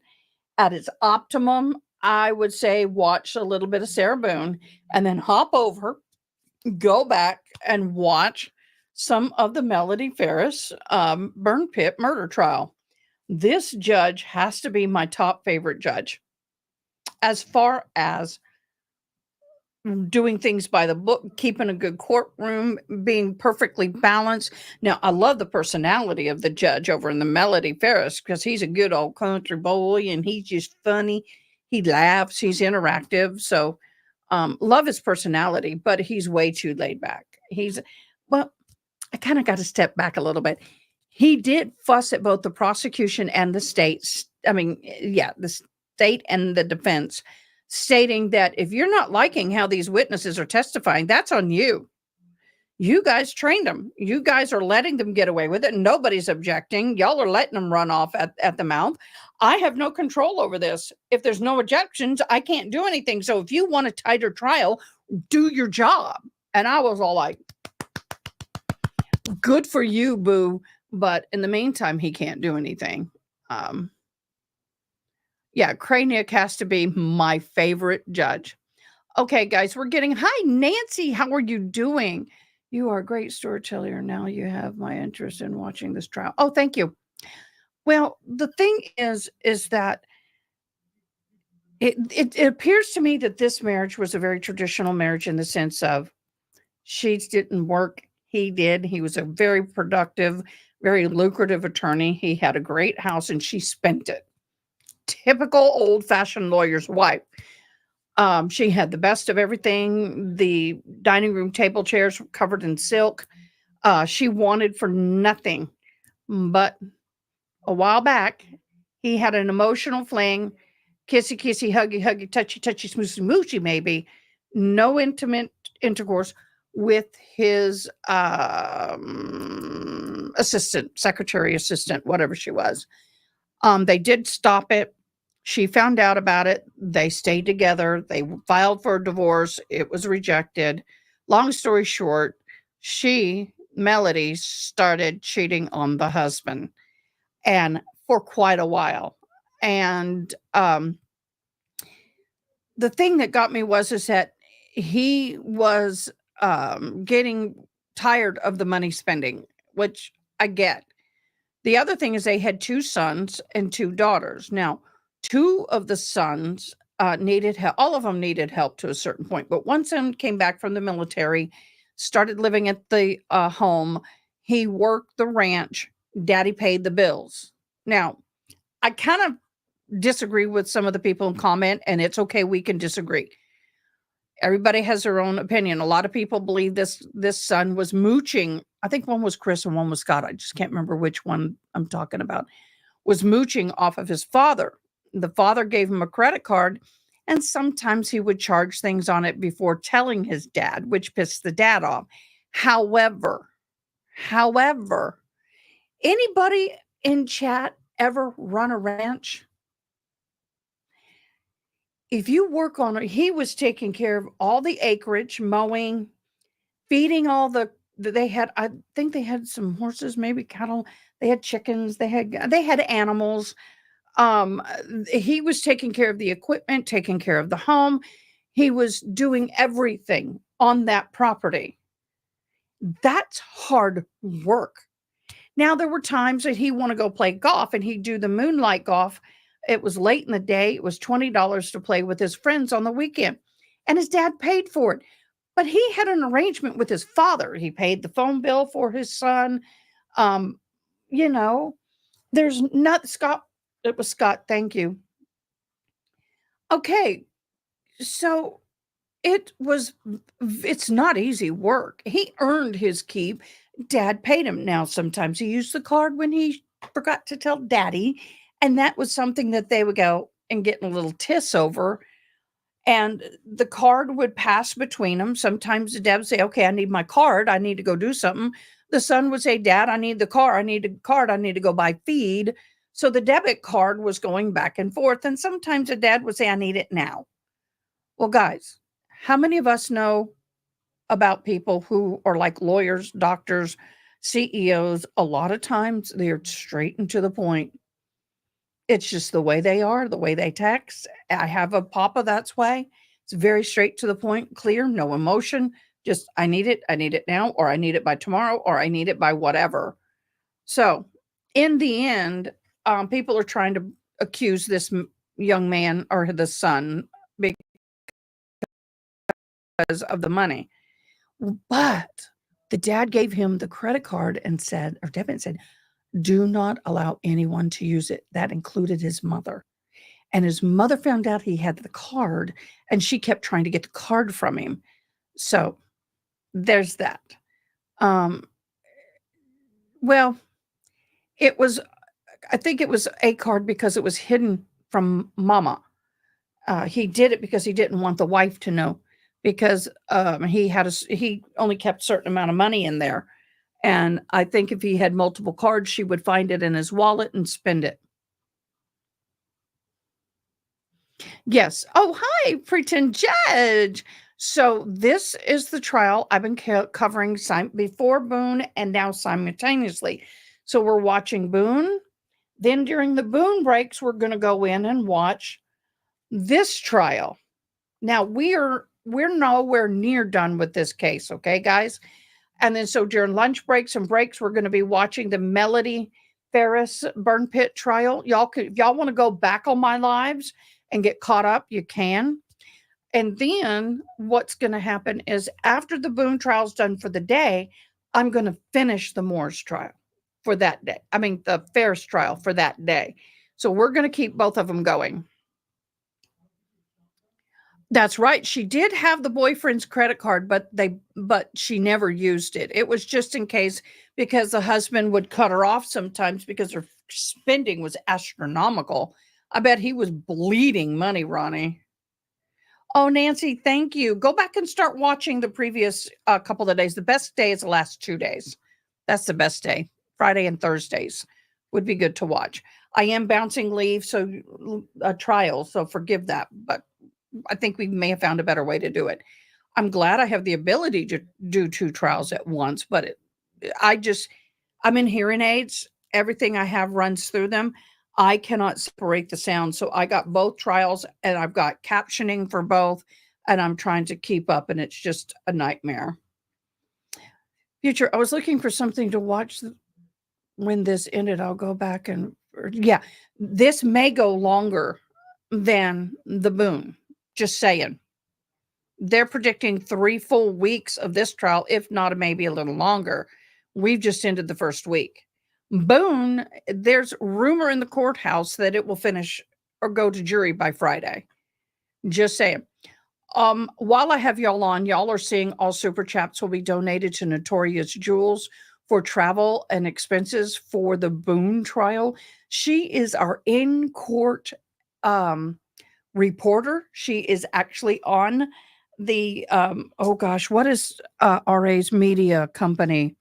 at its optimum, I would say watch a little bit of Sarah Boone and then hop over, go back and watch some of the Melody Ferris burn pit murder trial. This judge has to be my top favorite judge as far as doing things by the book, keeping a good courtroom, being perfectly balanced. Now, I love the personality of the judge over in the Melody Ferris because he's a good old country boy and he's just funny. He laughs, he's interactive. So, love his personality, but he's way too laid back. Well, I kind of got to step back a little bit. He did fuss at both the prosecution and the states. The state and the defense, stating that if you're not liking how these witnesses are testifying, that's on you. You guys trained them. You guys are letting them get away with it. Nobody's objecting. Y'all are letting them run off at the mouth. I have no control over this. If there's no objections, I can't do anything. So if you want a tighter trial, do your job. And I was all like, good for you, boo. But in the meantime, he can't do anything. Kraniak has to be my favorite judge. Okay, guys, hi, Nancy. How are you doing? You are a great storyteller. Now you have my interest in watching this trial. Oh, thank you. Well, the thing is that it appears to me that this marriage was a very traditional marriage in the sense of she didn't work. He did. He was a very productive, very lucrative attorney. He had a great house and she spent it. Typical old-fashioned lawyer's wife. She had the best of everything. The dining room table chairs were covered in silk. She wanted for nothing. But a while back, he had an emotional fling. Kissy, kissy, huggy, huggy, touchy, touchy, smooshy, mooshy, maybe. No intimate intercourse with his secretary assistant, whatever she was. They did stop it. She found out about it. They stayed together. They filed for a divorce. It was rejected. Long story short, Melody, started cheating on the husband and for quite a while. And the thing that got me is that he was getting tired of the money spending, which I get. The other thing is they had 2 sons and 2 daughters. Now, 2 of the sons needed help. All of them needed help to a certain point, but one son came back from the military, started living at the home. He worked the ranch. Daddy paid the bills. Now, I kind of disagree with some of the people in comment, and it's okay. We can disagree. Everybody has their own opinion. A lot of people believe this son was mooching. I think one was Chris and one was Scott. I just can't remember which one I'm talking about. Was mooching off of his father. The father gave him a credit card, and sometimes he would charge things on it before telling his dad, which pissed the dad off. However, anybody in chat ever run a ranch? If you work on it, he was taking care of all the acreage, mowing, feeding all they had, I think they had some horses, maybe cattle, they had chickens, they had animals. He was taking care of the equipment, taking care of the home. He was doing everything on that property. That's hard work. Now, there were times that he want to go play golf, and he'd do the moonlight golf. It was late in the day. It was $20 to play with his friends on the weekend, and his dad paid for it. But he had an arrangement with his father. He paid the phone bill for his son. You know, there's not Scott. It was Scott. Thank you. Okay. So it's not easy work. He earned his keep. Dad paid him. Now, sometimes he used the card when he forgot to tell daddy. And that was something that they would go and get in a little tiss over. And the card would pass between them. Sometimes the dad would say, okay, I need my card. I need to go do something. The son would say, Dad, I need the car. I need a card. I need to go buy feed. So the debit card was going back and forth. And sometimes the dad would say, I need it now. Well, guys, how many of us know about people who are like lawyers, doctors, CEOs? A lot of times they're straight and to the point. It's just the way they are, the way they text. I have a papa that's way. It's very straight to the point, clear, no emotion. Just, I need it now, or I need it by tomorrow, or I need it by whatever. So in the end, people are trying to accuse this young man or the son because of the money. But the dad gave him the credit card and said, or debit, and said, do not allow anyone to use it. That included his mother. And his mother found out he had the card, and she kept trying to get the card from him. So there's that. Well, I think it was a card because it was hidden from mama. He did it because he didn't want the wife to know, because he only kept a certain amount of money in there. And I think if he had multiple cards, she would find it in his wallet and spend it. Yes. Oh, hi, pretend judge. So this is the trial I've been covering before Boone and now simultaneously. So we're watching Boone. Then during the Boone breaks, we're going to go in and watch this trial. Now we're nowhere near done with this case. Okay, guys. And then so during lunch breaks and breaks, we're going to be watching the Melody Ferris burn pit trial. If y'all want to go back on my lives and get caught up, you can. And then what's going to happen is after the Boone trial's done for the day, I'm going to finish the Moore's trial for that day. I mean, the Ferris trial for that day. So we're going to keep both of them going. That's right. She did have the boyfriend's credit card, but she never used it. It was just in case, because the husband would cut her off sometimes because her spending was astronomical. I bet he was bleeding money, Ronnie. Oh, Nancy, thank you. Go back and start watching the previous couple of days. The best day is the last 2 days. That's the best day. Friday and Thursdays would be good to watch. I am bouncing leave, so a trial, so forgive that, but I think we may have found a better way to do it. I'm glad I have the ability to do 2 trials at once, but I'm in hearing aids. Everything I have runs through them. I cannot separate the sound. So I got both trials and I've got captioning for both, and I'm trying to keep up, and it's just a nightmare. Future, I was looking for something to watch when this ended. I'll go back and, yeah, this may go longer than the Boone. Just saying. They're predicting 3 full weeks of this trial, if not maybe a little longer. We've just ended the first week. Boone, there's rumor in the courthouse that it will finish or go to jury by Friday. Just saying. While I have y'all on, y'all are seeing all super chats will be donated to Notorious Jules for travel and expenses for the Boone trial. She is our in-court reporter. She is actually on the oh gosh, what is RA's media company?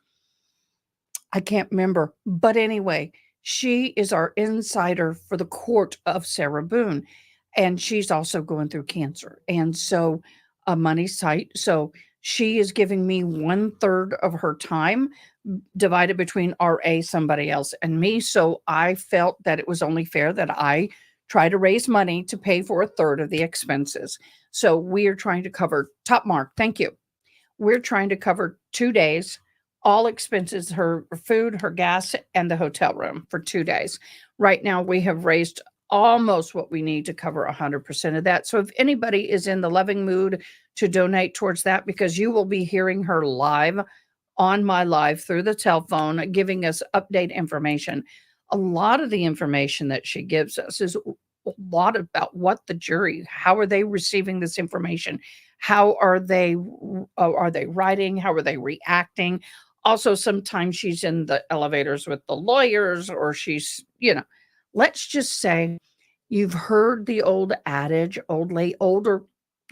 I can't remember. But anyway, she is our insider for the court of Sarah Boone. And she's also going through cancer. And so money's tight. So she is giving me 1/3 of her time divided between RA, somebody else, and me. So I felt that it was only fair that I try to raise money to pay for 1/3 of the expenses. So we're trying to cover top mark. Thank you. We're trying to cover 2 days, all expenses, her food, her gas, and the hotel room for 2 days. Right now, we have raised almost what we need to cover 100% of that. So if anybody is in the loving mood to donate towards that, because you will be hearing her live on my live through the telephone, giving us update information. A lot of the information that she gives us is a lot about what the jury, how are they receiving this information? How are they writing? How are they reacting? Also, sometimes she's in the elevators with the lawyers, or she's, let's just say you've heard the old adage, older,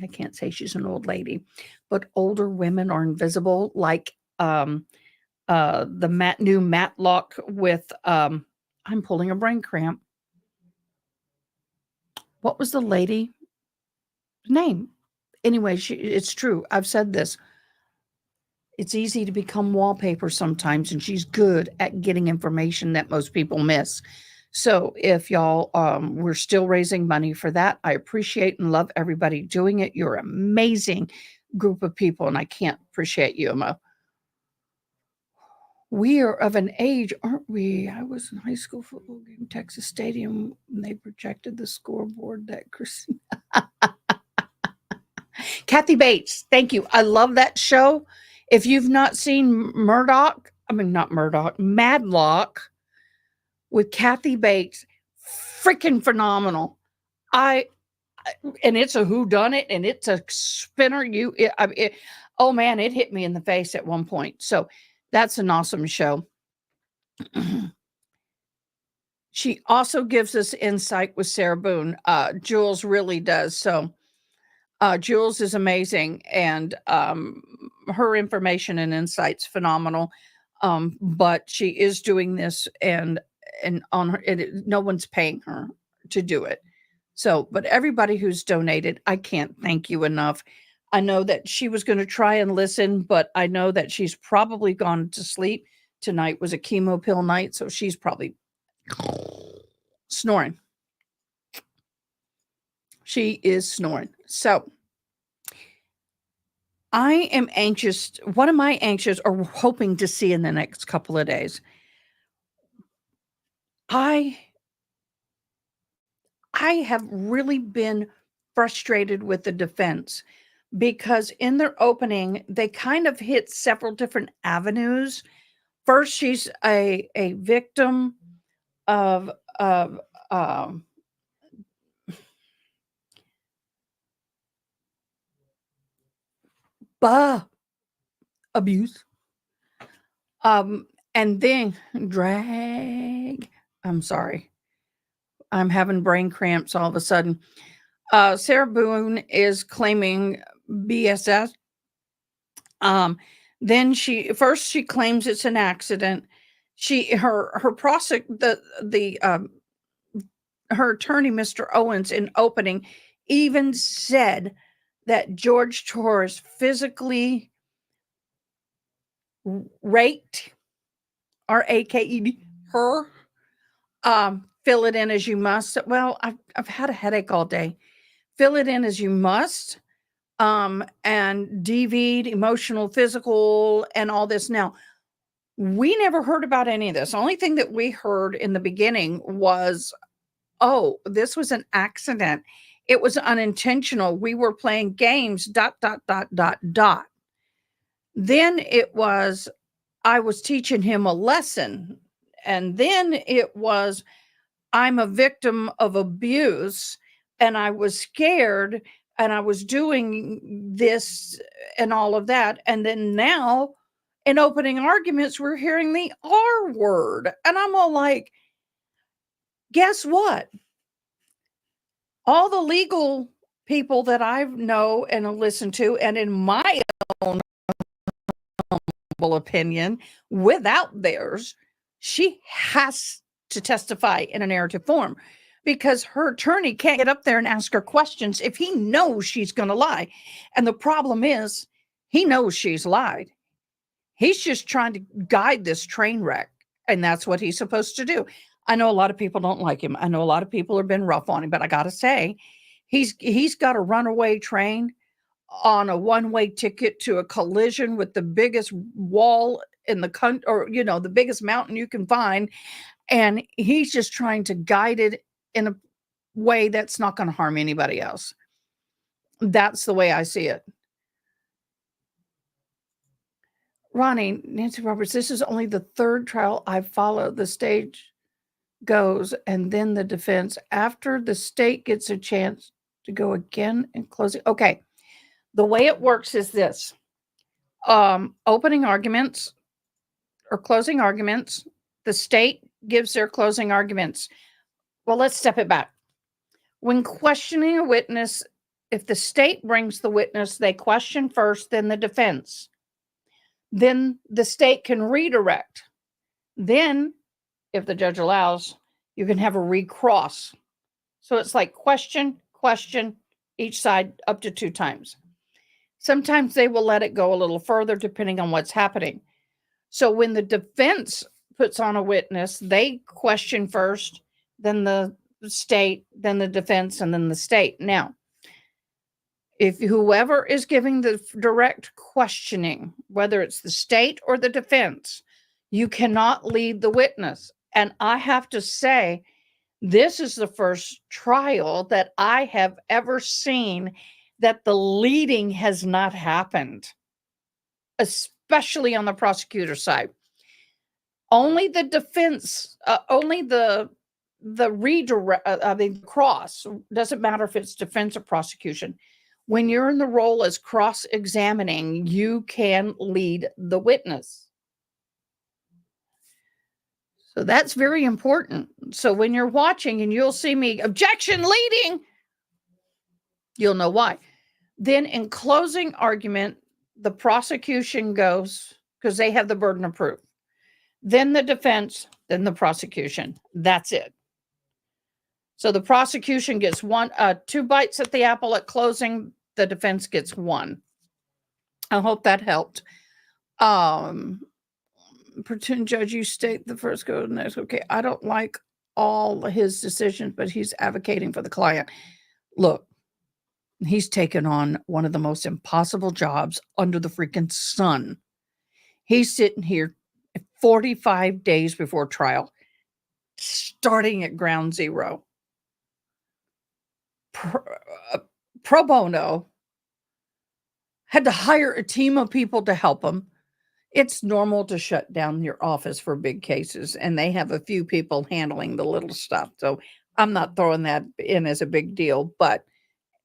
I can't say she's an old lady, but older women are invisible, like the new Matlock with, I'm pulling a brain cramp. What was the lady name? Anyway, it's true. I've said this. It's easy to become wallpaper sometimes, and she's good at getting information that most people miss. So if y'all, we're still raising money for that. I appreciate and love everybody doing it. You're an amazing group of people, and I can't appreciate you enough. We are of an age, aren't we? I was in high school football game, Texas Stadium, and they projected the scoreboard that Christina. Kathy Bates, thank you. I love that show. If you've not seen Madlock with Kathy Bates, freaking phenomenal. And it's a whodunit, and it's a spinner. Oh man, it hit me in the face at one point. So that's an awesome show. She also gives us insight with Sarah Boone. Jules really does. So Jules is amazing, and her information and insights phenomenal. But she is doing this, and on her, no one's paying her to do it. So, but everybody who's donated, I can't thank you enough. I know that she was going to try and listen, but I know that she's probably gone to sleep. Tonight was a chemo pill night, so she's probably snoring. She is snoring. So I am anxious. What am I anxious or hoping to see in the next couple of days? I have really been frustrated with the defense, because in their opening, they kind of hit several different avenues. First, she's a victim of abuse. And then drag. I'm sorry. I'm having brain cramps all of a sudden. Sarah Boone is claiming BSS. Then she claims it's an accident. Her attorney, Mr. Owens, in opening, even said that George Torres physically raped, RAKED, her fill it in as you must. Well, I've had a headache all day. Fill it in as you must. And DV'd, emotional, physical, and all this. Now, we never heard about any of this. The only thing that we heard in the beginning was, oh, this was an accident. It was unintentional. We were playing games, ... Then it was, I was teaching him a lesson. And then it was, I'm a victim of abuse and I was scared and I was doing this and all of that. And then now in opening arguments, we're hearing the R word. And I'm all like, guess what? All the legal people that I know and listen to, and in my own humble opinion, without theirs, she has to testify in a narrative form because her attorney can't get up there and ask her questions if he knows she's going to lie. And the problem is, he knows she's lied. He's just trying to guide this train wreck, and that's what he's supposed to do. I know a lot of people don't like him. I know a lot of people have been rough on him, but I got to say, he's got a runaway train on a one-way ticket to a collision with the biggest wall in the country, or, you know, the biggest mountain you can find. And he's just trying to guide it in a way that's not going to harm anybody else. That's the way I see it. Ronnie, Nancy Roberts, this is only the third trial I've followed. The stage goes and then the defense after the state gets a chance to go again and close it. Okay. The way it works is this. Opening arguments or closing arguments, the state gives their closing arguments. Well, let's step it back. When questioning a witness, if the state brings the witness, they question first, then the defense. Then the state can redirect. Then, if the judge allows, you can have a recross. So it's like question, each side up to 2 times. Sometimes they will let it go a little further depending on what's happening. So when the defense puts on a witness, they question first, then the state, then the defense, and then the state. Now, if whoever is giving the direct questioning, whether it's the state or the defense, you cannot lead the witness. And I have to say, this is the first trial that I have ever seen that the leading has not happened, especially on the prosecutor side. Only the defense, only the redirect, cross, doesn't matter if it's defense or prosecution. When you're in the role as cross-examining, you can lead the witness. So that's very important. So when you're watching and you'll see me, objection leading, you'll know why. Then in closing argument, the prosecution goes, because they have the burden of proof. Then the defense, then the prosecution. That's it. So the prosecution gets 2 bites at the apple at closing. The defense gets 1. I hope that helped. Pretend judge, you state the first, go to the next. Okay, I don't like all his decisions, but he's advocating for the client. Look, he's taken on one of the most impossible jobs under the freaking sun. He's sitting here 45 days before trial, starting at ground zero. Pro bono, had to hire a team of people to help him. It's normal to shut down your office for big cases, and they have a few people handling the little stuff. So I'm not throwing that in as a big deal, but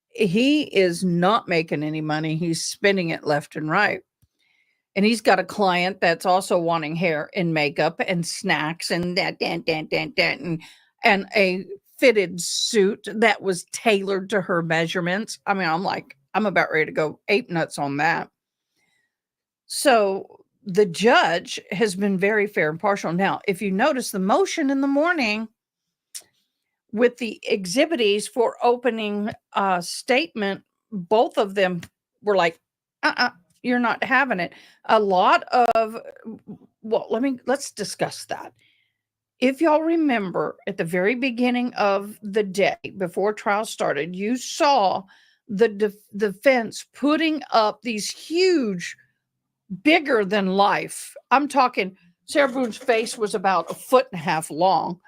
he is not making any money. He's spending it left and right. And he's got a client that's also wanting hair and makeup and snacks and and a fitted suit that was tailored to her measurements. I mean, I'm about ready to go ape nuts on that. So the judge has been very fair and partial. Now, if you notice the motion in the morning with the exhibitees for opening statement, both of them were like, you're not having it. A lot of, well, let's discuss that. If y'all remember at the very beginning of the day before trial started, you saw the defense putting up these huge, bigger than life. I'm talking Sarah Boone's face was about 1.5 feet long,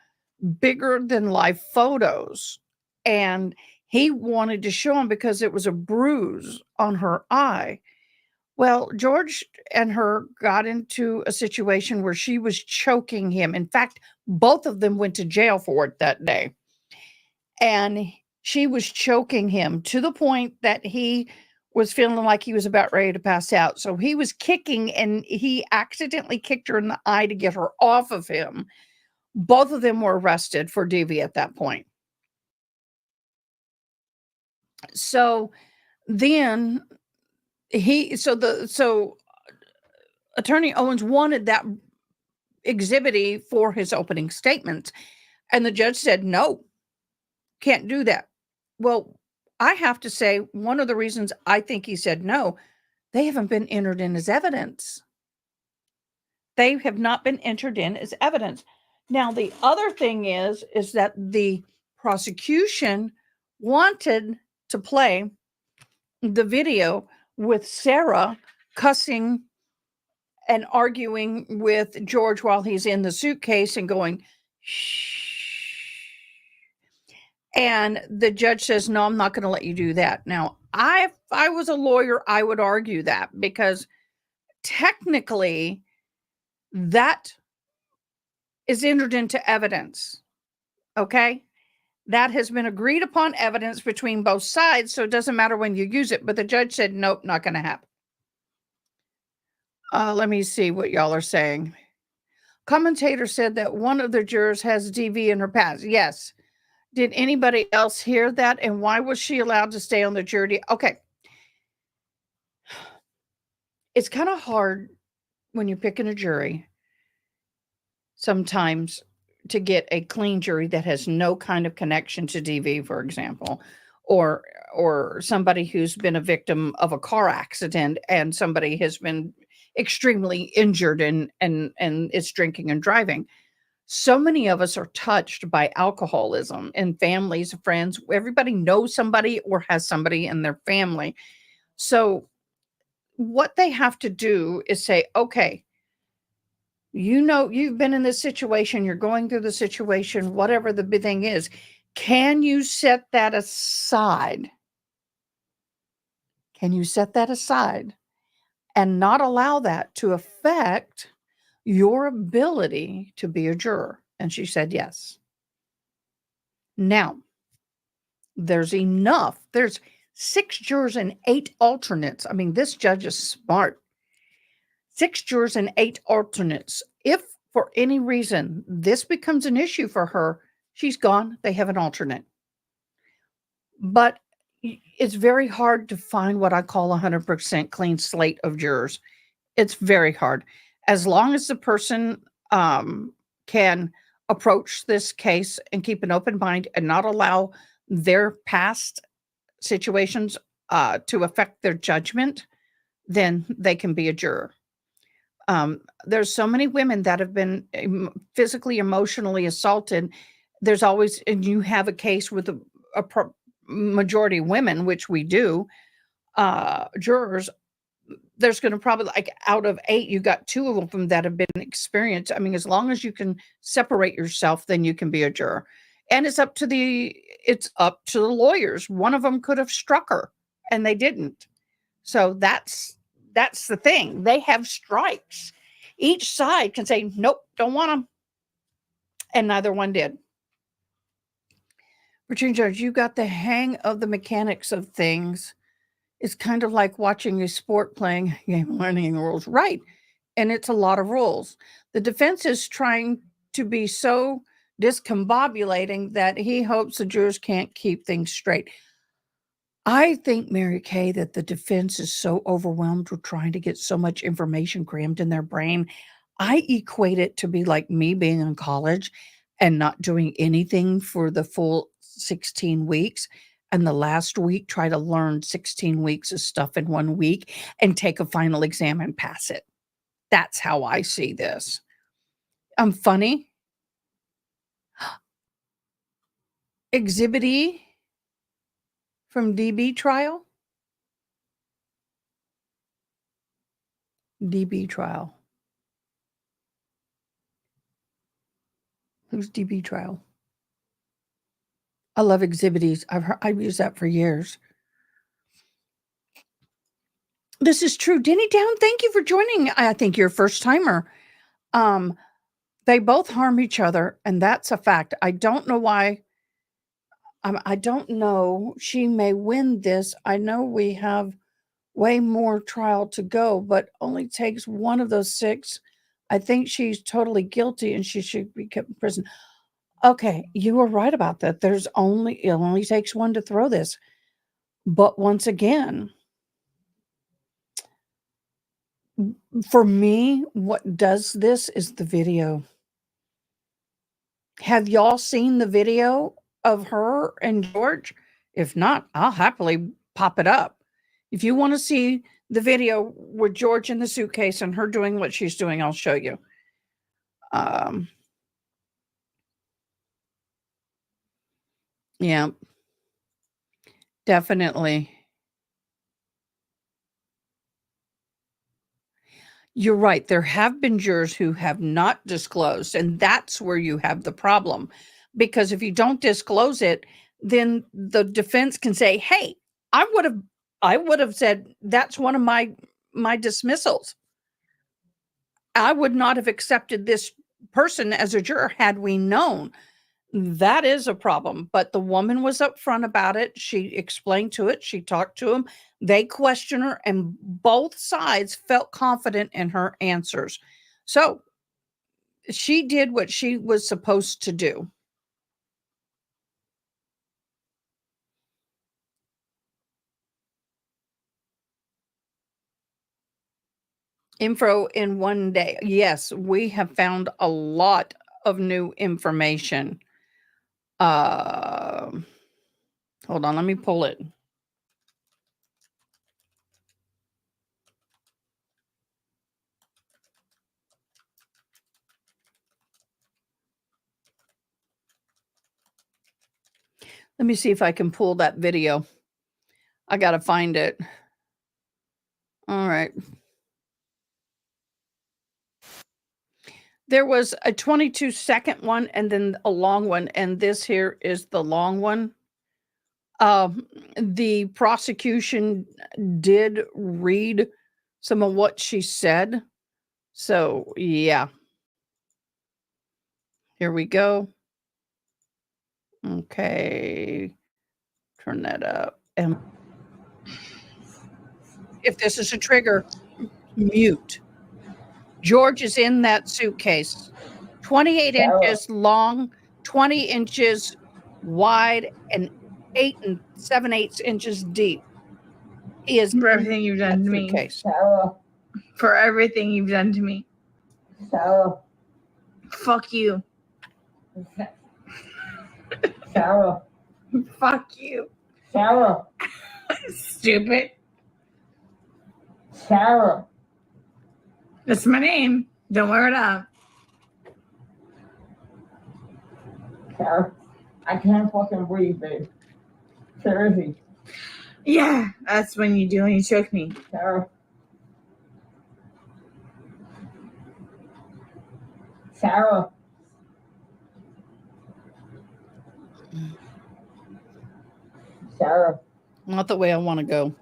bigger than life photos. And he wanted to show them because it was a bruise on her eye. Well, George and her got into a situation where she was choking him. In fact, both of them went to jail for it that day. And she was choking him to the point that he was feeling like he was about ready to pass out. So he was kicking and he accidentally kicked her in the eye to get her off of him. Both of them were arrested for DV at that point. So then so Attorney Owens wanted that exhibit for his opening statement, and the judge said, no, can't do that. Well, I have to say, one of the reasons I think he said no, they haven't been entered in as evidence. They have not been entered in as evidence. Now, the other thing is that the prosecution wanted to play the video with Sarah cussing and arguing with George while he's in the suitcase and going, shh. And the judge says, no, I'm not going to let you do that. Now, if I was a lawyer, I would argue that because technically that is entered into evidence. Okay. That has been agreed upon evidence between both sides. So it doesn't matter when you use it. But the judge said, nope, not going to happen. Let me see what y'all are saying. Commentator said that one of the jurors has DV in her past. Yes. Did anybody else hear that? And why was she allowed to stay on the jury? Okay. It's kind of hard when you're picking a jury sometimes to get a clean jury that has no kind of connection to DV, for example, or somebody who's been a victim of a car accident and somebody has been extremely injured and it's drinking and driving. So many of us are touched by alcoholism in families, friends. Everybody knows somebody or has somebody in their family. So what they have to do is say, okay, you know, you've been in this situation, you're going through the situation, whatever the big thing is. Can you set that aside? Can you set that aside and not allow that to affect your ability to be a juror? And she said yes. Now, there's enough. There's 6 jurors and 8 alternates. I mean, this judge is smart. 6 jurors and 8 alternates. If for any reason this becomes an issue for her, she's gone. They have an alternate. But it's very hard to find what I call 100% clean slate of jurors. It's very hard. As long as the person can approach this case and keep an open mind and not allow their past situations to affect their judgment, then they can be a juror. There's so many women that have been physically, emotionally assaulted. There's always, and you have a case with a majority women, which we do, jurors. There's going to probably, like, out of 8, you got 2 of them that have been experienced. I mean, as long as you can separate yourself, then you can be a juror. And it's up to the lawyers. One of them could have struck her and they didn't. So that's the thing. They have strikes. Each side can say, nope, don't want them. And neither one did. Virginia Judge, you got the hang of the mechanics of things. It's kind of like watching a sport playing a game, learning the rules. Right. And it's a lot of rules. The defense is trying to be so discombobulating that he hopes the jurors can't keep things straight. I think, Mary Kay, that the defense is so overwhelmed with trying to get so much information crammed in their brain. I equate it to be like me being in college and not doing anything for the full 16 weeks. And the last week, try to learn 16 weeks of stuff in 1 week and take a final exam and pass it. That's how I see this. I'm funny. Exhibit E from DB trial. DB trial. Who's DB trial? I love Exhibit E's. I've used that for years. This is true. Denny Down, thank you for joining. I think you're a first timer. They both harm each other, and that's a fact. I don't know why. I don't know. She may win this. I know we have way more trial to go, but only takes one of those 6. I think she's totally guilty and she should be kept in prison. Okay, you were right about that. It only takes one to throw this. But once again, for me, what does this is the video. Have y'all seen the video of her and George? If not, I'll happily pop it up. If you want to see the video with George in the suitcase and her doing what she's doing, I'll show you. Yeah, definitely. You're right. There have been jurors who have not disclosed, and that's where you have the problem. Because if you don't disclose it, then the defense can say, hey, I would have said that's one of my dismissals. I would not have accepted this person as a juror had we known. That is a problem. But the woman was upfront about it. She explained to it. She talked to him. They questioned her, and both sides felt confident in her answers. So she did what she was supposed to do. Info in one day. Yes, we have found a lot of new information. Hold on, let me pull it. Let me see if I can pull that video. I got to find it. All right. There was a 22-second one and then a long one, and this here is the long one. The prosecution did read some of what she said. So, yeah. Here we go. Okay. Turn that up. And if this is a trigger, mute. George is in that suitcase. 28 inches long, 20 inches wide, and 8 7/8 inches deep. He is For everything you've done to me. suitcase. For everything you've done to me. Fuck you. Fuck you. Stupid. That's my name. Don't wear it up. I can't fucking breathe, babe. Seriously. Yeah, that's when you do when you choke me. Sarah. Not the way I want to go.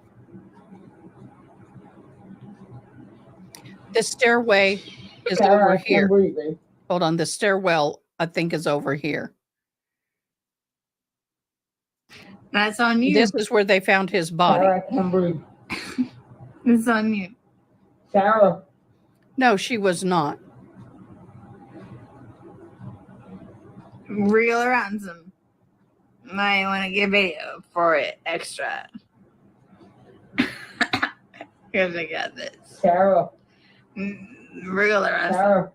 The stairway is over I can't here. breathe, babe. Hold on. The stairwell, I think, is over here. That's on you. This is where they found his body. Sarah, I can't breathe. It's on you. Sarah. No, she was not. Real ransom. Might want to get video for it extra. Because I got this. Sarah. Real ransom. Sarah.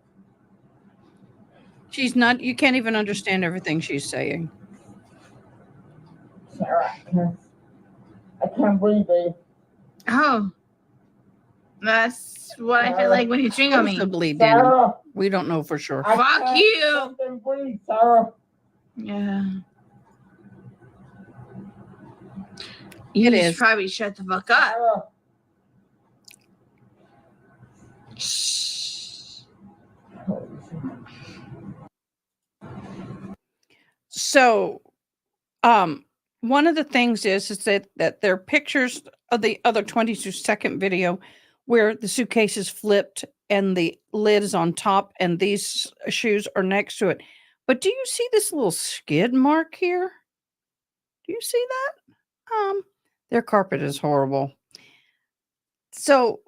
She's not, you can't even understand everything she's saying. Sarah, I can't breathe, babe. Oh. That's what I feel like when you chewing on me. Possibly, Danny. Sarah. We don't know for sure. I Fuck can't you. fucking breathe, Sarah. Yeah. You It should is. probably shut the fuck up. Sarah, So, one of the things is that there are pictures of the other 22-second video where the suitcase is flipped and the lid is on top and these shoes are next to it. But do you see this little skid mark here? Do you see that? Their carpet is horrible. So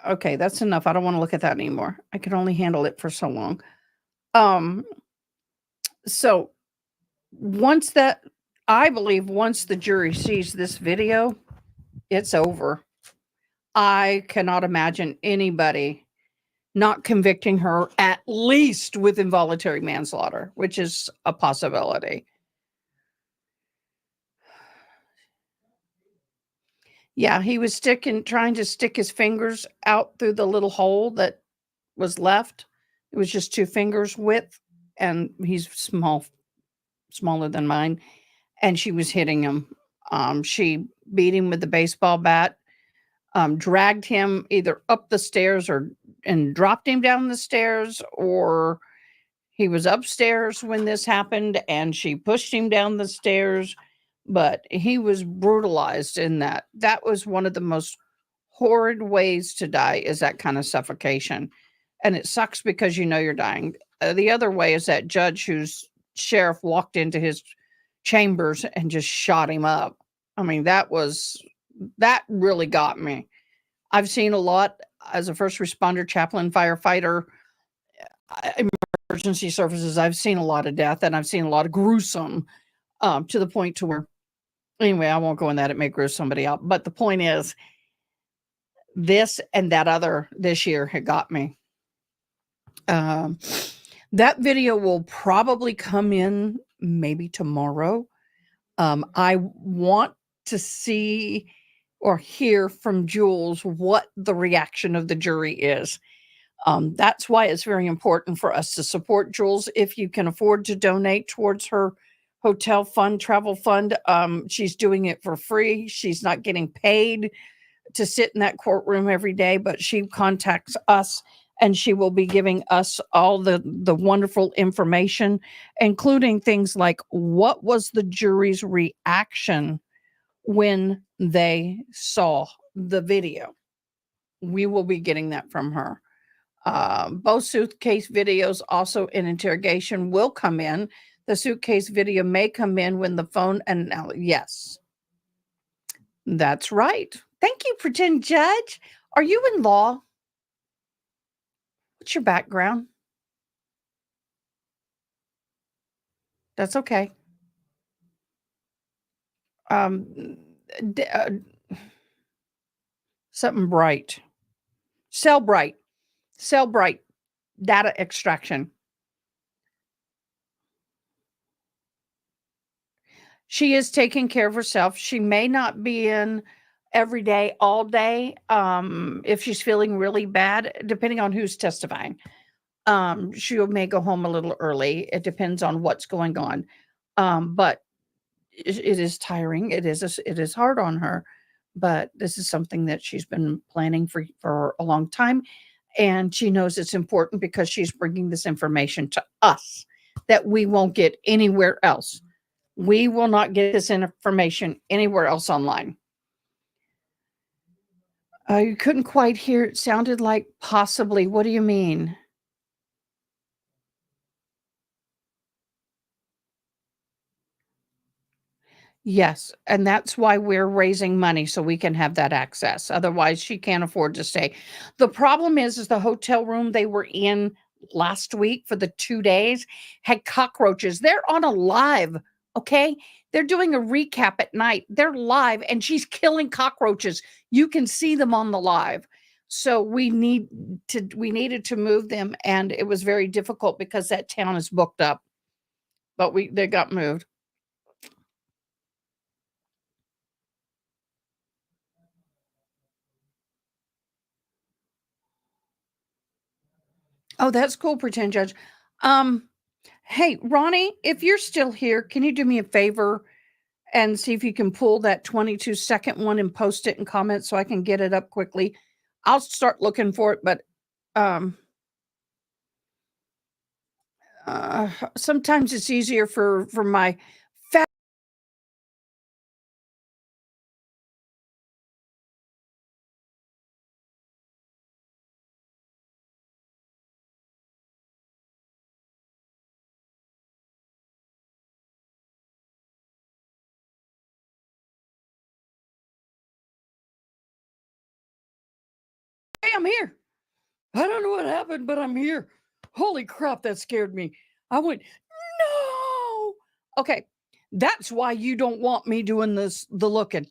okay, that's enough. I don't want to look at that anymore. I can only handle it for so long. So I believe once the jury sees this video, it's over. I cannot imagine anybody not convicting her at least with involuntary manslaughter, which is a possibility. Yeah, he was trying to stick his fingers out through the little hole that was left. It was just 2 fingers width, and he's smaller than mine, and she was hitting him. She beat him with the baseball bat, dragged him either up the stairs and dropped him down the stairs, or he was upstairs when this happened and she pushed him down the stairs, but he was brutalized in that. That was one of the most horrid ways to die, is that kind of suffocation. And it sucks because you know you're dying. The other way is that judge whose sheriff walked into his chambers and just shot him up. I mean, that really got me. I've seen a lot as a first responder, chaplain, firefighter, emergency services. I've seen a lot of death, and I've seen a lot of gruesome, to the point to where, anyway, I won't go in that. It may gross somebody out. But the point is, this and that other this year had got me. That video will probably come in maybe tomorrow. I want to see or hear from Jules what the reaction of the jury is. That's why it's very important for us to support Jules. If you can afford to donate towards her hotel fund, travel fund, she's doing it for free. She's not getting paid to sit in that courtroom every day, but she contacts us and she will be giving us all the wonderful information, including things like what was the jury's reaction when they saw the video. We will be getting that from her. Both suitcase videos also in interrogation will come in. The suitcase video may come in when the phone, and now, yes, that's right. Thank you, pretend judge. Are you in law? What's your background? That's okay. Something bright. Cell bright data extraction. She is taking care of herself. She may not be in every day, all day, if she's feeling really bad, depending on who's testifying. She may go home a little early. It depends on what's going on. But it is tiring. It is hard on her. But this is something that she's been planning for a long time. And she knows it's important because she's bringing this information to us that we won't get anywhere else. We will not get this information anywhere else online. You couldn't quite hear. It sounded like possibly. What do you mean? Yes, and that's why we're raising money so we can have that access. Otherwise, she can't afford to stay. The problem is the hotel room they were in last week for the 2 days had cockroaches. They're on a live, okay? They're doing a recap at night. They're live, and she's killing cockroaches. You can see them on the live. So we needed to move them, and it was very difficult because that town is booked up. But they got moved. Oh, that's cool, pretend judge. Hey, Ronnie, if you're still here, can you do me a favor and see if you can pull that 22-second one and post it in comments so I can get it up quickly. I'll start looking for it, but sometimes it's easier for my fat. Hey, I'm here. I don't know what happened, but I'm here. Holy crap, that scared me. I went, no. Okay, that's why you don't want me doing the looking,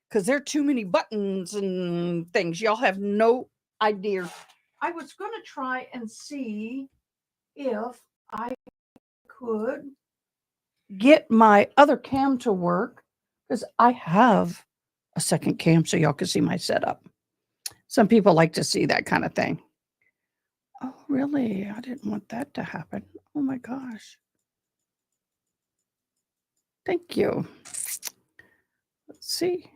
because there are too many buttons and things. Y'all have no idea. I was going to try and see if I could get my other cam to work, because I have a second cam so y'all can see my setup. Some people like to see that kind of thing. Oh, really? I didn't want that to happen. Oh my gosh. Thank you. Let's see.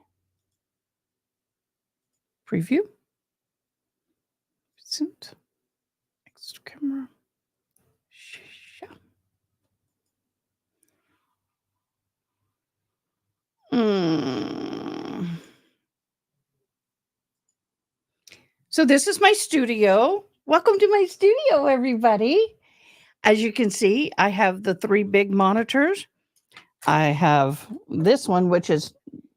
Preview. Recent. Extra camera. So this is my studio. Welcome to my studio, everybody. As you can see, I have the 3 big monitors. I have this one, which is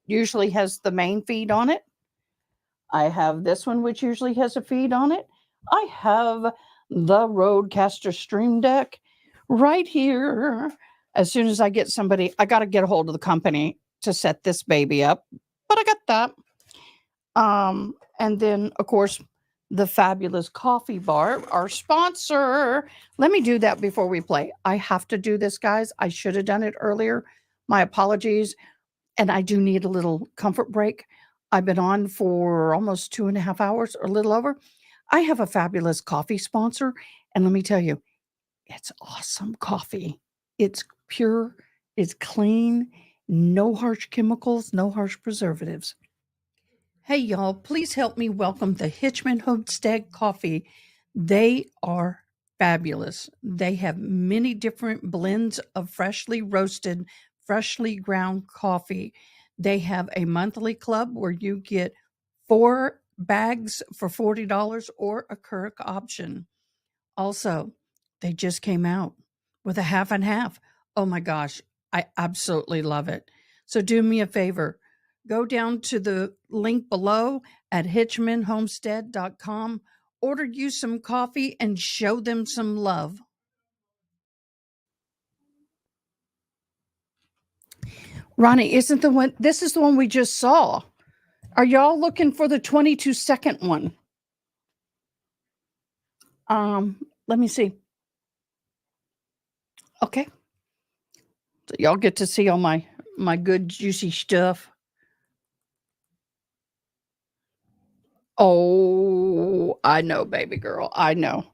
usually has the main feed on it. I have this one, which usually has a feed on it. I have the Rodecaster Stream Deck right here. As soon as I get somebody, I got to get a hold of the company to set this baby up, but I got that. And then, of course, the fabulous coffee bar, our sponsor. Let me do that before we play. I have to do this, guys. I should have done it earlier. My apologies. And I do need a little comfort break. I've been on for almost 2.5 hours or a little over. I have a fabulous coffee sponsor. And let me tell you, it's awesome coffee. It's pure, it's clean, no harsh chemicals, no harsh preservatives. Hey, y'all, please help me welcome the Hitchman Homestead Coffee. They are fabulous. They have many different blends of freshly roasted, freshly ground coffee. They have a monthly club where you get 4 bags for $40 or a Keurig option. Also, they just came out with a half and half. Oh my gosh, I absolutely love it. So do me a favor. Go down to the link below at hitchmanhomestead.com. Order you some coffee and show them some love. Ronnie, isn't the one, this is the one we just saw. Are y'all looking for the 22-second one? Let me see. Okay. So y'all get to see all my good juicy stuff. Oh, I know, baby girl. I know.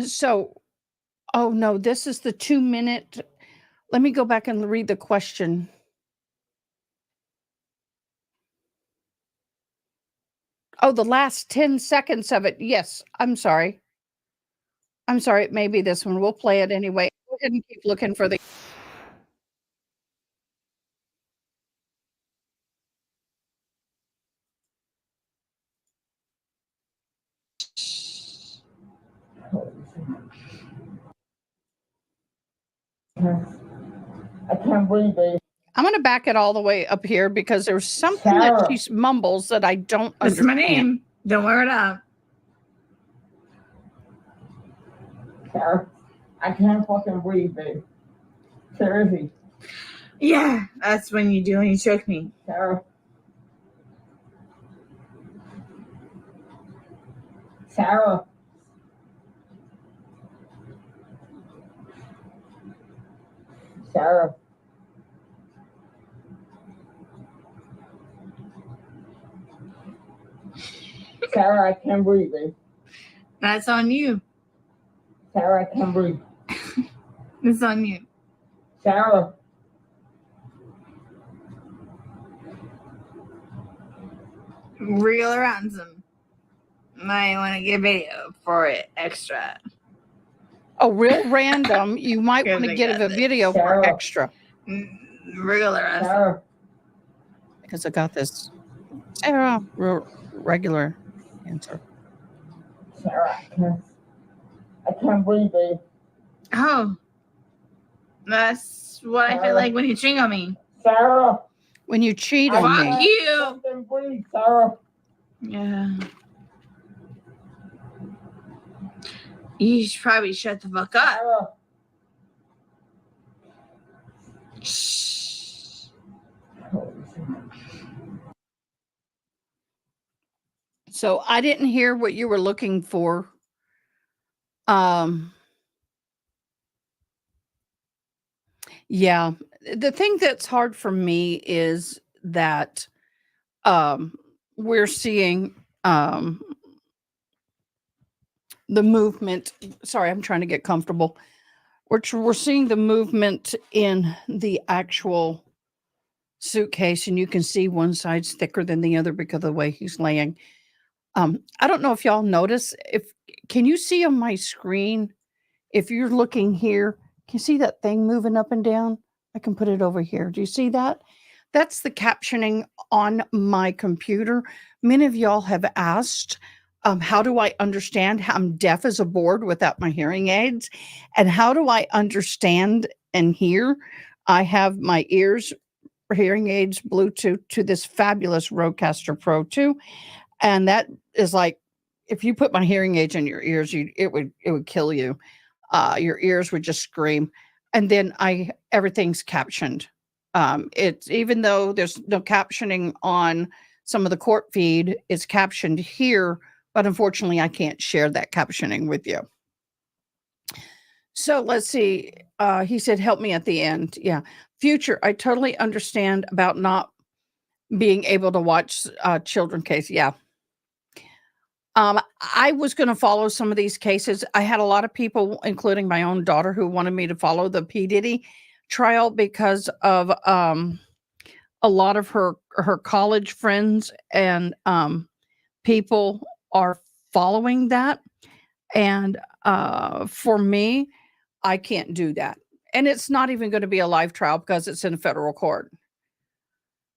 So, oh no, this is the 2-minute. Let me go back and read the question. Oh, the last 10 seconds of it. Yes, I'm sorry. I'm sorry. It may be this one. We'll play it anyway. Go ahead and keep looking for the. I can't believe it. I'm going to back it all the way up here because there's something Sarah. that she mumbles that I don't That's understand. my name. Don't wear it up. Sarah, I can't fucking breathe, babe. Seriously, Yeah, that's when you do and you choke me. Sarah. Sarah. Sarah. Sarah, I can't breathe, babe. That's on you. Sarah, I can't breathe. It's on mute. Sarah. Real or ransom. Might want to get video for it extra. Oh, real random. You might Because want to I get got a this. video for Sarah. extra Real or ransom. Sarah. because I got this. Sarah, regular answer. Sarah, I can't breathe, babe. Oh. That's what I feel like when you cheat on me. Sarah. When you cheat I on Fuck me. you. can't breathe, Sarah. Yeah. You should probably shut the fuck up. Sarah. Shh. So I didn't hear what you were looking for. Yeah, the thing that's hard for me is that we're seeing the movement. Sorry, I'm trying to get comfortable. We're seeing the movement in the actual suitcase, and you can see one side's thicker than the other because of the way he's laying. I don't know if y'all notice. Can you see on my screen? If you're looking here, can you see that thing moving up and down? I can put it over here. Do you see that? That's the captioning on my computer. Many of y'all have asked, how do I understand how I'm deaf as a board without my hearing aids? And how do I understand and hear? I have my hearing aids, Bluetooth to this fabulous Rodecaster Pro 2. And that is like, if you put my hearing aids in your ears, it would kill you. Your ears would just scream. And then everything's captioned. It's even though there's no captioning on some of the court feed, it's captioned here, but unfortunately I can't share that captioning with you. So let's see. He said, help me at the end. Yeah. Future, I totally understand about not being able to watch children case. Yeah. I was going to follow some of these cases. I had a lot of people, including my own daughter, who wanted me to follow the P. Diddy trial because of a lot of her college friends and people are following that. And for me, I can't do that. And it's not even going to be a live trial because it's in a federal court.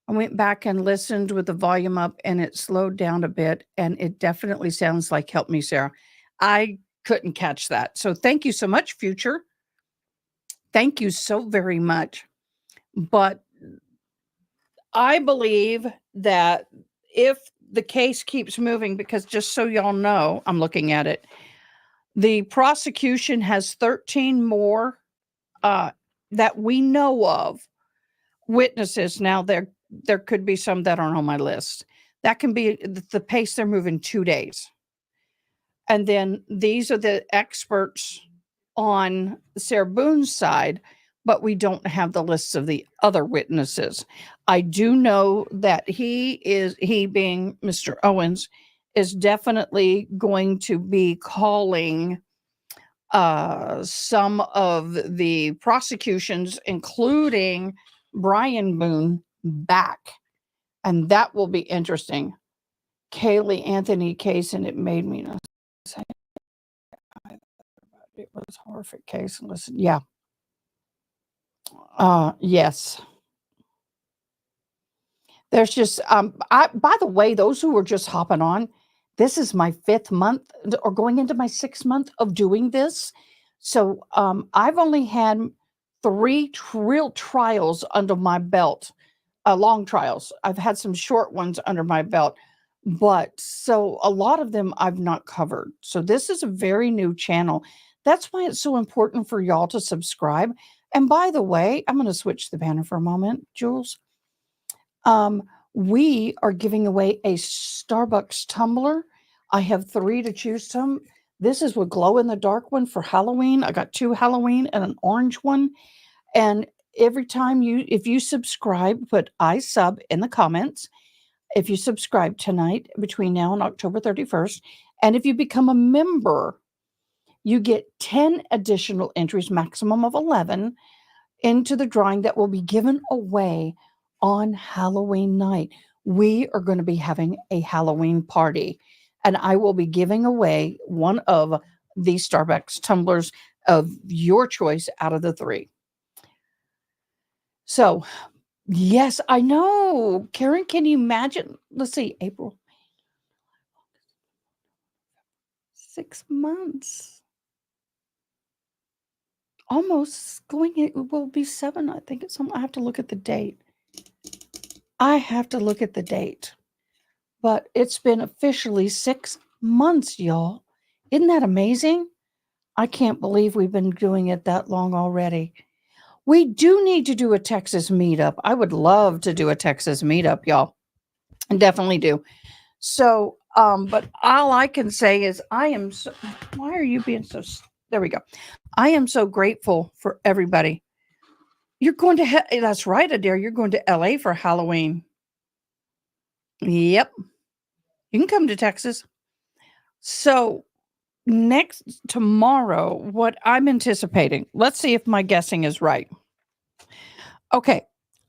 I went back and listened with the volume up and it slowed down a bit. And it definitely sounds like Help Me, Sarah. I couldn't catch that. So thank you so much, Future. Thank you so very much. But I believe that if the case keeps moving, because just so y'all know, I'm looking at it, the prosecution has 13 more that we know of witnesses. Now there could be some that aren't on my list. That can be the pace they're moving 2 days. And then these are the experts on Sarah Boone's side, but we don't have the lists of the other witnesses. I do know that he being Mr. Owens, is definitely going to be calling some of the prosecutions, including Brian Boone, back. And that will be interesting. Kaylee Anthony case, and it made me not say it was a horrific case. Listen, yeah. Yes. There's just by the way, those who are just hopping on, this is my 5th month or going into my 6th month of doing this. So I've only had 3 real trials under my belt, long trials. I've had some short ones under my belt, but so a lot of them I've not covered. So this is a very new channel. That's why it's so important for y'all to subscribe. And by the way, I'm going to switch the banner for a moment, Jules. We are giving away a Starbucks tumbler. I have 3 to choose from. This is a glow in the dark one for Halloween. I got 2 Halloween and an orange one. And every time if you subscribe, put I sub in the comments. If you subscribe tonight between now and October 31st, and if you become a member, you get 10 additional entries, maximum of 11, into the drawing that will be given away on Halloween night. We are going to be having a Halloween party, and I will be giving away one of the Starbucks tumblers of your choice out of the 3. So, yes, I know. Karen, can you imagine? Let's see, April. 6 months. Almost going, it will be 7. I think it's I have to look at the date. But it's been officially 6 months, y'all. Isn't that amazing? I can't believe we've been doing it that long already. We do need to do a Texas meetup. I would love to do a Texas meetup, y'all. I definitely do. So, but all I can say is I am so, why are you being so, there we go. I am so grateful for everybody. You're going to, that's right, Adair, you're going to LA for Halloween. Yep. You can come to Texas. So tomorrow, what I'm anticipating, let's see if my guessing is right. Okay.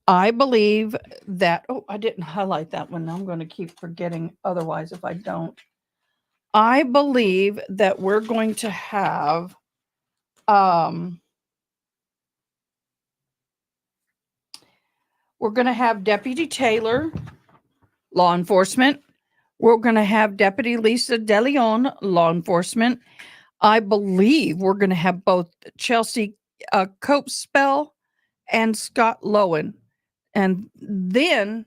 I believe that, oh, I didn't highlight that one. I'm going to keep forgetting otherwise if I don't. I believe that we're going to have, Deputy Taylor, law enforcement. We're going to have Deputy Lisa DeLeon, law enforcement. I believe we're going to have both Chelsea Copespel and Scott Lowen. And then,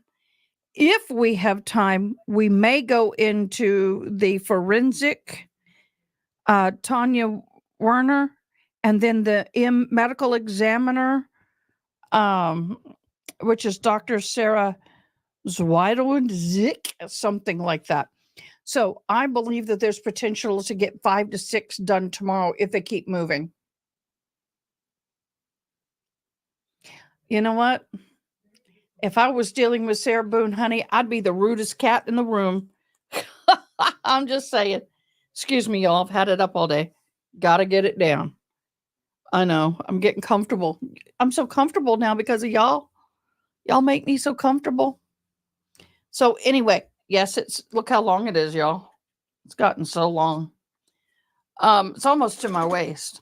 if we have time, we may go into the forensic, Tanya Werner, and then the medical examiner, which is Dr. Sarah Zweidel-Zick, something like that. So I believe that there's potential to get 5 to 6 done tomorrow if they keep moving. You know what? If I was dealing with Sarah Boone, honey, I'd be the rudest cat in the room. I'm just saying. Excuse me, y'all. I've had it up all day. Got to get it down. I know. I'm getting comfortable. I'm so comfortable now because of y'all. Y'all make me so comfortable. So anyway, yes, look how long it is, y'all. It's gotten so long. It's almost to my waist.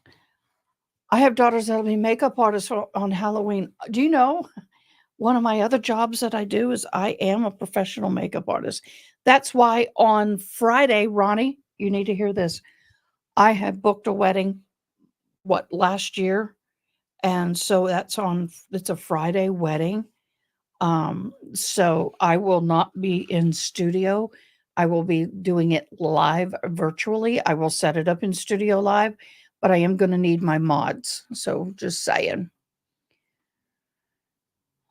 I have daughters that'll be makeup artists on Halloween. Do you know, one of my other jobs that I do is I am a professional makeup artist. That's why on Friday, Ronnie, you need to hear this. I had booked a wedding, last year? And so it's a Friday wedding. So I will not be in studio. I will be doing it live virtually. I will set it up in studio live, but I am going to need my mods. So just saying.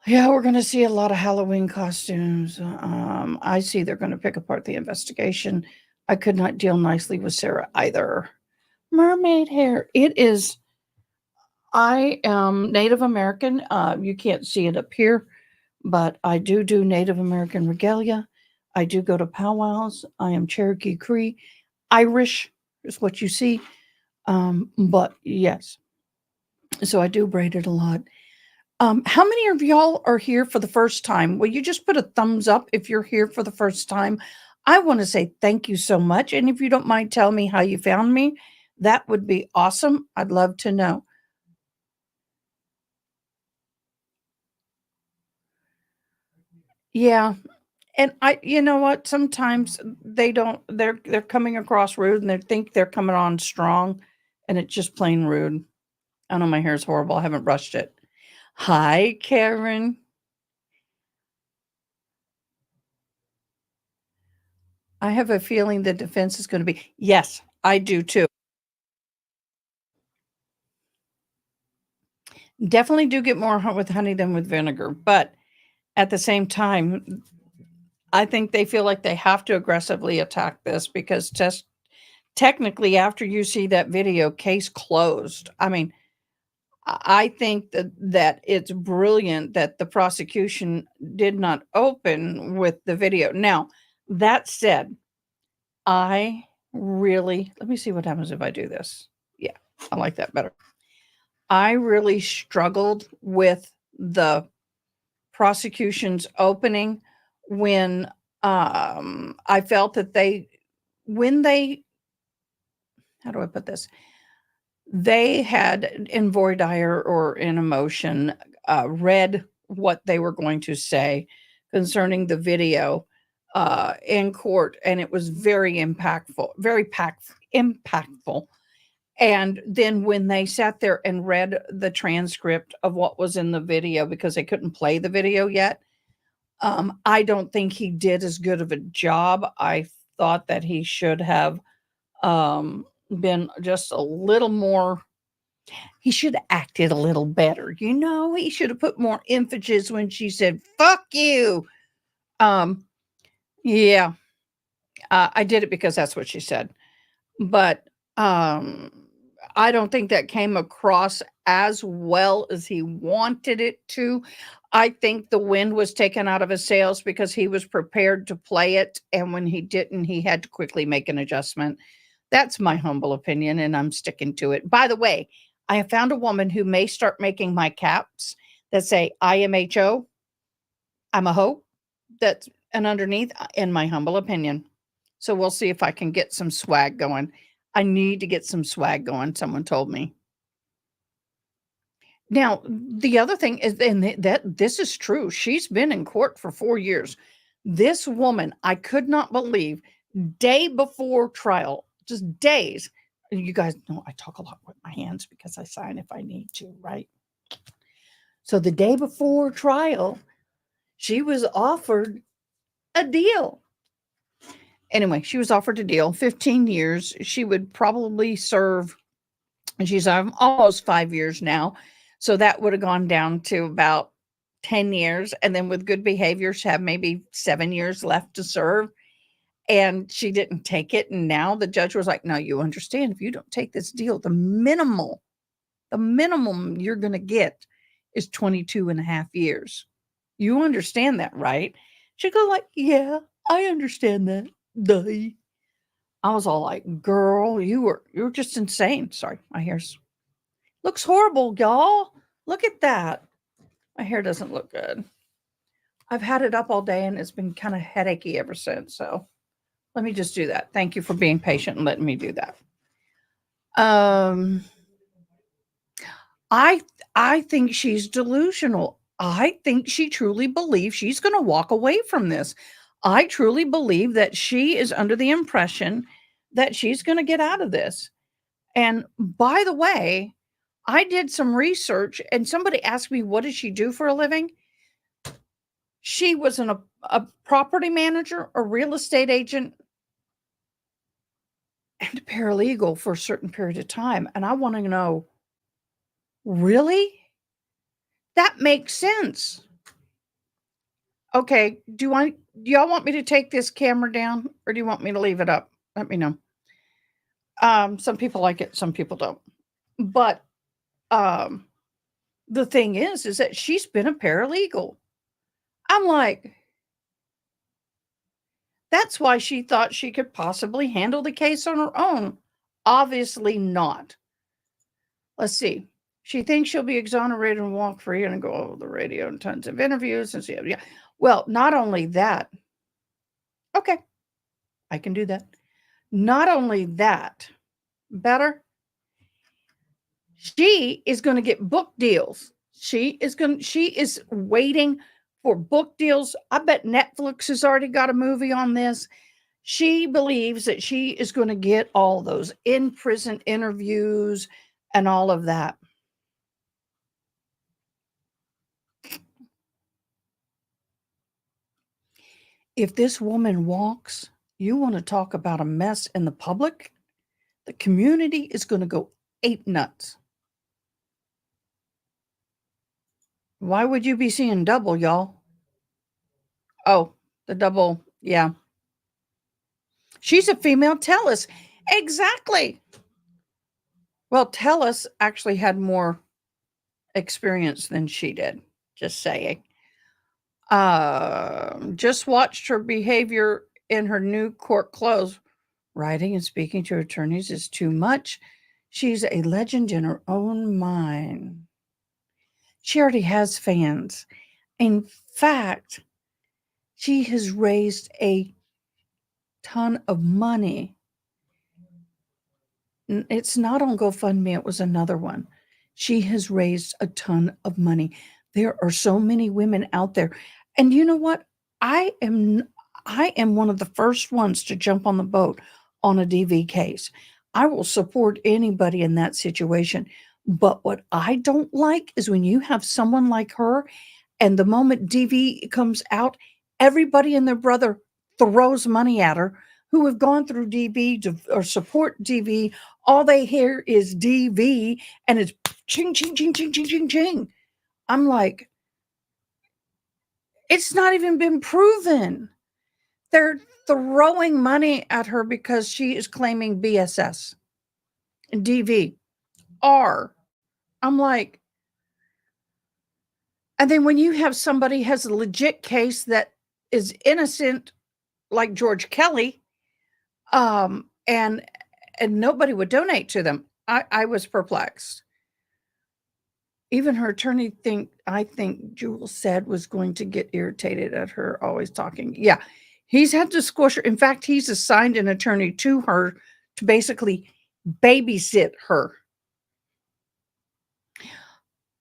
Yeah, we're going to see a lot of Halloween costumes. I see they're going to pick apart the investigation. I could not deal nicely with Sarah either. Mermaid hair. I am Native American. You can't see it up here, but I do Native American regalia. I do go to powwows. I am Cherokee Cree. Irish is what you see. But yes. So I do braid it a lot. How many of y'all are here for the first time? Will you just put a thumbs up if you're here for the first time? I want to say thank you so much. And if you don't mind telling me how you found me, that would be awesome. I'd love to know. Yeah. And you know what? Sometimes they're coming across rude and they think they're coming on strong and it's just plain rude. I know my hair is horrible. I haven't brushed it. Hi, Karen. I have a feeling the defense is going to be, yes, I do too. Definitely do get more with honey than with vinegar. But at the same time, I think they feel like they have to aggressively attack this because technically after you see that video, case closed. I mean, I think that it's brilliant that the prosecution did not open with the video. Now, that said, let me see what happens if I do this. I like that better. I really struggled with the prosecution's opening when I felt that how do I put this? They had in voir dire or in a motion read what they were going to say concerning the video in court, and it was very impactful, impactful. And then when they sat there and read the transcript of what was in the video, because they couldn't play the video yet, I don't think he did as good of a job. I thought that he should have been just a little more, he should have acted a little better. You know, he should have put more emphasis when she said, fuck you. Yeah, I did it because that's what she said. But I don't think that came across as well as he wanted it to. I think the wind was taken out of his sails because he was prepared to play it. And when he didn't, he had to quickly make an adjustment. That's my humble opinion, and I'm sticking to it. By the way, I have found a woman who may start making my caps that say IMHO. I'm a hoe. That's and underneath, in my humble opinion. So we'll see if I can get some swag going. I need to get some swag going, someone told me. Now, the other thing is, and that this is true. She's been in court for 4 years. This woman, I could not believe, day before trial, just days. And you guys know I talk a lot with my hands because I sign if I need to, right? So the day before trial, she was offered a deal. Anyway, she was offered a deal, 15 years. She would probably serve, and she's almost 5 years now. So that would have gone down to about 10 years. And then with good behavior, she had maybe 7 years left to serve. And she didn't take it. And now the judge was like, no, you understand, if you don't take this deal, the minimum you're going to get is 22 and a half years. You understand that, right? She'd go like, yeah, I understand that. Duh. I was all like, girl, you're just insane. Sorry, my hair's looks horrible, y'all. Look at that. My hair doesn't look good. I've had it up all day and it's been kind of headachy ever since. So let me just do that. Thank you for being patient and letting me do that. I think she's delusional. I think she truly believes she's going to walk away from this. I truly believe that she is under the impression that she's going to get out of this. And by the way, I did some research and somebody asked me, what does she do for a living? She was a property manager, a real estate agent, and a paralegal for a certain period of time. And I want to know, really? That makes sense. Okay, do y'all want me to take this camera down or do you want me to leave it up? Let me know. Some people like it, some people don't. But the thing is that she's been a paralegal. I'm like, that's why she thought she could possibly handle the case on her own. Obviously not. Let's see. She thinks she'll be exonerated and walk free and go over the radio and tons of interviews and see. Yeah. Well, not only that. Okay. I can do that. Not only that. Better. She is going to get book deals. She is waiting for book deals. I bet Netflix has already got a movie on this. She believes that she is going to get all those in-prison interviews and all of that. If this woman walks, you want to talk about a mess in the public? The community is going to go ape nuts. Why would you be seeing double, y'all? Oh, the double. Yeah. She's a female Tellus. Exactly. Well, Tellus actually had more experience than she did. Just saying. Just watched her behavior in her new court clothes. Writing and speaking to attorneys is too much. She's a legend in her own mind. She already has fans. In fact, she has raised a ton of money. It's not on GoFundMe, it was another one. She has raised a ton of money. There are so many women out there. And you know what? I am one of the first ones to jump on the boat on a DV case. I will support anybody in that situation. But what I don't like is when you have someone like her, and the moment DV comes out, everybody and their brother throws money at her who have gone through DV or support DV. All they hear is DV, and it's ching, ching, ching, ching, ching, ching, ching. I'm like, it's not even been proven. They're throwing money at her because she is claiming BSS and DV. I'm like, and then when you have somebody has a legit case that is innocent, like George Kelly, and nobody would donate to them, I was perplexed. Even her attorney I think Jewel said was going to get irritated at her always talking. Yeah, he's had to squish her. In fact, he's assigned an attorney to her to basically babysit her.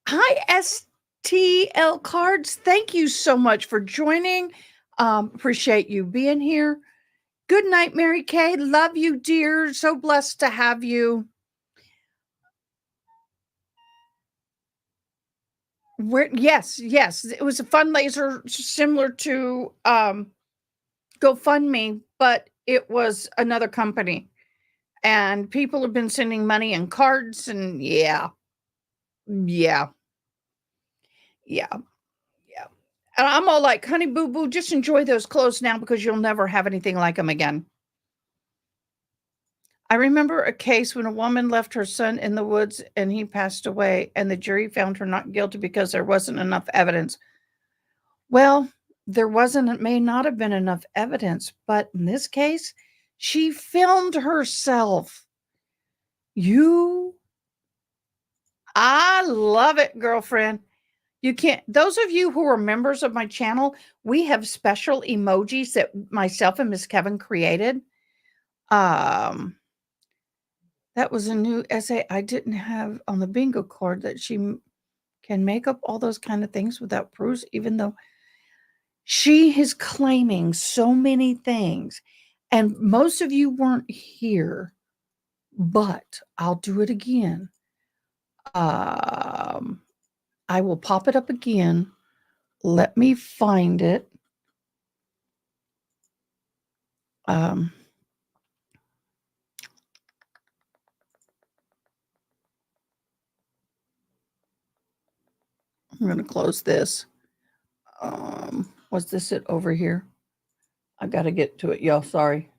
Hi, STL Cards. Thank you so much for joining. Appreciate you being here. Good night, Mary Kay. Love you, dear. So blessed to have you. Yes. It was a fundraiser similar to GoFundMe, but it was another company. And people have been sending money and cards, and yeah. And I'm all like, honey boo boo, just enjoy those clothes now because you'll never have anything like them again. I remember a case when a woman left her son in the woods and he passed away, and the jury found her not guilty because there wasn't enough evidence. Well, it may not have been enough evidence, but in this case, she filmed herself. I love it, girlfriend. You can't, those of you who are members of my channel, we have special emojis that myself and Miss Kevin created. That was a new essay I didn't have on the bingo card, that she can make up all those kind of things without proofs, even though she is claiming so many things. And most of you weren't here, but I'll do it again. I will pop it up again. Let me find it. I'm going to close this. Was this it over here? I got to get to it, y'all. Sorry.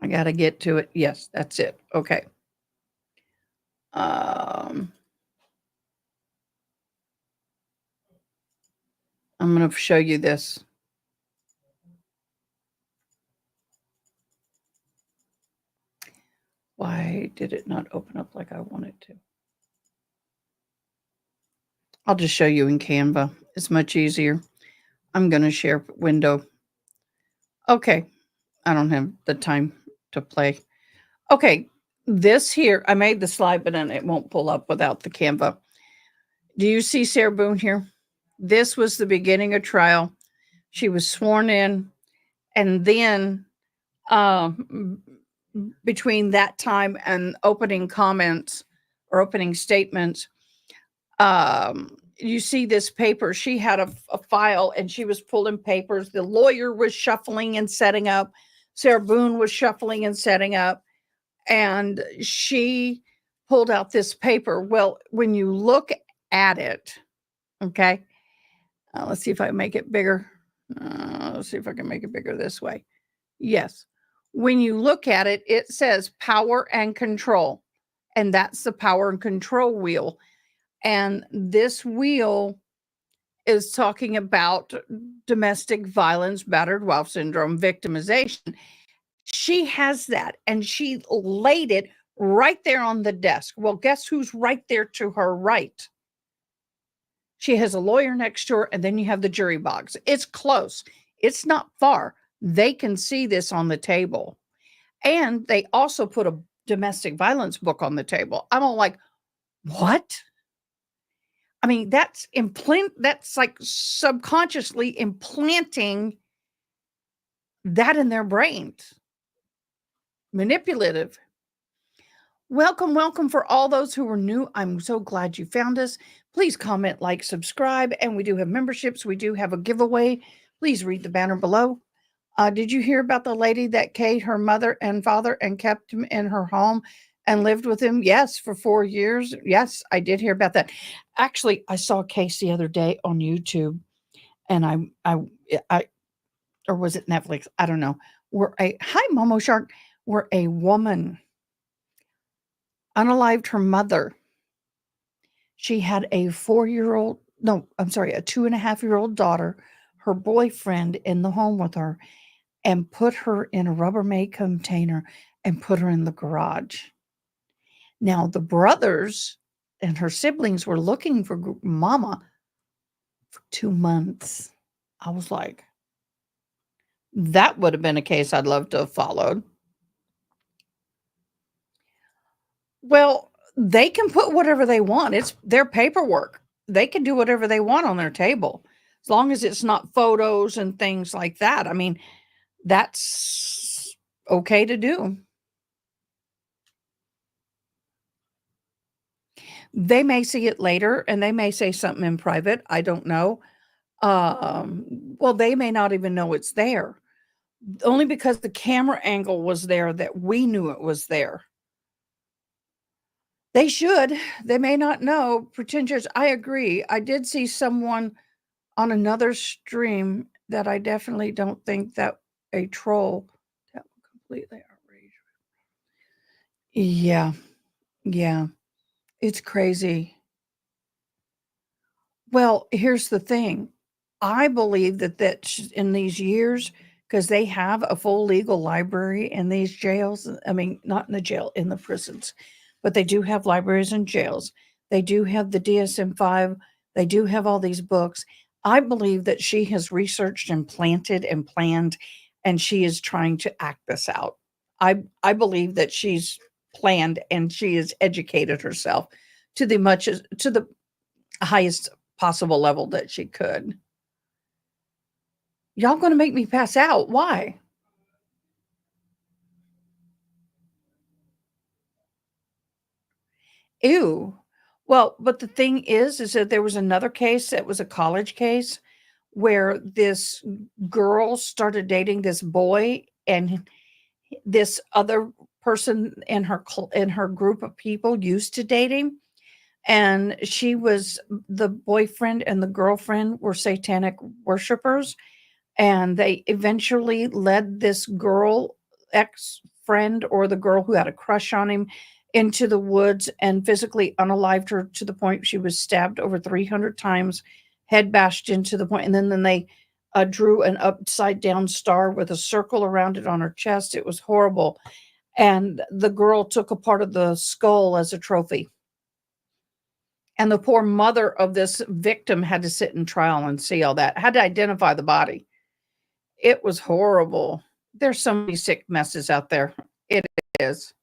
I got to get to it. Yes, that's it. Okay. I'm going to show you this. Why did it not open up like I wanted to? I'll just show you in Canva. It's much easier. I'm going to share window. Okay. I don't have the time to play. Okay. This here, I made the slide, but then it won't pull up without the Canva. Do you see Sarah Boone here? This was the beginning of trial. She was sworn in, and then between that time and opening comments or opening statements, you see this paper. She had a file and she was pulling papers. The lawyer was shuffling and setting up. Sarah Boone was shuffling and setting up. And she pulled out this paper. Well, when you look at it, okay, let's see if I make it bigger. Let's see if I can make it bigger this way. Yes. When you look at it, it says power and control. And that's the power and control wheel. And this wheel is talking about domestic violence, battered wife syndrome, victimization. She has that and she laid it right there on the desk. Well, guess who's right there to her right? She has a lawyer next to her, and then you have the jury box. It's close. It's not far. They can see this on the table. And they also put a domestic violence book on the table. I'm all like, what? I mean, that's like subconsciously implanting that in their brains. Manipulative. Welcome, welcome for all those who are new. I'm so glad you found us. Please comment, like, subscribe, and we do have memberships. We do have a giveaway. Please read the banner below. Did you hear about the lady that Kate, her mother and father, and kept him in her home and lived with him? Yes, for 4 years. Yes, I did hear about that. Actually, I saw a case the other day on YouTube, and I or was it Netflix? I don't know. Hi, Momo Shark, where a woman unalived her mother. She had a 4-year-old, no, I'm sorry, a 2.5-year-old daughter, her boyfriend in the home with her, and put her in a Rubbermaid container and put her in the garage. Now, the brothers and her siblings were looking for mama for 2 months. I was like, that would have been a case I'd love to have followed. Well, they can put whatever they want. It's their paperwork. They can do whatever they want on their table, as long as it's not photos and things like that. I mean, that's okay to do. They may see it later and they may say something in private. I don't know. Well, they may not even know it's there. Only because the camera angle was there that we knew it was there. They should. They may not know. Pretentious. I agree. I did see someone on another stream that I definitely don't think that a troll that will completely outrage. Yeah. Yeah. It's crazy. Well, here's the thing. I believe that in these years, because they have a full legal library in these jails. I mean, not in the jail, in the prisons, but they do have libraries in jails. They do have the DSM-5. They do have all these books. I believe that she has researched and planted and planned, and she is trying to act this out. I believe that she's planned and she has educated herself to the highest possible level that she could. Y'all gonna make me pass out. Why? Ew. Well, but the thing is that there was another case that was a college case where this girl started dating this boy, and this other person in her group of people used to date him, and the boyfriend and the girlfriend were satanic worshipers, and they eventually led this girl, ex-friend, or the girl who had a crush on him, into the woods and physically unalived her to the point she was stabbed over 300 times, head bashed into the point, and then they drew an upside down star with a circle around it on her chest. It was horrible. And the girl took a part of the skull as a trophy. And the poor mother of this victim had to sit in trial and see all that, had to identify the body. It was horrible. There's so many sick messes out there. It is.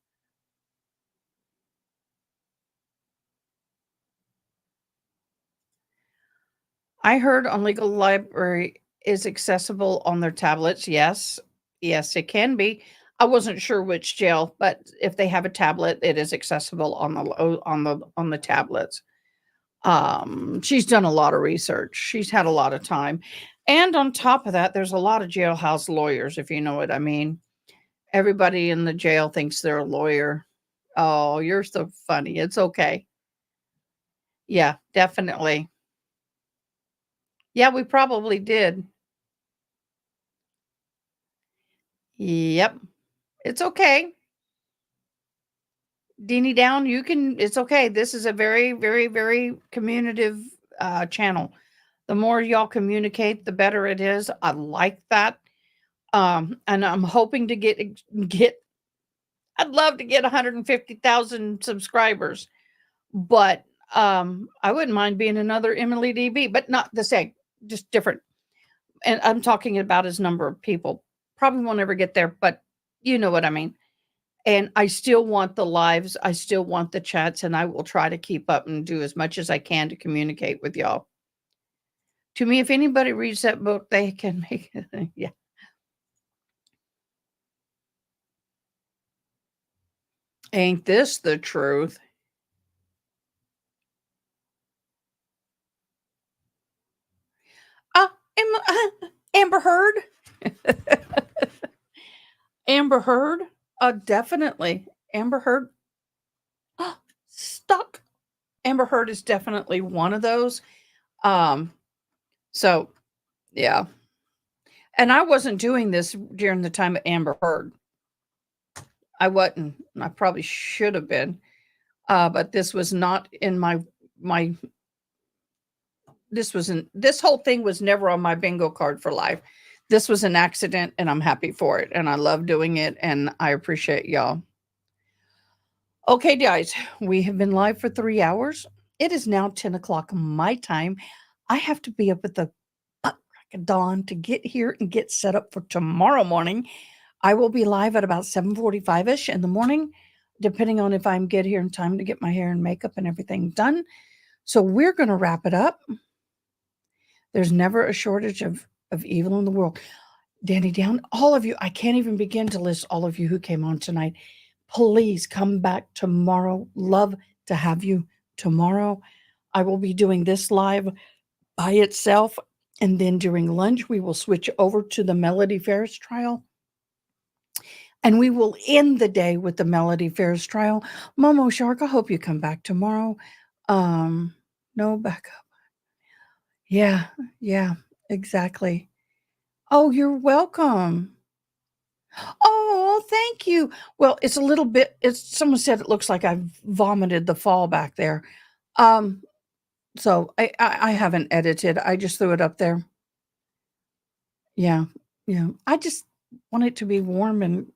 I heard on Legal Library is accessible on their tablets. Yes. Yes, it can be. I wasn't sure which jail, but if they have a tablet, it is accessible on the tablets. She's done a lot of research. She's had a lot of time. And on top of that, there's a lot of jailhouse lawyers, if you know what I mean. Everybody in the jail thinks they're a lawyer. Oh, you're so funny. It's okay. Yeah, definitely. Yeah, we probably did. Yep. It's okay. Deanie Down, it's okay. This is a very, very, very communicative channel. The more y'all communicate, the better it is. I like that. And I'm hoping to get I'd love to get 150,000 subscribers, but I wouldn't mind being another Emily DB, but not the same, just different. And I'm talking about his number of people. Probably won't ever get there, but you know what I mean. And I still want the lives, I still want the chats, and I will try to keep up and do as much as I can to communicate with y'all. To me, if anybody reads that book, they can make it. Yeah. Ain't this the truth? Uh, Amber Heard. Amber Heard. Definitely. Amber Heard. Stuck. Amber Heard is definitely one of those. So yeah. And I wasn't doing this during the time of Amber Heard. I wasn't. I probably should have been. But this was not in my this whole thing was never on my bingo card for life. This was an accident and I'm happy for it. And I love doing it. And I appreciate y'all. Okay, guys, we have been live for 3 hours. It is now 10 o'clock my time. I have to be up at the crack of dawn to get here and get set up for tomorrow morning. I will be live at about 7:45-ish in the morning, depending on if I get here in time to get my hair and makeup and everything done. So we're going to wrap it up. There's never a shortage of evil in the world. Danny Down, all of you, I can't even begin to list all of you who came on tonight. Please come back tomorrow. Love to have you tomorrow. I will be doing this live by itself. And then during lunch, we will switch over to the Melody Ferris trial. And we will end the day with the Melody Ferris trial. Momo Shark, I hope you come back tomorrow. No backup. Yeah, exactly. Oh, you're welcome. Oh, thank you. Well, it's a little bit, someone said it looks like I've vomited the fall back there. So I haven't edited. I just threw it up there. Yeah. I just want it to be warm and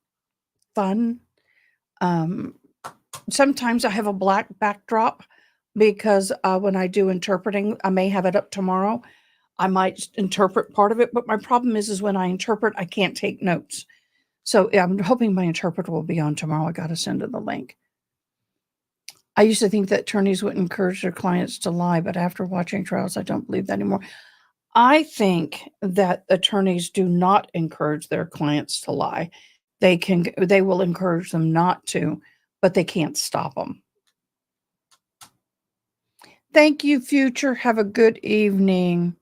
fun. Sometimes I have a black backdrop because when I do interpreting, I may have it up tomorrow. I might interpret part of it, but my problem is when I interpret, I can't take notes. So I'm hoping my interpreter will be on tomorrow. I got to send her the link. I used to think that attorneys would encourage their clients to lie, but after watching trials, I don't believe that anymore. I think that attorneys do not encourage their clients to lie. They will encourage them not to, but they can't stop them. Thank you, Future. Have a good evening.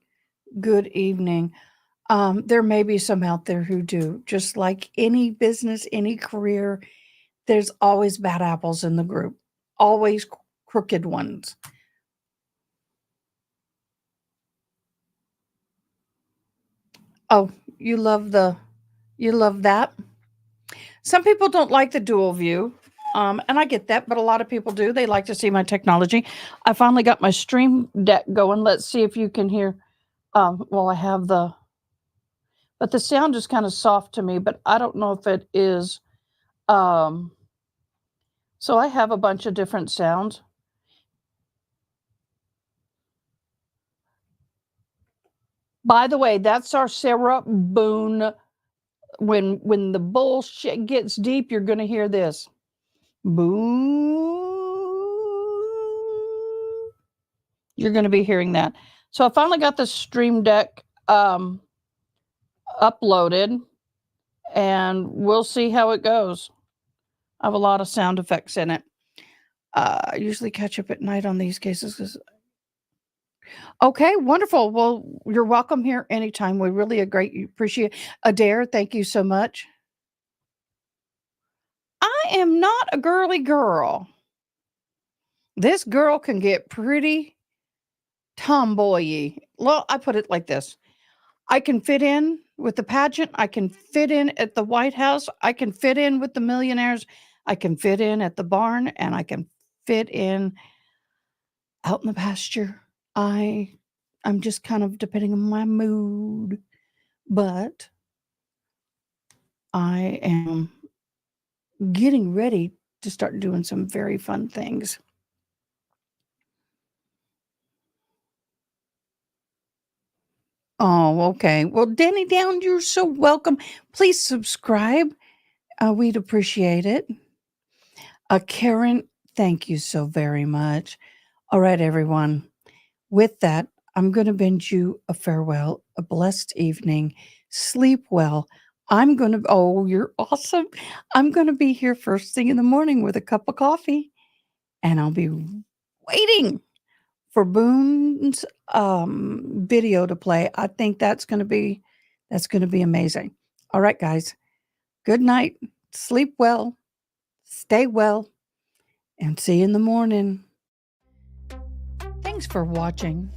Good evening. There may be some out there who do. Just like any business, any career, there's always bad apples in the group. Always crooked ones. Oh, you love that? Some people don't like the dual view. And I get that, but a lot of people do. They like to see my technology. I finally got my stream deck going. Let's see if you can hear. Well, I have but the sound is kind of soft to me, but I don't know if it is. So I have a bunch of different sounds. By the way, that's our Sarah Boone. When the bullshit gets deep, you're going to hear this. Boom. You're going to be hearing that. So I finally got the Stream Deck uploaded, and we'll see how it goes. I have a lot of sound effects in it. I usually catch up at night on these cases. Okay, wonderful. Well, you're welcome here anytime. We really appreciate Adair. Thank you so much. I am not a girly girl. This girl can get pretty tomboy-y. Well, I put it like this. I can fit in with the pageant. I can fit in at the White House. I can fit in with the millionaires. I can fit in at the barn, and I can fit in out in the pasture. I I'm just kind of depending on my mood. But I am getting ready to start doing some very fun things. Oh, okay. Well, Danny Down, you're so welcome. Please subscribe. We'd appreciate it. Karen, thank you so very much. All right, everyone. With that, I'm going to bid you a farewell, a blessed evening. Sleep well. Oh, you're awesome. I'm going to be here first thing in the morning with a cup of coffee, and I'll be waiting for Boone's video to play. I think that's going to be amazing. All right, guys. Good night. Sleep well. Stay well. And see you in the morning. Thanks for watching.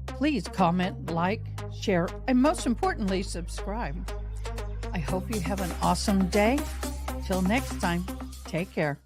Please comment, like, share, and most importantly, subscribe. I hope you have an awesome day. Till next time, take care.